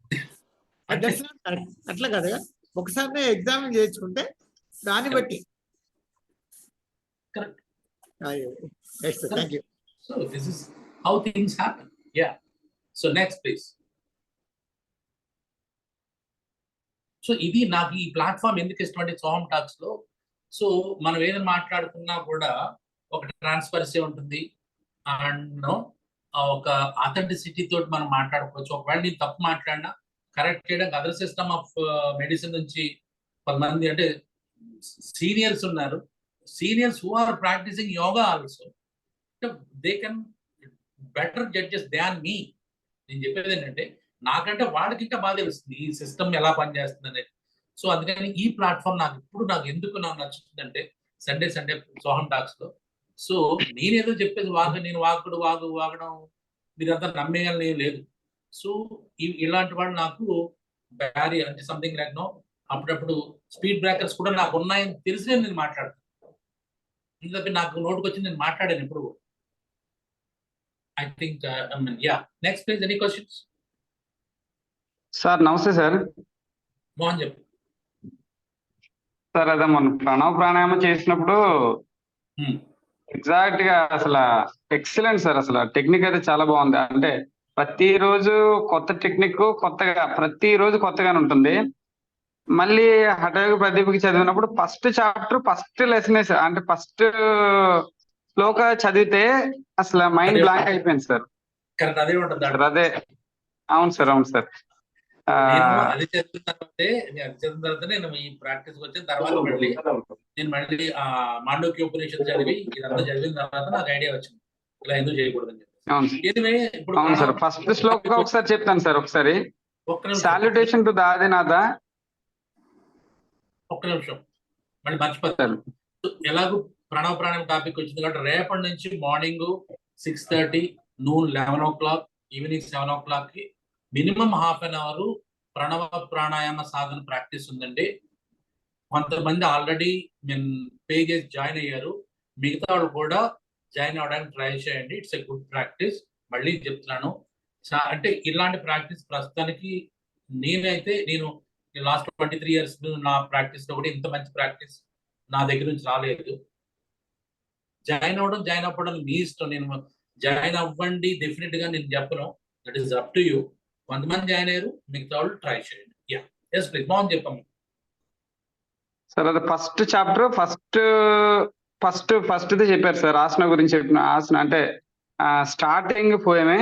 అట్లా కదా, ఒకసారి ఎగ్జామిన్ చేయించుకుంటే దాన్ని బట్టి. Thank you. So this is how things happen. Yeah. So next please. So ఇది నాకు ఈ ప్లాట్ఫామ్ ఎందుకు ఇష్టం అంటే సోహమ్ టాక్స్ లో సో మనం ఏదైనా మాట్లాడుకున్నా కూడా ఒక ట్రాన్స్పరసీ ఉంటుంది అండ్ ఒక అథెంటిసిటీ తోటి మనం మాట్లాడుకోవచ్చు. ఒకవేళ నేను తప్పు మాట్లాడినా కరెక్ట్ చేయడానికి అదర్ సిస్టమ్ ఆఫ్ మెడిసిన్ నుంచి కొంతమంది అంటే సీనియర్స్ ఉన్నారు. Seniors who are practising yoga also they can better judges than me. నేను చెప్పేది ఏంటంటే నాకంటే వాళ్ళకి ఇంకా బాగా తెలుస్తుంది ఈ సిస్టమ్ ఎలా పనిచేస్తుంది అనేది. సో అందుకని ఈ ప్లాట్ఫామ్ నాకు ఎందుకు నచ్చుతుందంటే సండే సోహమ్ టాక్స్ లో. సో నేనేదో చెప్పేది నేను వాగడం మీరంతా నమ్మేయాలని లేదు. సో ఇలాంటి వాళ్ళు నాకు బ్యారీ అంటే సంథింగ్ లైక్ నో అప్పుడప్పుడు స్పీడ్ బ్రేకర్స్ కూడా నాకు ఉన్నాయని తెలిసి నేను మాట్లాడతాను. ఎందుకంటే నాకు నోటుకు వచ్చి నేను మాట్లాడాను ఎప్పుడు. I think, next please, any questions? Sir నమస్తే సార్. మోహన్ చెప్పు. సార్ అదే మనం ప్రణవ ప్రాణాయామం చేసినప్పుడు ఉమ్, ఎగ్జాక్ట్ గా అసలు ఎక్సలెంట్ సార్. అసలు టెక్నిక్ అయితే చాలా బాగుంది. అంటే ప్రతిరోజు కొత్త టెక్నిక్, కొత్తగా ప్రతిరోజు కొత్తగానే ఉంటుంది. మళ్ళీ హఠయోగ ప్రదీప్కి చదివినప్పుడు first chapter first lesson sir. అంటే ఫస్ట్ శ్లోక చదివితే అసలు మైండ్ బ్లాంక్ అయిపోయింది సార్. కరెక్ట్, అదే ఉంటుంది సార్ అదే అవును సార్, అవును సార్. నేను అది చదివిన తర్వాతే నేను ఈ ప్రాక్టీస్ వచ్చిన తర్వాత మళ్ళీ మాండవ్యోపనిషత్తు చదివి ఇదంతా చదివిన తర్వాత నాకు ఐడియా వచ్చింది ఇలా ఎందుకు చేయకూడదని చెప్పి. అవును సార్. Anyway, ఇప్పుడు అవును సార్. ఫస్ట్ శ్లోక ఒకసారి చెప్తాను సార్. ఒకసారి ఒక్క నిమిషం సాల్యుటేషన్ టు ద ఆదినాథ. మళ్ళీ మర్చిపోతాను. ఎలాగో ప్రణవ ప్రాణాయామం టాపిక్ వచ్చింది కాబట్టి రేపటి నుంచి morning 6:30, noon 11 o'clock, evening 7 o'clock కి minimum half an hour pranava pranayama సాధన ప్రాక్టీస్ ఉందండి. కొంతమంది ఆల్రెడీ మేము పే చేసి జాయిన్ అయ్యారు. మిగతా వాళ్ళు కూడా జాయిన్ అవ్వడానికి ట్రై చేయండి. It's a good practice. మళ్ళీ చెప్తున్నాను, అంటే ఇలాంటి ప్రాక్టీస్ ప్రస్తుతానికి నేను లాస్ట్ 23 years నా ప్రాక్టీస్ లో కూడా ఇంత మంచి ప్రాక్టీస్ నా దగ్గర నుంచి రాలేదు. జాయిన్ అవ్వడం మీ ఇష్టం. నేను జాయిన్ అవ్వండి డెఫినెట్ గా నేను చెప్పను. That is up to you. కొంతమంది జాయిన్ అయ్యారు, మిగతా వాళ్ళు ట్రై చేయండి. Yeah, yes please. బాగుంది, చెప్పాము సార్. అది ఫస్ట్ చాప్టర్ ఫస్ట్ది చెప్పారు సార్. ఆసన గురించి చెప్పిన ఆసన అంటే స్టార్టింగ్ పోయమే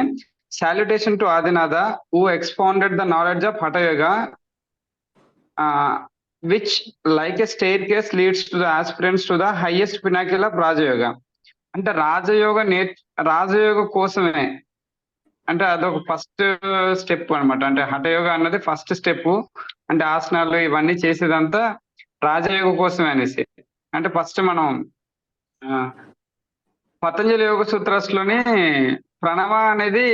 salutation to Adinatha who expounded the knowledge of hathayoga which like a staircase leads to the aspirants to the highest pinnacle of rajayoga. అంటే రాజయోగ కోసమే, అంటే అదొక ఫస్ట్ స్టెప్ అన్నమాట. అంటే హఠయోగ అన్నది ఫస్ట్ స్టెప్. అంటే ఆసనాలు ఇవన్నీ చేసేదంతా రాజయోగ కోసమే అనేసి. అంటే ఫస్ట్ మనం పతంజలి యోగ సూత్రాస్ లోని ప్రణవ అనేది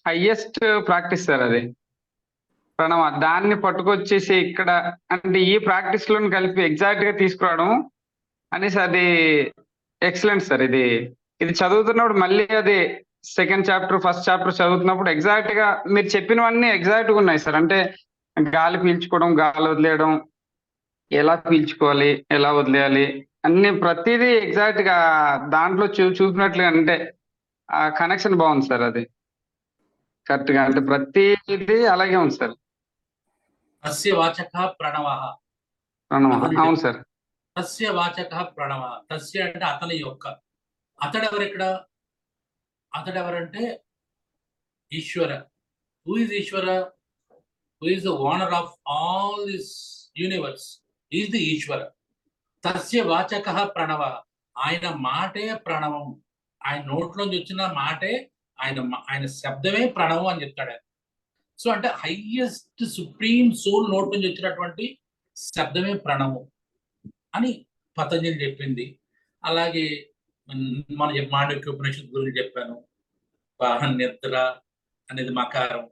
హైయెస్ట్ ప్రాక్టీస్ సార్. అది ప్రణవ దాన్ని పట్టుకొచ్చేసి ఇక్కడ అంటే ఈ ప్రాక్టీస్ లోని కలిపి ఎగ్జాక్ట్ గా తీసుకురావడం అనేసి అది ఎక్సలెంట్ సార్. ఇది చదువుతున్నప్పుడు మళ్ళీ అది సెకండ్ చాప్టర్ ఫస్ట్ చాప్టర్ చదువుతున్నప్పుడు ఎగ్జాక్ట్ గా మీరు చెప్పినవన్నీ ఎగ్జాక్ట్ గా ఉన్నాయి సార్. అంటే గాలి పీల్చుకోవడం, గాలి వదిలేయడం, ఎలా పీల్చుకోవాలి, ఎలా వదిలేయాలి అన్ని ప్రతిదీ ఎగ్జాక్ట్ గా దాంట్లో చూపినట్లుగా. అంటే ఆ కనెక్షన్ బాగుంది సార్. అది కరెక్ట్ గా అంటే ప్రతిదీ అలాగే ఉంది సార్. తస్య వాచక ప్రణవ. అవును సార్. తస్య వాచక ప్రణవ. తస్య అంటే అతని యొక్క. అతడెవరంటే Ishwara. Who is Ishwara? Who is the owner of all this universe is the Ishwara. తస్య వాచక ప్రణవ. ఆయన మాటే ప్రణవం. ఆయన నోట్లోంచి వచ్చిన మాటే ఆయన శబ్దమే ప్రణవం అని చెప్తాడు ఆయన. సో అంటే హైయెస్ట్ సుప్రీం సోల్ నోట్ నుంచి వచ్చినటువంటి శబ్దమే ప్రణవం అని పతంజలి చెప్పింది. అలాగే మన మాండవ్యోపనిషత్తు గురించి చెప్పాను. నిద్ర అనేది మకారం,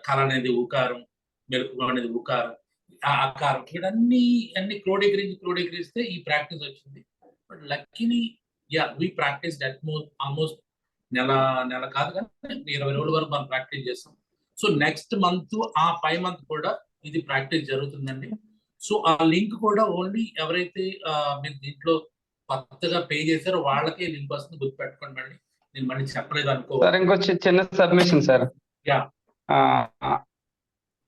కళ అనేది ఉకారం, మెలకు అనేది ఉకారం, ఆకారం. ఇవన్నీ క్రోడీకరిస్తే ఈ ప్రాక్టీస్ వచ్చింది. But luckily we practice almost నెల కాదు కానీ 20 రోజుల వరకు మనం ప్రాక్టీస్ చేస్తాం. సో నెక్స్ట్ మంత్ ఆ 5 month కూడా ఇది ప్రాక్టీస్ జరుగుతుందండి. సో ఆ లింక్ కూడా ఓన్లీ ఎవరైతే మీరు దీంట్లో కొత్తగా పే చేశారో వాళ్ళకే లింక్ వస్తుంది. గుర్తుపెట్టుకోండి. మళ్ళీ నేను మళ్ళీ చెప్పలేదు అనుకో సార్. ఇంకో చిన్న సబ్మిషన్ సార్. యా,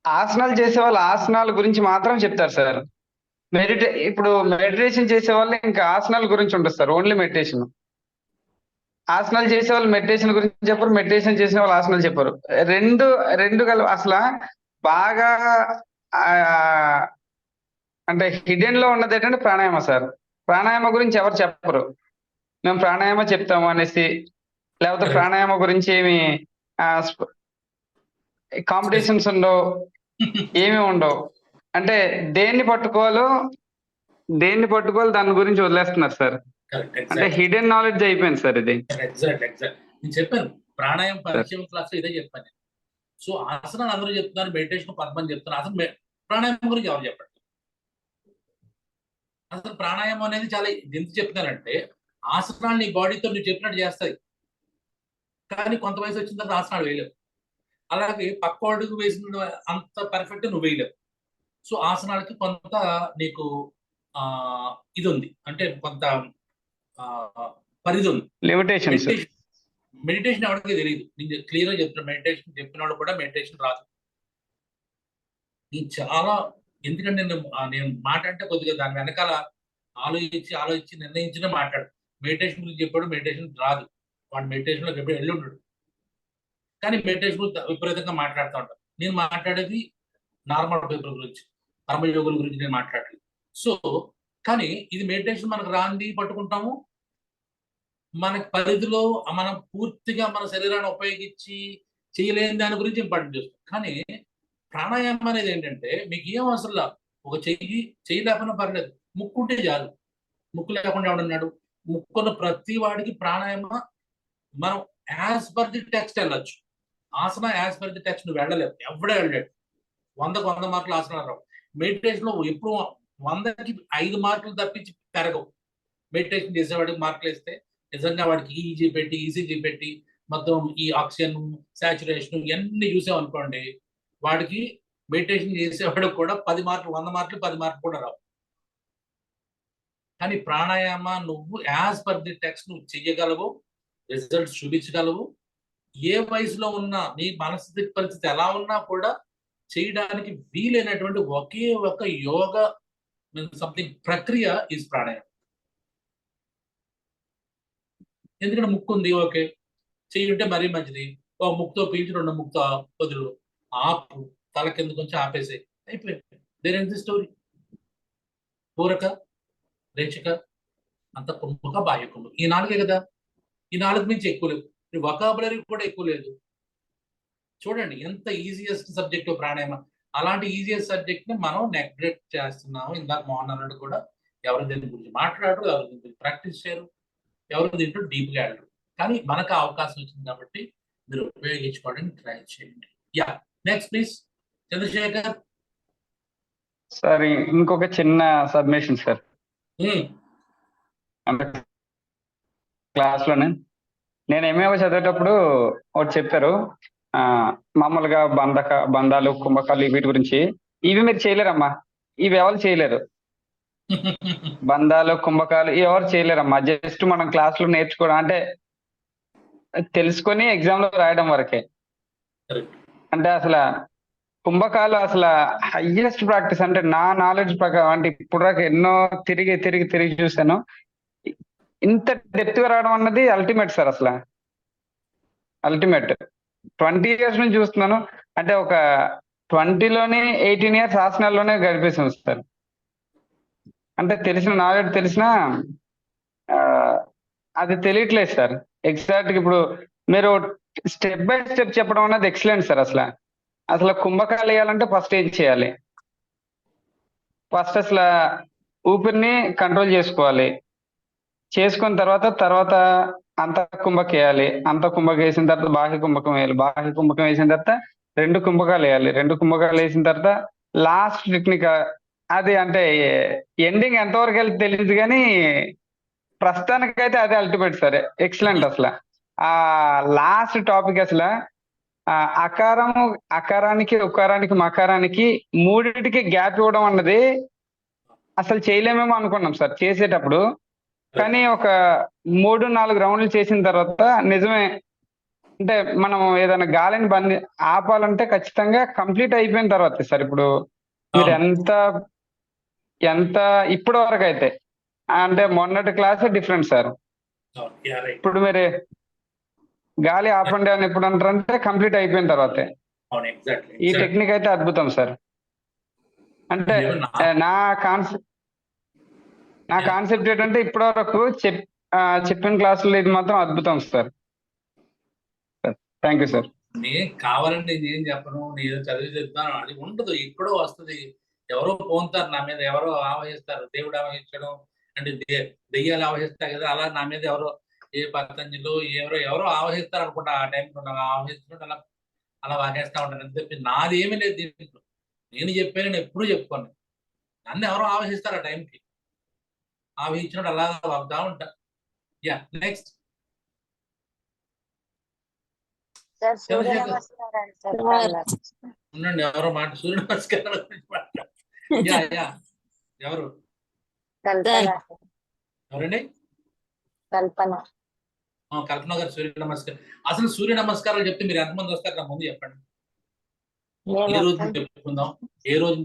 ఆసనాలు చేసే వాళ్ళు ఆసనాల గురించి మాత్రం చెప్తారు సార్. ఇప్పుడు మెడిటేషన్ చేసే వాళ్ళు ఇంకా ఆసనాల గురించి ఉంటుంది సార్. Only meditation. ఆసనాలు చేసే వాళ్ళు మెడిటేషన్ గురించి చెప్పరు, మెడిటేషన్ చేసే వాళ్ళు ఆసనాలు చెప్పరు. రెండు అసలు బాగా అంటే హిడెన్ లో ఉన్నది ఏంటంటే ప్రాణాయామ సార్. ప్రాణాయామ గురించి ఎవరు చెప్పరు. మేము ప్రాణాయామ చెప్తాము అనేసి, లేకపోతే ప్రాణాయామ గురించి ఏమి కాంపిటీషన్స్ ఉండవు, ఏమి ఉండవు. అంటే దేన్ని పట్టుకోవాలో దాని గురించి వదిలేస్తున్నారు సార్. అంటే హిడెన్ నాలెడ్జ్ అయిపోయింది సార్ ఇది. ఎగ్జాక్ట్. నేను చెప్పాను ప్రాణాయామ పరిచయం క్లాస్ లో ఇదే చెప్పాను. సో ఆసనాలు అందరూ చెప్తున్నారు, మెడిటేషన్ 10 మంది చెప్తున్నారు. అసలు ప్రాణాయామం గురించి ఎవరు చెప్పండి? అసలు ప్రాణాయామం అనేది చాలా ఎందుకు చెప్తున్నానంటే ఆసనాలు నీ బాడీతో నువ్వు చెప్పినట్టు చేస్తాయి, కానీ కొంత వయసు వచ్చిన తర్వాత ఆసనాలు వేయలేవు. అలాగే పక్క అడుగు వేసిన అంత పర్ఫెక్ట్ నువ్వు వేయలేవు. సో ఆసనాలకి కొంత నీకు ఇది ఉంది, అంటే కొంత పరిధి ఉంది. లిమిటేషన్స్. మెడిటేషన్ ఎవరికి తెలియదు, నేను క్లియర్గా చెప్తున్నా. మెడిటేషన్ చెప్పిన వాళ్ళు కూడా మెడిటేషన్ రాదు. నేను చాలా, ఎందుకంటే నేను మాట అంటే కొద్దిగా దాని వెనకాల ఆలోచించి నిర్ణయించిన మాట్లాడు. మెడిటేషన్ గురించి చెప్పాడు, మెడిటేషన్ రాదు, వాడు మెడిటేషన్లో ఎప్పుడు వెళ్ళి ఉంటాడు. కానీ మెడిటేషన్ గురించి విపరీతంగా మాట్లాడుతూ ఉంటాడు. నేను మాట్లాడేది నార్మల్ పీపుల్ గురించి, కర్మయోగుల గురించి నేను మాట్లాడలేదు. సో కానీ ఇది మెడిటేషన్ మనకు రాంది పట్టుకుంటాము, మనకి పరిధిలో మనం పూర్తిగా మన శరీరాన్ని ఉపయోగించి చేయలేని దాని గురించి ఇంపార్టెంట్ చేస్తాం. కానీ ప్రాణాయామం అనేది ఏంటంటే మీకు ఏం అవసరం లేదు, ఒక చెయ్యి లేకుండా పర్లేదు, ముక్కుంటే చాలు. ముక్కు లేకుండా ఎవడున్నాడు? ముక్కున్న ప్రతి వాడికి ప్రాణాయామ మనం యాజ్ పర్ ది టెక్స్ట్ వెళ్ళొచ్చు. ఆసన యాజ్ పర్ ది టెక్స్ట్ నువ్వు వెళ్ళలేవు, ఎవడే వెళ్ళాడు. 100 మార్కులు ఆసనాలు రావు. మెడిటేషన్ లో ఎప్పుడు 100కి 5 మార్కులు తప్పించి పెరగవు. మెడిటేషన్ చేసేవాడికి మార్కులు వేస్తే నిజంగా వాడికి ఈజీ పెట్టి మొత్తం ఈ ఆక్సిజన్ సాచురేషన్ ఇవన్నీ చూసామనుకోండి, వాడికి మెడిటేషన్ చేసేవాడికి కూడా 10 మార్కులు, 100 మార్కులు 10 మార్కులు కూడా రావు. కానీ ప్రాణాయామ నువ్వు యాజ్ పర్ ది టెక్స్ట్ నువ్వు చెయ్యగలవు, రిజల్ట్స్ చూపించగలవు. ఏ వయసులో ఉన్నా నీ మనస్థితి పరిస్థితి ఎలా ఉన్నా కూడా చేయడానికి వీలైనటువంటి ఒకే ఒక యోగ సంథింగ్ ప్రక్రియ ఈజ్ ప్రాణాయామం. ఎందుకంటే ముక్కు ఉంది, ఓకే, చెయ్యి ఉంటే మరీ మంచిది. ఒక ముక్కుతో పీల్చి 2 ముక్కుతో వదులు, ఆపు, తల కింద కొంచెం ఆపేసే, అయిపోయింది. There is the story. పూరక, రేచక, అంత కుంభక, బాహ్య కుంభక, ఈ 4 కదా. ఈ 4 మించి ఎక్కువ లేవు. వొకాబులరీ కూడా ఎక్కువ లేదు. చూడండి ఎంత ఈజియెస్ట్ సబ్జెక్ట్ ప్రాణాయామం. అలాంటి ఈజియెస్ట్ సబ్జెక్ట్ ని మనం నెగ్లెక్ట్ చేస్తున్నాము. ఇందాక మోహన్ అన్నాడు కూడా, ఎవరు దీని గురించి మాట్లాడరు, ఎవరు దీని గురించి ప్రాక్టీస్ చేయరు, ఎవరు దీంట్లో డీప్ గా వెళ్ళరు. కానీ మనకు అవకాశం వచ్చింది కాబట్టి మీరు ఉపయోగించుకోవడానికి ట్రై చేయండి. Yeah, next please Chandrashekar. Sir ఇంకొక చిన్న సబ్మిషన్ సార్. క్లాస్ లోనే నేను ఎంఏఓ చదివేటప్పుడు ఒకటి చెప్పారు, మామూలుగా బంధాలు, కుంభకాలు వీటి గురించి. ఇవి మీరు చేయలేరమ్మా, ఇవి ఎవరు చేయలేరు. బంధాలు, కుంభకాలు ఎవరు చేయలేరమ్మా. జస్ట్ మనం క్లాస్ లో నేర్చుకోవడం, అంటే తెలుసుకొని ఎగ్జామ్ లో రాయడం వరకే. అంటే అసలు కుంభకాలు అసలు హైయెస్ట్ ప్రాక్టీస్. అంటే నా నాలెడ్జ్ ప్రకారం, అంటే ఇప్పుడు దాకా ఎన్నో తిరిగి చూసాను. ఇంత డెప్త్ గా రావడం అన్నది అల్టిమేట్ సార్. అసలు అల్టిమేట్. 20 years నుంచి చూస్తున్నాను. అంటే ఒక 20లోనే 18 years ఆసనాల్లోనే గడిపేసాం సార్. అంటే తెలిసిన నాలెడ్జ్ తెలిసినా అది తెలియట్లేదు సార్. ఎగ్జాక్ట్గా ఇప్పుడు మీరు స్టెప్ బై స్టెప్ చెప్పడం అన్నది ఎక్సలెంట్ సార్. అసలు కుంభకాలు వేయాలంటే ఫస్ట్ ఏం చేయాలి? ఫస్ట్ అసలు ఊపిరిని కంట్రోల్ చేసుకోవాలి. చేసుకున్న తర్వాత అంత కుంభకం వేయాలి. అంత కుంభకం వేసిన తర్వాత బాహ్య కుంభకం వేయాలి. బాహ్య కుంభకం వేసిన తర్వాత 2 కుంభకాలు వేయాలి. 2 కుంభకాలు వేసిన తర్వాత లాస్ట్ టెక్నిక్. అది అంటే ఎండింగ్ ఎంతవరకు వెళ్తే తెలియదు, కానీ ప్రస్తుతానికైతే అదే అల్టిమేట్ సార్. ఎక్సలెంట్. అసలు ఆ లాస్ట్ టాపిక్ అసలు అకారానికి, ఉకారానికి, మకారానికి 3టికి గ్యాప్ ఇవ్వడం అన్నది అసలు చేయలేమేమో అనుకున్నాం సార్ చేసేటప్పుడు. కానీ ఒక 3-4 రౌండ్లు చేసిన తర్వాత నిజమే, అంటే మనం ఏదైనా గాలిని ఆపాలంటే ఖచ్చితంగా కంప్లీట్ అయిపోయిన తర్వాత సార్. ఇప్పుడు మీరు ఎంత ఇప్పటి వరకు అయితే, అంటే మొన్నటి క్లాస్ డిఫరెంట్ సార్. ఇప్పుడు మీరు గాలి ఆపండి అని ఎప్పుడు అంటారంటే కంప్లీట్ అయిపోయిన తర్వాతే. ఈ టెక్నిక్ అయితే అద్భుతం సార్. అంటే నా కాన్సెప్ట్ ఏంటంటే ఇప్పటి వరకు చెప్పిన క్లాసులో ఇది మాత్రం అద్భుతం సార్. Thank you sir. నేను కావాలంటే నేను ఏం చెప్పను, నేను చదివి చెప్తాను, అది ఉండదు. ఎక్కడో వస్తుంది, ఎవరో పోతారు నా మీద, ఎవరో ఆవహిస్తారు. దేవుడు ఆవహించడం అంటే దెయ్యాలు ఆవహిస్తాయి కదా, అలా నా మీద ఎవరో ఏ పతంజలు ఎవరో ఆవహిస్తారు అనుకుంటా. ఆ టైంలో ఆవహిస్తుంటే అలా వాగేస్తా ఉంటాను అని చెప్పి నాది ఏమీ లేదు దీంట్లో. నేను చెప్పాను, నేను ఎప్పుడూ చెప్పుకోను. నన్ను ఎవరో ఆవహిస్తారు ఆ టైంకి, ఆవహించినట్టు అలా వాగుతా ఉంటా. Yeah, next. ఉండండి, ఎవరో మాట సూర్య నమస్కారం గురించి మాట్లాడు. యా ఎవరు కల్పన ఎవరండి? కల్పన కల్పన గారు సూర్య నమస్కారం. అసలు సూర్య నమస్కారాలు చెప్తే మీరు ఎంతమంది వస్తారు నా ముందు చెప్పండి. నేను ఏ రోజు వస్తాను.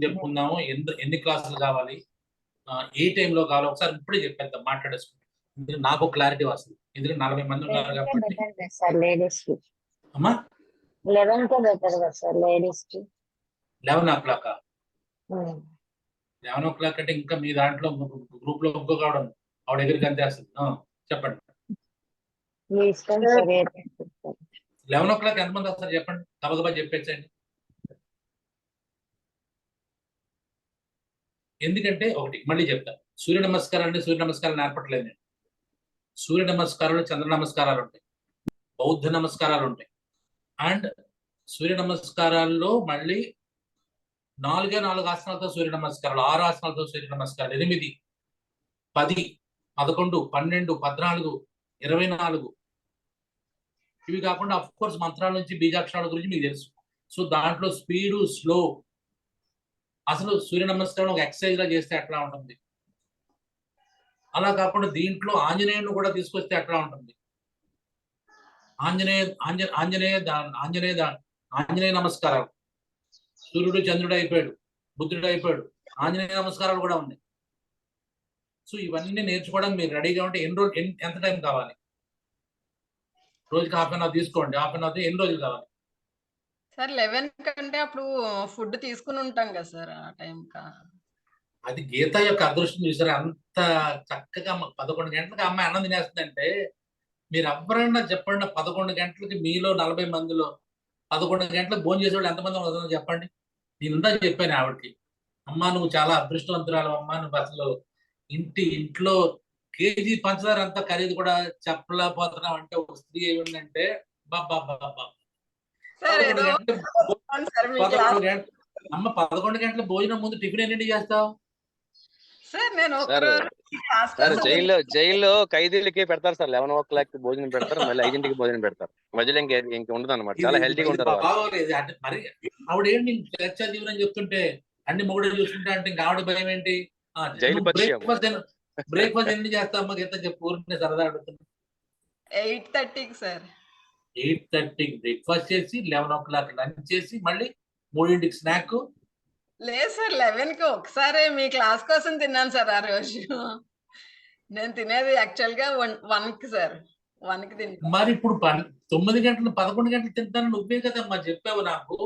చెప్పుకుందాము, ఎన్ని క్లాసులు కావాలి, ఏ టైంలో కావాలి, ఒకసారి ఇప్పుడే చెప్పేద్దాం మాట్లాడేసుకుంటాం. ఎందుకంటే నాకు క్లారిటీ వస్తుంది. ఎందుకంటే 40 మంది ఉన్నారు కాబట్టి. బెటర్ కదా సార్ లేడీస్ కి. అమ్మా 11 కే బెటర్ కదా సార్ లేడీస్ కి. 11 o'clock. 11 o'clock అంటే ఇంకా మీ దాంట్లో గ్రూప్ లో ఇంకొక ఆవిడ దగ్గరికి అంతేస్తుంది. చెప్పండి. మీ ఇష్టం సార్ 11 o'clock ఎంతమంది వస్తారు చెప్పండి, గబగబా చెప్పేచ్చండి. ఎందుకంటే ఒకటి మళ్ళీ చెప్తా, సూర్య నమస్కారాలు నేర్పట్లేదు నేను. సూర్య నమస్కారాలు, చంద్ర నమస్కారాలు ఉంటాయి, బౌద్ధ నమస్కారాలు ఉంటాయి. అండ్ సూర్య నమస్కారాల్లో మళ్ళీ 4 ఆసనాలతో సూర్య నమస్కారాలు, 6 ఆసనాలతో సూర్య నమస్కారాలు, 8, 10, 11, 12, 14, 24. ఇవి కాకుండా అఫ్ కోర్స్ మంత్రాల నుంచి బీజాక్షరాల గురించి మీకు తెలుసు. సో దాంట్లో స్పీడు, స్లో, అసలు సూర్య నమస్కారం ఒక ఎక్సర్సైజ్ లా చేస్తే ఎట్లా ఉంటుంది, అలా కాకుండా దీంట్లో ఆంజనేయుని కూడా తీసుకొస్తే ఎట్లా ఉంటుంది. ఆంజనేయ నమస్కారాలు, సూర్యుడు చంద్రుడు అయిపోయాడు, బుద్ధుడు అయిపోయాడు, ఆంజనేయ నమస్కారాలు కూడా ఉన్నాయి. సో ఇవన్నీ నేర్చుకోవడానికి మీరు రెడీగా ఉంటే ఎంత టైం కావాలి? రోజుకి 1/2 అవర్ తీసుకోండి. 1/2 అవర్ ఎన్ని రోజులు కావాలి? సార్ 11 కంటే అప్పుడు ఫుడ్ తీసుకుని ఉంటాం కదా సార్ ఆ టైం కా. అది గీత యొక్క అదృష్టం చూసారా, అంత చక్కగా 11 గంటలకు అమ్మాయి అన్నం తినేస్తుందంటే మీరు ఎవరైనా చెప్పండి, 11 గంటలకి మీలో 40 మందిలో 11 గంటలకు భోజనం చేసేవాళ్ళు ఎంతమంది ఉంటుందో చెప్పండి. నేను ఇందా చెప్పాను ఆవిడకి, అమ్మా నువ్వు చాలా అదృష్టవంతురాలు అమ్మా, నువ్వు అసలు ఇంట్లో కేజీ పంచదార అంతా ఖరీదు కూడా చెప్పలేకపోతున్నావు అంటే ఒక స్త్రీ ఏమిటంటే బాబా సార్ 11 ఏదో గంటలు చెప్తాను సార్ మీ 11 క్లాస్. గంటలు అమ్మ 11 గంటల భోజనం ముందు టిఫిన్ ఎన్ని చేస్తావు? సార్ నేను సార్ క్లాస్ సార్ జైల్లో ఖైదీలకి పెడతారు సార్. 11 o'clock భోజనం పెడతారు, మళ్ళీ 5 పెడతారు పెడతారు. మధ్యలో ఇంక ఉండదు అనమాట. చాలా హెల్తీగా ఉంటారు వాళ్ళు. బాగోలేదు అంటే మరి ఆవిడ ఏంటి చర్చా జీవనం చెప్తుంటే అన్ని మొగుడు చూసుకుంటే అంటే ఇంకా ఆవిడ భయం ఏంటి? జైలు పరిచయం. బ్రేక్ఫాస్ట్ ఎన్ని చేస్తామా గీత చెప్పు, ఊరికే సరదా అడుగుతున్నా. 8:30కి సార్. 8:30కి బ్రేక్ఫాస్ట్ చేసి 11 o'clock లంచ్ చేసి మళ్ళీ 3కి స్నాక్. లేదు సార్ 11కి ఒకసారి మీ క్లాస్ కోసం తిన్నాను సార్ ఆ రోజు. నేను తినేది యాక్చువల్ గా 1కి సార్. 1కి తింటాను. మరి ఇప్పుడు 9 గంటలు 11 గంటలు తింటాను నువ్వే కదమ్మా చెప్పావు నాకు.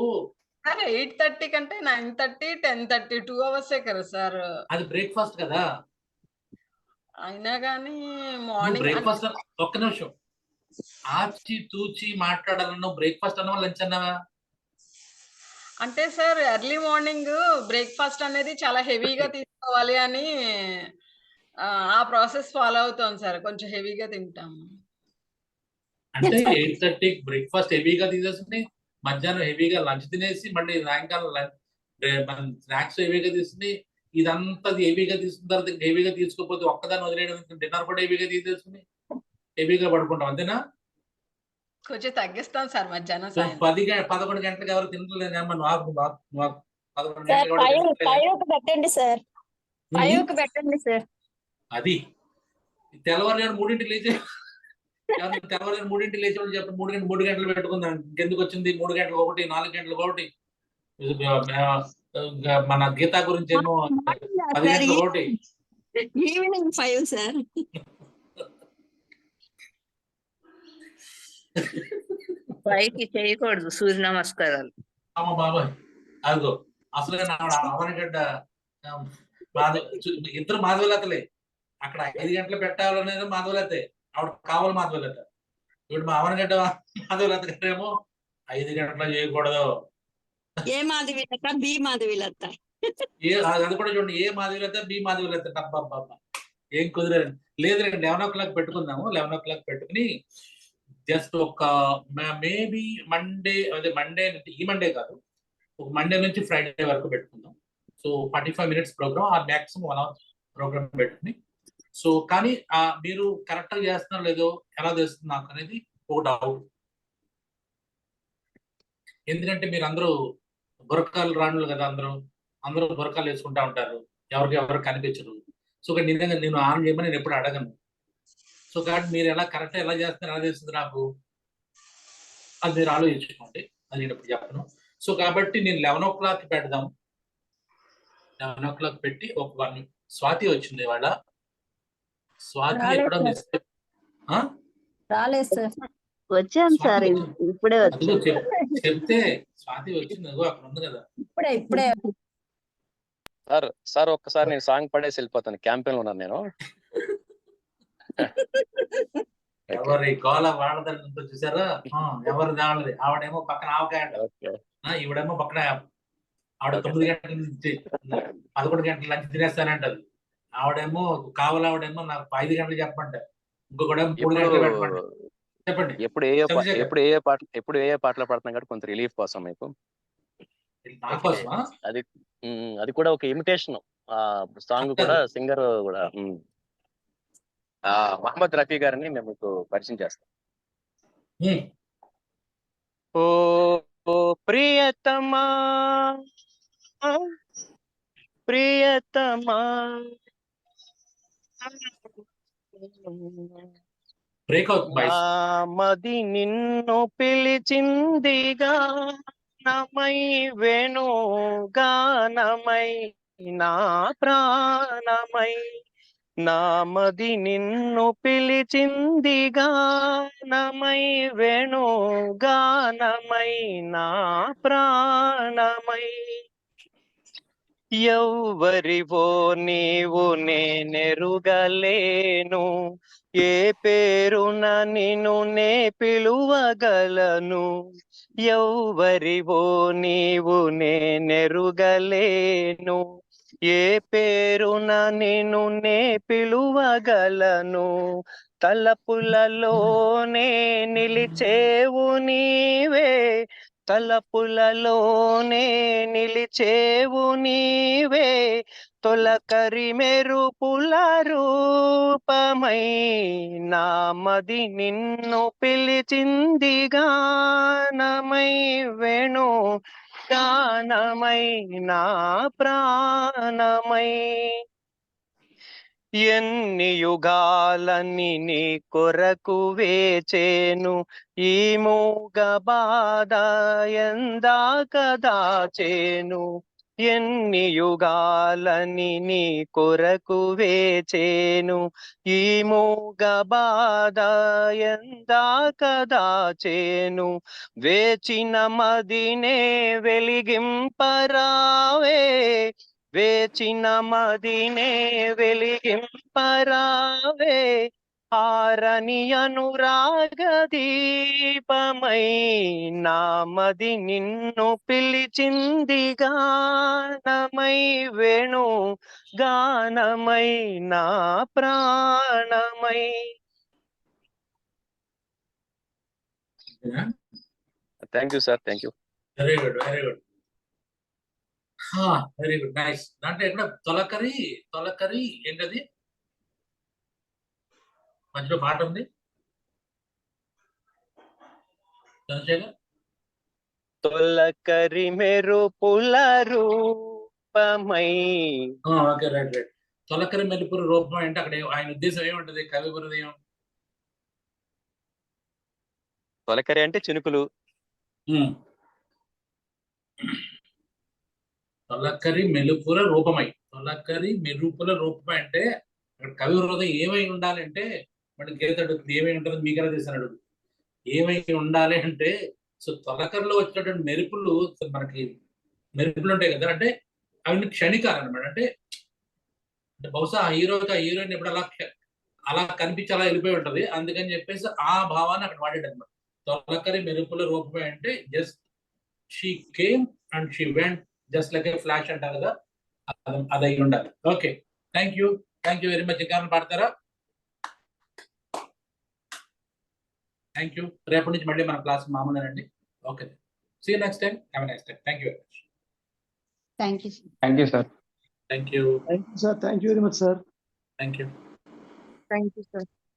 సార్ 8:30 కంటే 9:30, 10:30 2 అవర్సే కదా సార్. అది బ్రేక్ఫాస్ట్ కదా. అయినా కానీ నువ్వు మార్నింగ్ బ్రేక్ఫాస్ట్ ఒక్క నిమిషం ఆచి తూచి మాట్లాడాలను, బ్రేక్ఫాస్ట్ అన్నావా లంచ్ అన్నావా? అంటే సార్ ఎర్లీ మార్నింగ్ బ్రేక్ఫాస్ట్ అనేది చాలా హెవీగా తీసుకోవాలి అని ఆ ప్రాసెస్ ఫాలో అవుతాం సార్. కొంచెం హెవీగా తింటాము. అంటే 8:30కి బ్రేక్ఫాస్ట్ హెవీగా తీసేసుకుని మధ్యాహ్నం హెవీగా లంచ్ తినేసి మళ్ళీ సాయంకాలం స్నాక్స్ హెవీగా తీసుకుని ఇదంతా హెవీగా తీసుకున్న తర్వాత హెవీగా తీసుకోకపోతే ఒక్కదాన్ని వదిలేయడం, డిన్నర్ కూడా హెవీగా తీసేసుకుని హెవీగా పడుకుంటాం అంతేనా? కొంచెం తగ్గిస్తాం సార్ మధ్యాహ్నం సో సాయంత్రం. 11 గంటలకు ఎవరు తింటలేదమ్మా, నువ్వు 11 సార్ గంటలకు ఎవరు తింటలేదా? 5కి పెట్టండి సార్. 5కి పెట్టండి సార్. అది తెల్లవారు 3కి లేచే తెల్లవారు 3కి లేచే వాళ్ళు చెప్పండి. 3 గంటలు పెట్టుకుందాం, ఇంకెందుకు వచ్చింది 3 గంటలకు ఒకటి, 4 గంటలకు ఒకటి. మన గీత గురించి ఏమో 10 గంటలకు ఒకటి. Evening 5 sir. 5కి చేయకూడదు సూర్య నమస్కారాలు. అమ్మ బాబాయ్ అదిగో అసలు అవనగడ్డ ఇద్దరు మాధవలతలే. అక్కడ 5 గంటలు పెట్టాలనేది మాధవలతే, ఆవిడ కావాలి మాధవలత. ఇప్పుడు మా అవనగడ్డ మాధవలత గారేమో 5 గంటలు చేయకూడదు. ఏ మాధవిలత, బి మాధవిలత. అది కూడా చూడండి, ఏ మాధవలత బి మాధవలత. అబ్బా ఏం కుదరదు. లేదులేండి 11 o'clock పెట్టుకుందాము. 11 o'clock పెట్టుకుని జస్ట్ ఒక మేబీ మండే, అదే మండే ఈ మండే కాదు, ఒక మండే నుంచి ఫ్రైడే వరకు పెట్టుకుందాం. సో 45 minutes ప్రోగ్రామ్, ఆ మ్యాక్సిమం 1 hour ప్రోగ్రామ్ పెట్టుకుని. సో కానీ మీరు కరెక్ట్ గా చేస్తున్నారో లేదో ఎలా చేస్తుంది నాకు అనేది ఒక డౌట్. ఎందుకంటే మీరు అందరూ బుర్రకాలు రాణులు కదా అందరూ. అందరూ బురకాలు వేసుకుంటా ఉంటారు, ఎవరు కనిపించరు. సో నిజంగా నేను ఆన్ చేయమని నేను ఎప్పుడు అడగను. సో కాబట్టి మీరు ఎలా కరెక్ట్ ఎలా చేస్తున్నారు ఎలా తెలుస్తుంది నాకు, అది మీరు ఆలోచించుకోండి, అది నేను ఇప్పుడు చెప్పను. సో కాబట్టి నేను 11 పెడదాం. 11 పెట్టి ఒక 1 స్వాతి వచ్చింది ఇవాళ. స్వాతి ఎక్కడ మిస్ రాలేదు సార్. వచ్చాను సార్, ఇప్పుడే వచ్చాను. చెప్తే స్వాతి వచ్చింది, అక్కడ ఉంది కదా. ఇప్పుడే సార్ ఒక్కసారి నేను సాంగ్ పడేసి వెళ్ళిపోతాను, క్యాంపెయిన్ లో ఉన్నాను నేను. ఎవరి గోళ వాడదని చూసారా, ఎవరు దావలేదు. ఆవిడేమో పక్కన ఆవకాయ, ఈవిడేమో పక్కన ఆవిడ 9 గంటల నుంచి 11 గంటల లంచ్ తినేస్తానంటది. ఆవిడేమో ఆవిడేమో నాకు 5 గంటలు చెప్పంట, ఇంకొకడేమో 3 గంటలు పెట్టమంట. చెప్పండి ఎప్పుడు ఏ పాటలు పడుతున్నాం కాబట్టి కొంత రిలీఫ్ కోసం మీకు. అది కూడా ఒక ఇమిటేషన్ సాంగ్ కూడా, సింగర్ కూడా మహమ్మద్ రఫీ గారిని మేము మీకు పరిచయం చేస్తాం. ఓ ప్రియతమా ప్రియతమా మది నిన్ను పిలిచిందిగా నమై వేణు గానమై నా ప్రాణమై, నామది నిన్ను పిలిచిందిగా నమై వేణు గానమై నా ప్రాణమై, ఎవ్వరివో నీవు నేనెరుగలేను, ఏ పేరున నిన్ను నే పిలువగలను, ఎవ్వరివో నీవు నేనెరుగలేను, ఏ పేరున నిన్ను నే పిలువగలను, తలపులలోనే నిలిచేవు నీవే, తలపులలోనే నిలిచేవు నీవే, తొలకరి మెరుపుల రూపమై, నామది నిన్ను పిలిచింది గానమై వేణు గానమై నా ప్రాణమై, ఎన్ని యుగాలని నీ కొరకు వేచేను, ఈ మూగ బాధ ఎందాక దాచేను, ఎన్ని యుగాలని నీ కొరకు వేచేను, ఈ మూగ బాధ ఎందాక దాచేను, వేచిన మదినే వెలిగింపరావే, వేచిన మదినే వెలిగింపరావే, ఆరని అనురాగ దీపమై, నామది నిన్ను పిలిచింది గానమై వేణు గానమై నా ప్రాణమై. Thank you sir, thank you. Very good, very good, very good, nice. దాంట్లో ఎక్కడ తొలకరి ఏంటది, మధ్యలో పాట ఉంది చంద్రశేఖర్. తొలకరి మెరుపుల రూపమై. Okay, right right. తొలకరి మెరుపుల రూపం అంటే అక్కడ ఆయన ఉద్దేశం ఏముంటది కవి హృదయం? తొలకరి అంటే చినుకులు. తొలకరి మెరుపుల రూపమై, తొలకరి మెరుపుల రూపమై అంటే అక్కడ కవి హృదయం ఏమై ఉండాలంటే, మన గీత అడుగుతుంది ఏమై ఉంటుంది, మీకెలా తెలిసిన అడుగు ఏమై ఉండాలి అంటే, సో తొలకరిలో వచ్చినటువంటి మెరుపులు, మనకి మెరుపులు ఉంటాయి కదా, అంటే అవి క్షణికాలు అనమాట. అంటే బహుశా ఆ హీరోయిన్ ఎప్పుడు అలా కనిపించి అలా వెళ్ళిపోయి ఉంటది, అందుకని చెప్పేసి ఆ భావాన్ని అక్కడ వాడాడు అనమాట. తొలకరి మెరుపుల రూపమే అంటే just she came and she went just like a flash అంటారు కదా, అది అయి ఉండాలి. Okay, thank you very much. ఇంకా పాడతారా? Thank you. రేపటి నుంచి మళ్ళీ మన క్లాస్ మామూలేనండి. Okay, see you next time. Have a nice time. Thank you very much. Thank you sir. Thank you. Sir, thank you very much sir. Thank you. Thank you sir.